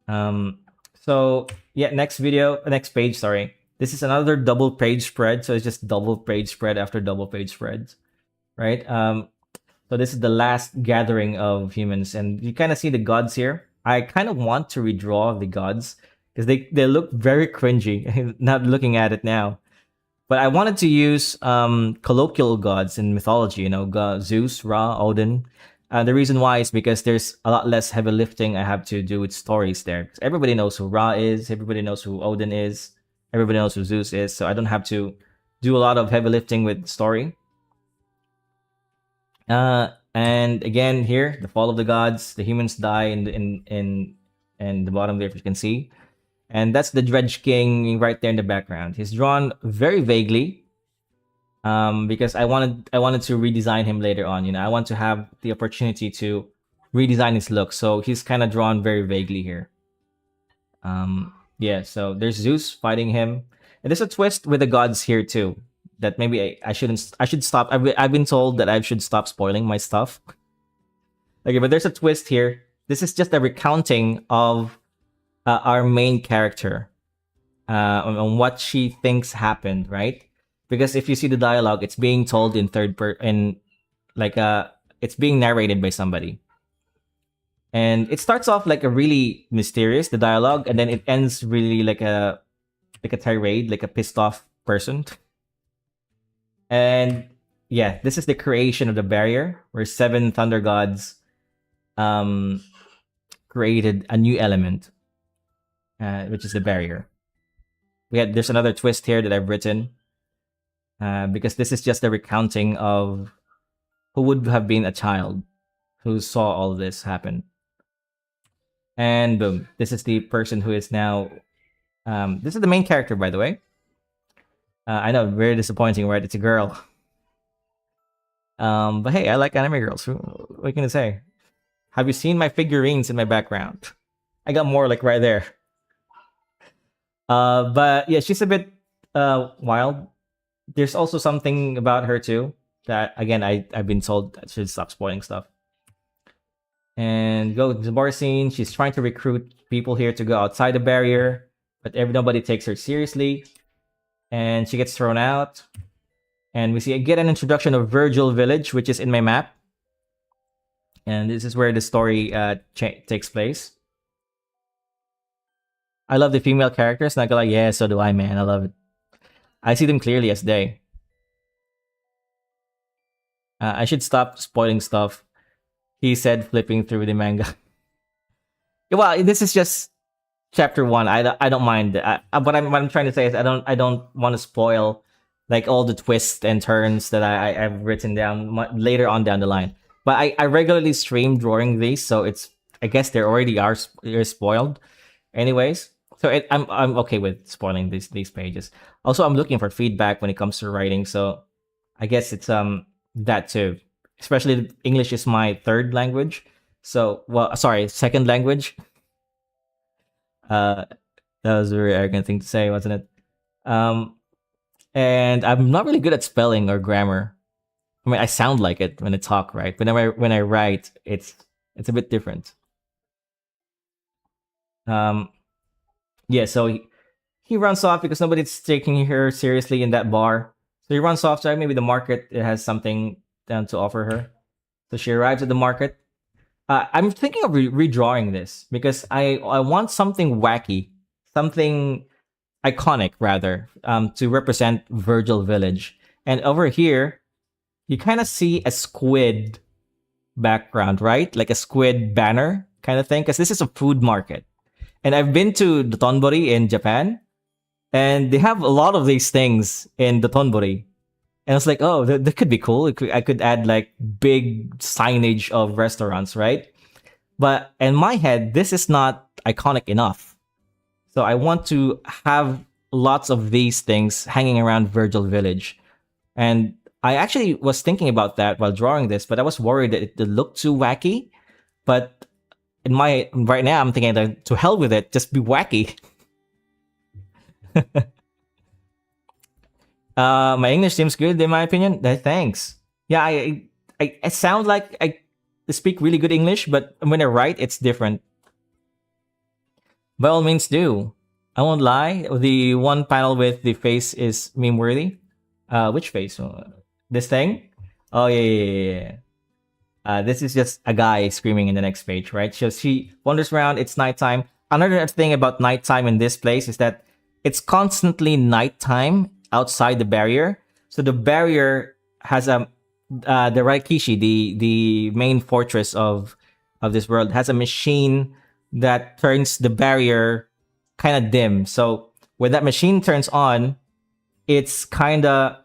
So yeah, next page. Sorry, this is another double page spread. So it's just double page spread after double page spreads, right? So this is the last gathering of humans, and you kind of see the gods here. I kind of want to redraw the gods because they look very cringy. Not looking at it now, but I wanted to use colloquial gods in mythology. Zeus, Ra, Odin. The reason why is because there's a lot less heavy lifting I have to do with stories there. 'Cause everybody knows who Ra is, everybody knows who Odin is, everybody knows who Zeus is, so I don't have to do a lot of heavy lifting with story. And again here, the fall of the gods, the humans die in the bottom there, if you can see. And that's the Dredge King right there in the background. He's drawn very vaguely. because I wanted to redesign him later on. I want to have the opportunity to redesign his look. So he's kind of drawn very vaguely here. Yeah. So there's Zeus fighting him, and there's a twist with the gods here too. That maybe I shouldn't. I should stop. I've been told that I should stop spoiling my stuff. Okay, but there's a twist here. This is just a recounting of our main character on what she thinks happened, right? Because if you see the dialogue, it's being told in in like it's being narrated by somebody. And it starts off like a really mysterious, the dialogue, and then it ends really like a tirade, like a pissed off person. And yeah, this is the creation of the barrier, where seven thunder gods um created a new element, which is the barrier. There's another twist here that I've written, because this is just a recounting of who would have been a child who saw all this happen. And boom, this is the person who is now. This is the main character, by the way. I know, very disappointing, right? It's a girl. But hey, I like anime girls. What can I say? Have you seen my figurines in my background? I got more like right there. But yeah, she's a bit wild. There's also something about her too that again I've been told I should stop spoiling stuff. And go to the bar scene. She's trying to recruit people here to go outside the barrier, but nobody takes her seriously, and she gets thrown out. And we get an introduction of Virgil Village, which is in my map, and this is where the story takes place. I love the female characters. Not gonna lie, yeah, so do I, man. I love it. I see them clearly as day. I should stop spoiling stuff. He said, flipping through the manga. Well, this is just chapter 1. I don't mind. What I'm trying to say is I don't want to spoil like all the twists and turns that I've written down later on down the line. But I regularly stream drawing these, so I guess they already are spoiled. Anyways, so I'm okay with spoiling these pages. Also, I'm looking for feedback when it comes to writing, so I guess it's that too. Especially English is my third language. So, well, sorry, second language. That was a very arrogant thing to say, wasn't it? And I'm not really good at spelling or grammar. I mean, I sound like it when I talk, right? But when I write, it's a bit different. Yeah. So he runs off because nobody's taking her seriously in that bar. So he runs off. So maybe the market has something to offer her. So she arrives at the market. I'm thinking of redrawing this because I want something wacky, something iconic rather, to represent Virgil Village. And over here, you kind of see a squid background, right? Like a squid banner kind of thing, because this is a food market. And I've been to the Tonbori in Japan, and they have a lot of these things in the Tonbori. And I was like, oh, that could be cool. I could add like big signage of restaurants, right? But in my head, this is not iconic enough. So I want to have lots of these things hanging around Virgil Village. And I actually was thinking about that while drawing this, but I was worried that it looked too wacky. But right now, I'm thinking that to hell with it, just be wacky. My English seems good in my opinion. Thanks. Yeah, I sound like I speak really good English, but when I write, it's different. By all means, do. I won't lie. The one panel with the face is meme worthy. Which face? This thing? Oh yeah. This is just a guy screaming in the next page, right? So she wanders around. It's nighttime. Another thing about nighttime in this place is that it's constantly nighttime outside the barrier. So the barrier has the Raikishi, the main fortress of this world, has a machine that turns the barrier kind of dim. So when that machine turns on, it's kind of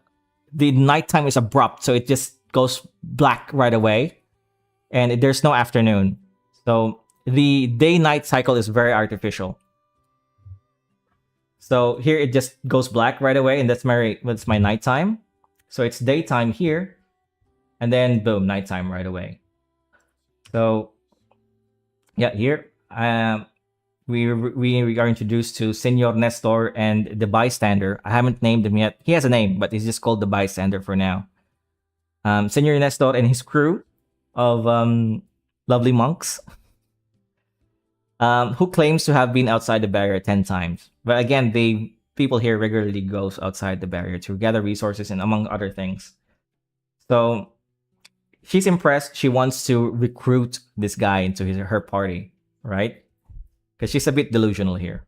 the nighttime is abrupt, so it just goes black right away, and there's no afternoon. So the day-night cycle is very artificial. So here it just goes black right away, and that's my nighttime. So it's daytime here, and then boom, nighttime right away. So yeah, here we are introduced to Senor Nestor and the bystander. I haven't named him yet. He has a name, but he's just called the bystander for now. Senor Nestor and his crew of lovely monks, who claims to have been outside the barrier 10 times. But again, the people here regularly goes outside the barrier to gather resources and among other things. So she's impressed. She wants to recruit this guy into her party, right? Because she's a bit delusional here.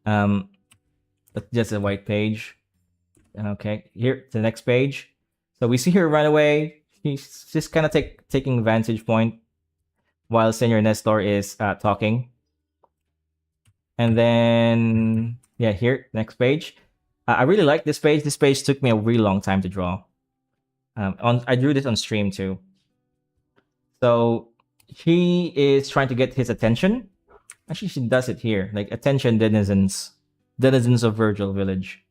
That's just a white page. Okay, here the next page. So we see her run away. She's just kind of taking vantage point while Senor Nestor is talking. And then yeah, here next page. I really like this page. This page took me a really long time to draw. I drew this on stream too. So she is trying to get his attention. Actually, she does it here. Like, attention, denizens of Virgil Village.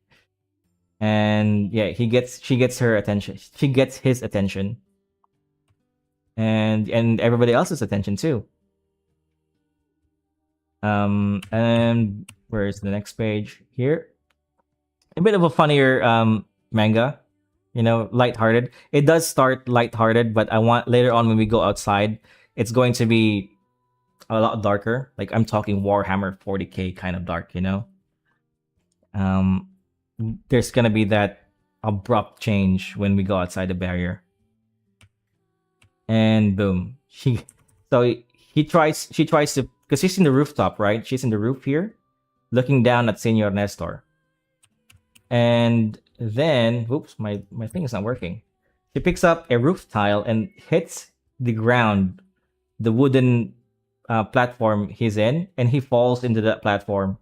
And yeah, she gets her attention. She gets his attention. And everybody else's attention too. And where's the next page? Here. A bit of a funnier manga. You know, lighthearted. It does start lighthearted, but I want later on when we go outside, it's going to be a lot darker. Like, I'm talking Warhammer 40k kind of dark, you know? There's gonna be that abrupt change when we go outside the barrier. And boom. She tries to, because she's in the rooftop, right? She's in the roof here, looking down at Senor Nestor. And then, oops, my thing is not working. She picks up a roof tile and hits the ground, the wooden platform he's in, and he falls into that platform.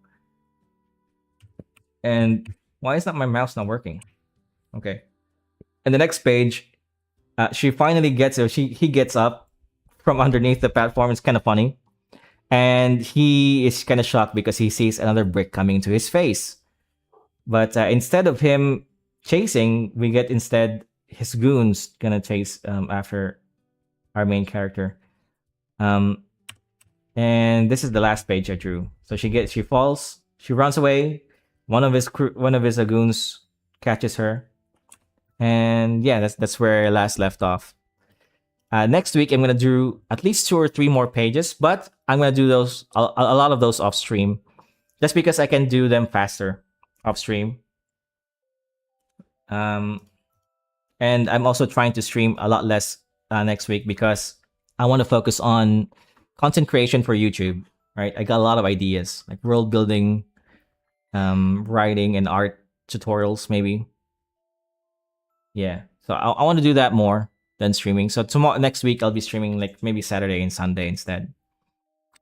And why is not my mouse not working? Okay. And the next page, she finally he gets up from underneath the platform. It's kind of funny. And he is kind of shocked because he sees another brick coming to his face. But instead of him chasing, we get instead his goons gonna chase after our main character. And this is the last page I drew. So she falls, she runs away. One of his goons catches her, and yeah, that's where I last left off. Next week I'm gonna do at least 2 or 3 more pages, but I'm gonna do those a lot of those off stream, just because I can do them faster off stream. And I'm also trying to stream a lot less next week because I want to focus on content creation for YouTube. Right, I got a lot of ideas like world building, writing, and art tutorials maybe. Yeah, so I want to do that more than streaming. So next week I'll be streaming like maybe Saturday and Sunday instead.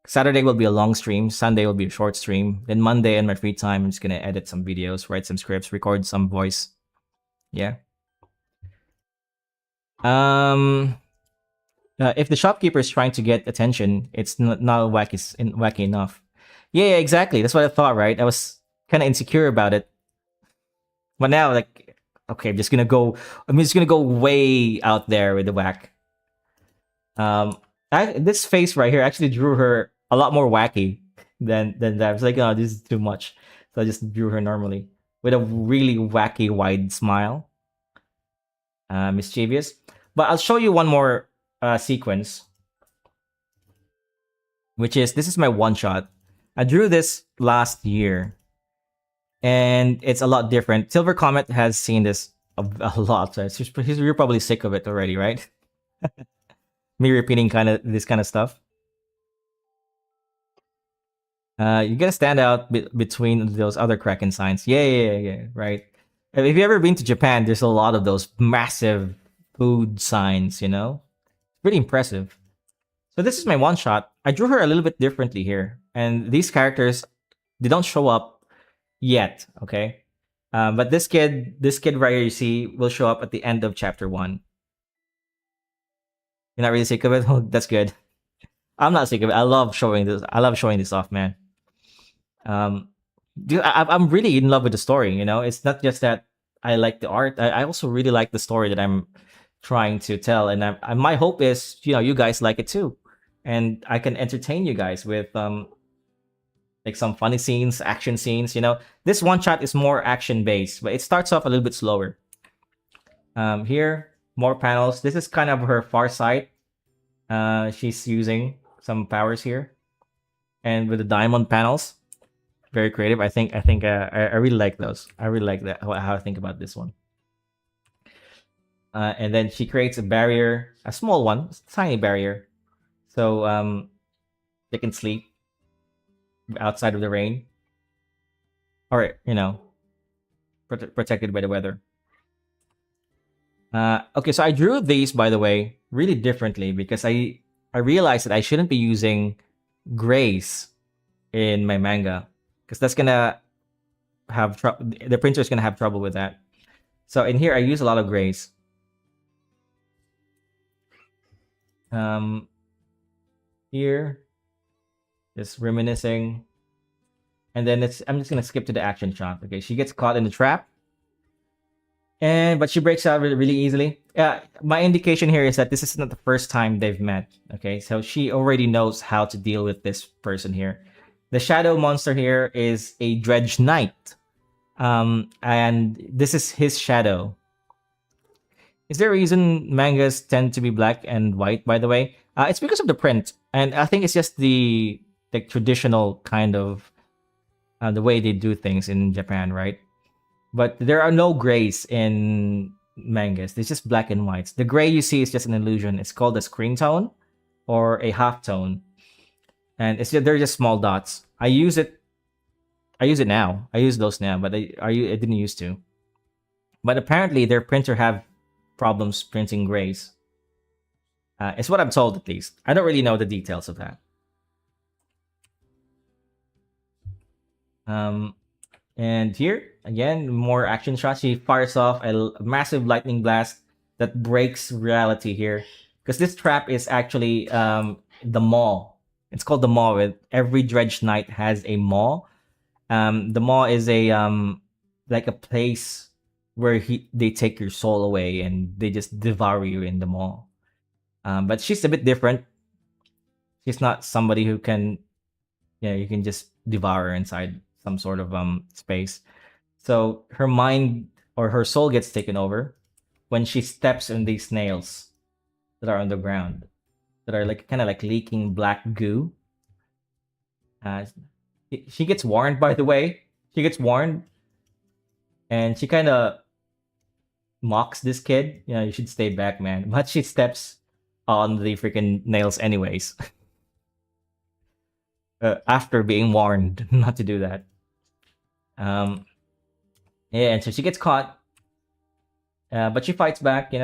Saturday will be a long stream, Sunday will be a short stream. Then Monday in my free time, I'm just gonna edit some videos, write some scripts, record some voice. Yeah. If the shopkeeper is trying to get attention, it's not wacky enough. Yeah, exactly. That's what I thought, right? I was kind of insecure about it. But now, like, okay, I'm just gonna go way out there with the whack. This face right here actually drew her a lot more wacky than that. I was like, oh, this is too much. So I just drew her normally with a really wacky wide smile. Mischievous. But I'll show you one more sequence, which is, this is my one shot. I drew this last year, and it's a lot different. Silver Comet has seen this a lot. So you're probably sick of it already, right? Me repeating this kind of stuff. You gotta stand out between those other Kraken signs. Yeah, right. If you've ever been to Japan, there's a lot of those massive food signs, you know? Pretty impressive. So this is my one shot. I drew her a little bit differently here. And these characters, they don't show up yet, okay? But this kid right here, you see, will show up at the end of chapter 1. You're not really sick of it? Oh, that's good. I'm not sick of it. I love showing this off, man. Dude, I'm really in love with the story, you know? It's not just that I like the art. I also really like the story that I'm trying to tell, and my hope is, you guys like it too, and I can entertain you guys with like some funny scenes, action scenes. This one shot is more action based, but it starts off a little bit slower. Here, more panels. This is kind of her far side. She's using some powers here, and with the diamond panels, very creative. I really like those. I really like that how I think about this one. And then she creates a barrier, a small one, tiny barrier, so they can sleep outside of the rain, or protected by the weather. Okay, so I drew these, by the way, really differently because I realized that I shouldn't be using grays in my manga because that's gonna have the printer's gonna have trouble with that. So in here, I use a lot of grays. Here, just reminiscing, and then I'm just gonna skip to the action shot. Okay, she gets caught in the trap, but she breaks out really easily. My indication here is that this is not the first time they've met. Okay, so she already knows how to deal with this person here. The shadow monster here is a Dredge Knight, and this is his shadow. Is there a reason mangas tend to be black and white, by the way? It's because of the print, and I think it's just the traditional kind of the way they do things in Japan, right? But there are no grays in mangas. There's just black and whites. The gray you see is just an illusion. It's called a screen tone or a half tone, and they're just small dots. I use it now. I use those now, but I didn't used to. But apparently, their printer have problems printing grays. It's what I'm told, at least. I don't really know the details of that. And here, again, more action shots. She fires off a massive lightning blast that breaks reality here. Because this trap is actually the maw. It's called the maw. Every Dredge Knight has a maw. The maw is a like a place where they take your soul away and they just devour you in the maw. But she's a bit different. She's not somebody who can, you can just devour inside some sort of space. So her mind or her soul gets taken over when she steps in these snails that are on the ground, that are like kind of like leaking black goo. She gets warned, by the way. She gets warned, and she kind of mocks this kid. You should stay back, man. But she steps on the freaking nails anyways. After being warned not to do that. Yeah, and so she gets caught. But she fights back, she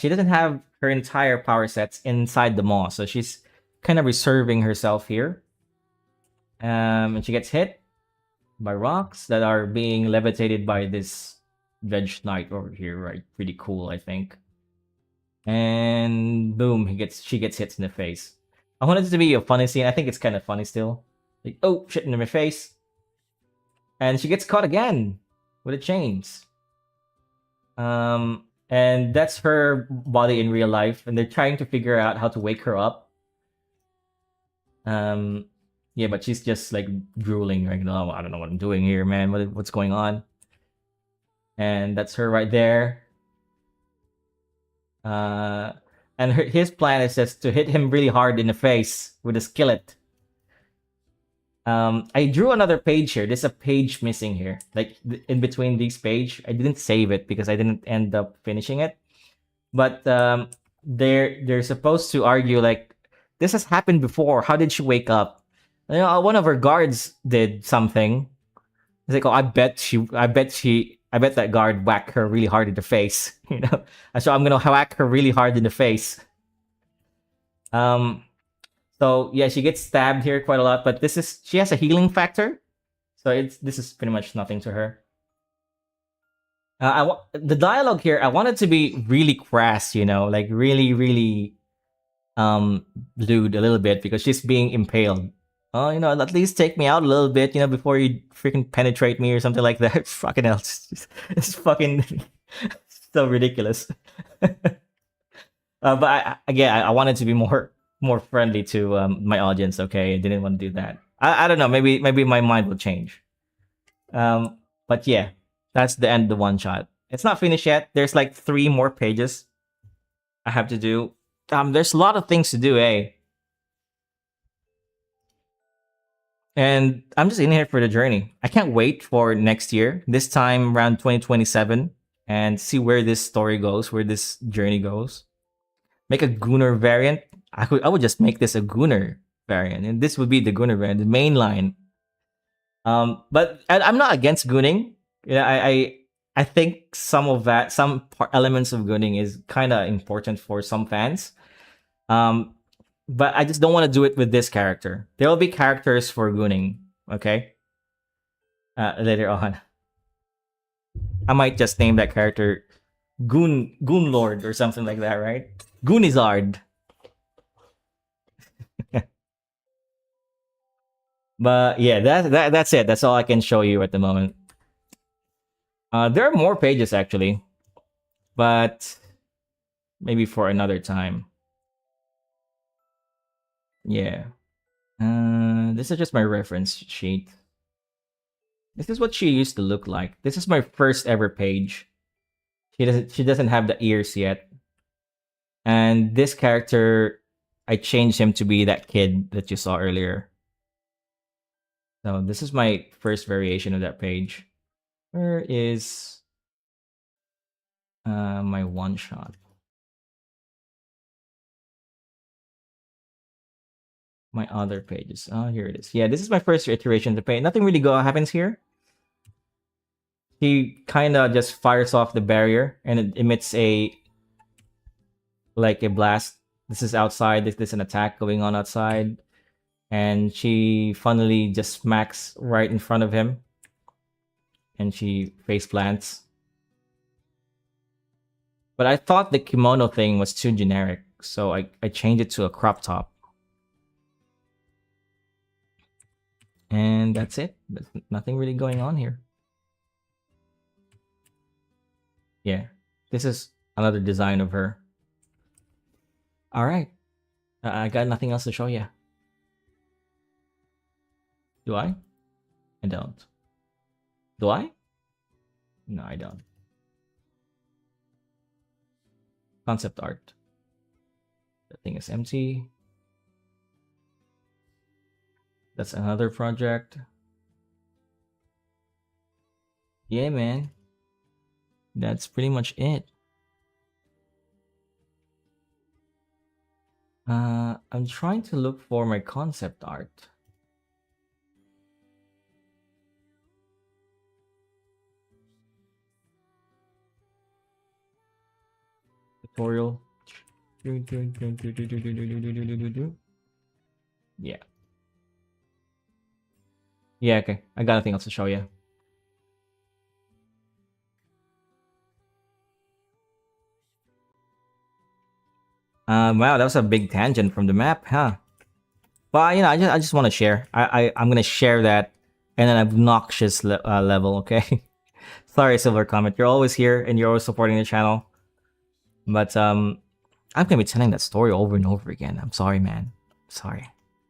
doesn't have her entire power sets inside the maw, so she's kind of reserving herself here. And she gets hit by rocks that are being levitated by this Dredge Knight over here, right? Pretty cool, I think. And boom, she gets hit in the face. I wanted it to be a funny scene. I think it's kind of funny still. Like, oh, shit in my face. And she gets caught again with the chains. And that's her body in real life, and they're trying to figure out how to wake her up. Yeah, but she's just like drooling, like, no, I don't know what I'm doing here, man. What's going on? And that's her right there. And his plan is just to hit him really hard in the face with a skillet. I drew another page here. There's a page missing here, like in between these page. I didn't save it because I didn't end up finishing it. But they're supposed to argue like, this has happened before. How did she wake up? One of her guards did something. It's like, oh, I bet that guard whacked her really hard in the face. So I'm gonna whack her really hard in the face. So yeah, she gets stabbed here quite a lot, but she has a healing factor, so this is pretty much nothing to her. The dialogue here, I want it to be really crass, like really, really lewd a little bit because she's being impaled. Oh, at least take me out a little bit, before you freaking penetrate me or something like that. Fucking hell, it's fucking so ridiculous. But again, I wanted to be more friendly to my audience. Okay, I didn't want to do that. I don't know. Maybe my mind will change. But yeah, that's the end of the one shot. It's not finished yet. There's like 3 more pages I have to do. There's a lot of things to do, eh? And I'm just in here for the journey. I can't wait for next year, this time around 2027, and see where this story goes, where this journey goes. Make a Gunner variant. I would just make this a Gunner variant, and this would be the Gunner variant, the main line. But I'm not against gooning. Yeah, I think some of that, elements of gooning is kind of important for some fans. Um, but I just don't want to do it with this character. There will be characters for gooning. Okay, later on, I might just name that character Goon Lord or something like that, right? Goonizard. But yeah, that's it. That's all I can show you at the moment. There are more pages actually, but maybe for another time. Yeah. This is just my reference sheet. This is what she used to look like. This is my first ever page. She doesn't have the ears yet. And this character, I changed him to be that kid that you saw earlier. So this is my first variation of that page. Where is my one shot? My other pages. Oh, here it is. Yeah, this is my first iteration of the page. Nothing really happens here. He kind of just fires off the barrier and it emits a blast. This is outside. There's an attack going on outside, and she funnily just smacks right in front of him, and she face plants. But I thought the kimono thing was too generic, so I changed it to a crop top. And that's it. There's nothing really going on here. Yeah, this is another design of her. All right. I got nothing else to show you. Do I? I don't. Do I? No, I don't. Concept art. The thing is empty. That's another project. Yeah, man. That's pretty much it. I'm trying to look for my concept art. Tutorial. Yeah. Yeah, okay. I got nothing else to show you. Wow, that was a big tangent from the map, huh? Well, I just want to share. I'm gonna share that in an obnoxious level, okay? Sorry, Silver Comet. You're always here and you're always supporting the channel. But I'm gonna be telling that story over and over again. I'm sorry, man. Sorry.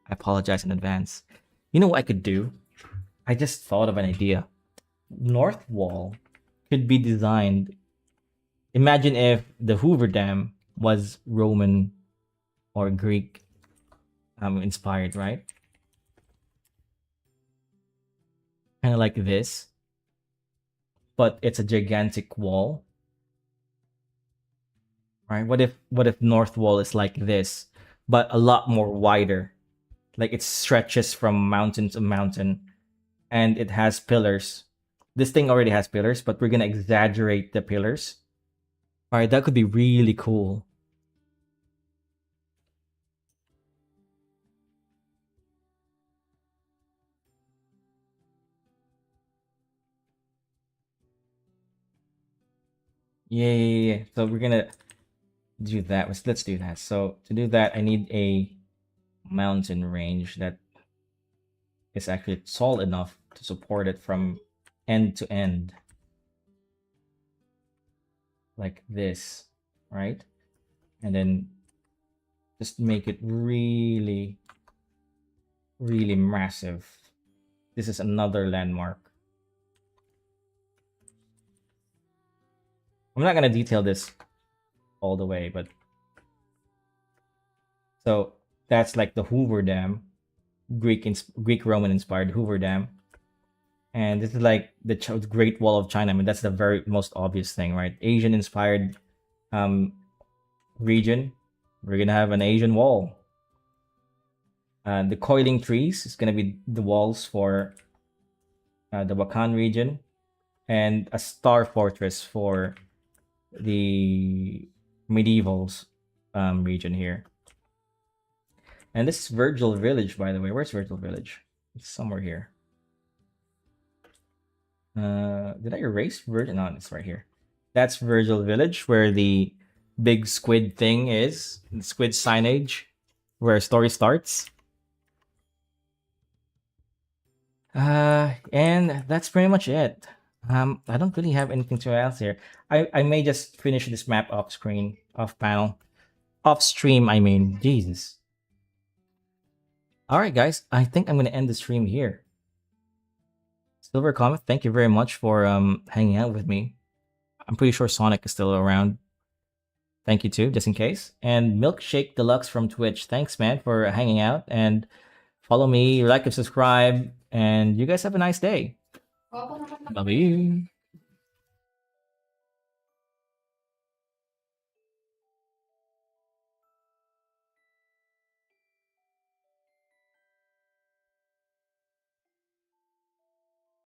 I apologize in advance. You know what I could do? I just thought of an idea. North Wall could be designed. Imagine if the Hoover Dam was Roman or Greek inspired, right? Kind of like this, but it's a gigantic wall, right? What if North Wall is like this, but a lot more wider, like it stretches from mountain to mountain, and it has pillars. This thing already has pillars, but we're gonna exaggerate the pillars. All right, that could be really cool. Yeah. So we're gonna do that. Let's do that. So to do that, I need a mountain range that is actually tall enough to support it from end to end, like this, right? And then just make it really, really massive. This is another landmark. I'm not gonna detail this all the way, but so that's like the Hoover Dam, Greek Roman inspired Hoover Dam, and this is like the Great Wall of China. I mean, that's the very most obvious thing, right? Asian inspired region. We're gonna have an Asian wall. The coiling trees is gonna be the walls for the Wakan region, and a star fortress for the medievals region here. And this is Virgil Village, by the way. Where's Virgil Village? It's somewhere here. Did I erase Virgil? No, it's right here. That's Virgil Village, where the big squid thing is. The squid signage, where story starts. And that's pretty much it. I don't really have anything to else here. I may just finish this map off screen, off panel, off stream. I mean, Jesus. All right, guys. I think I'm gonna end the stream here. Silver Comet, thank you very much for hanging out with me. I'm pretty sure Sonic is still around. Thank you too, just in case. And Milkshake Deluxe from Twitch, thanks man for hanging out, and follow me, like and subscribe, and you guys have a nice day. Bye-bye.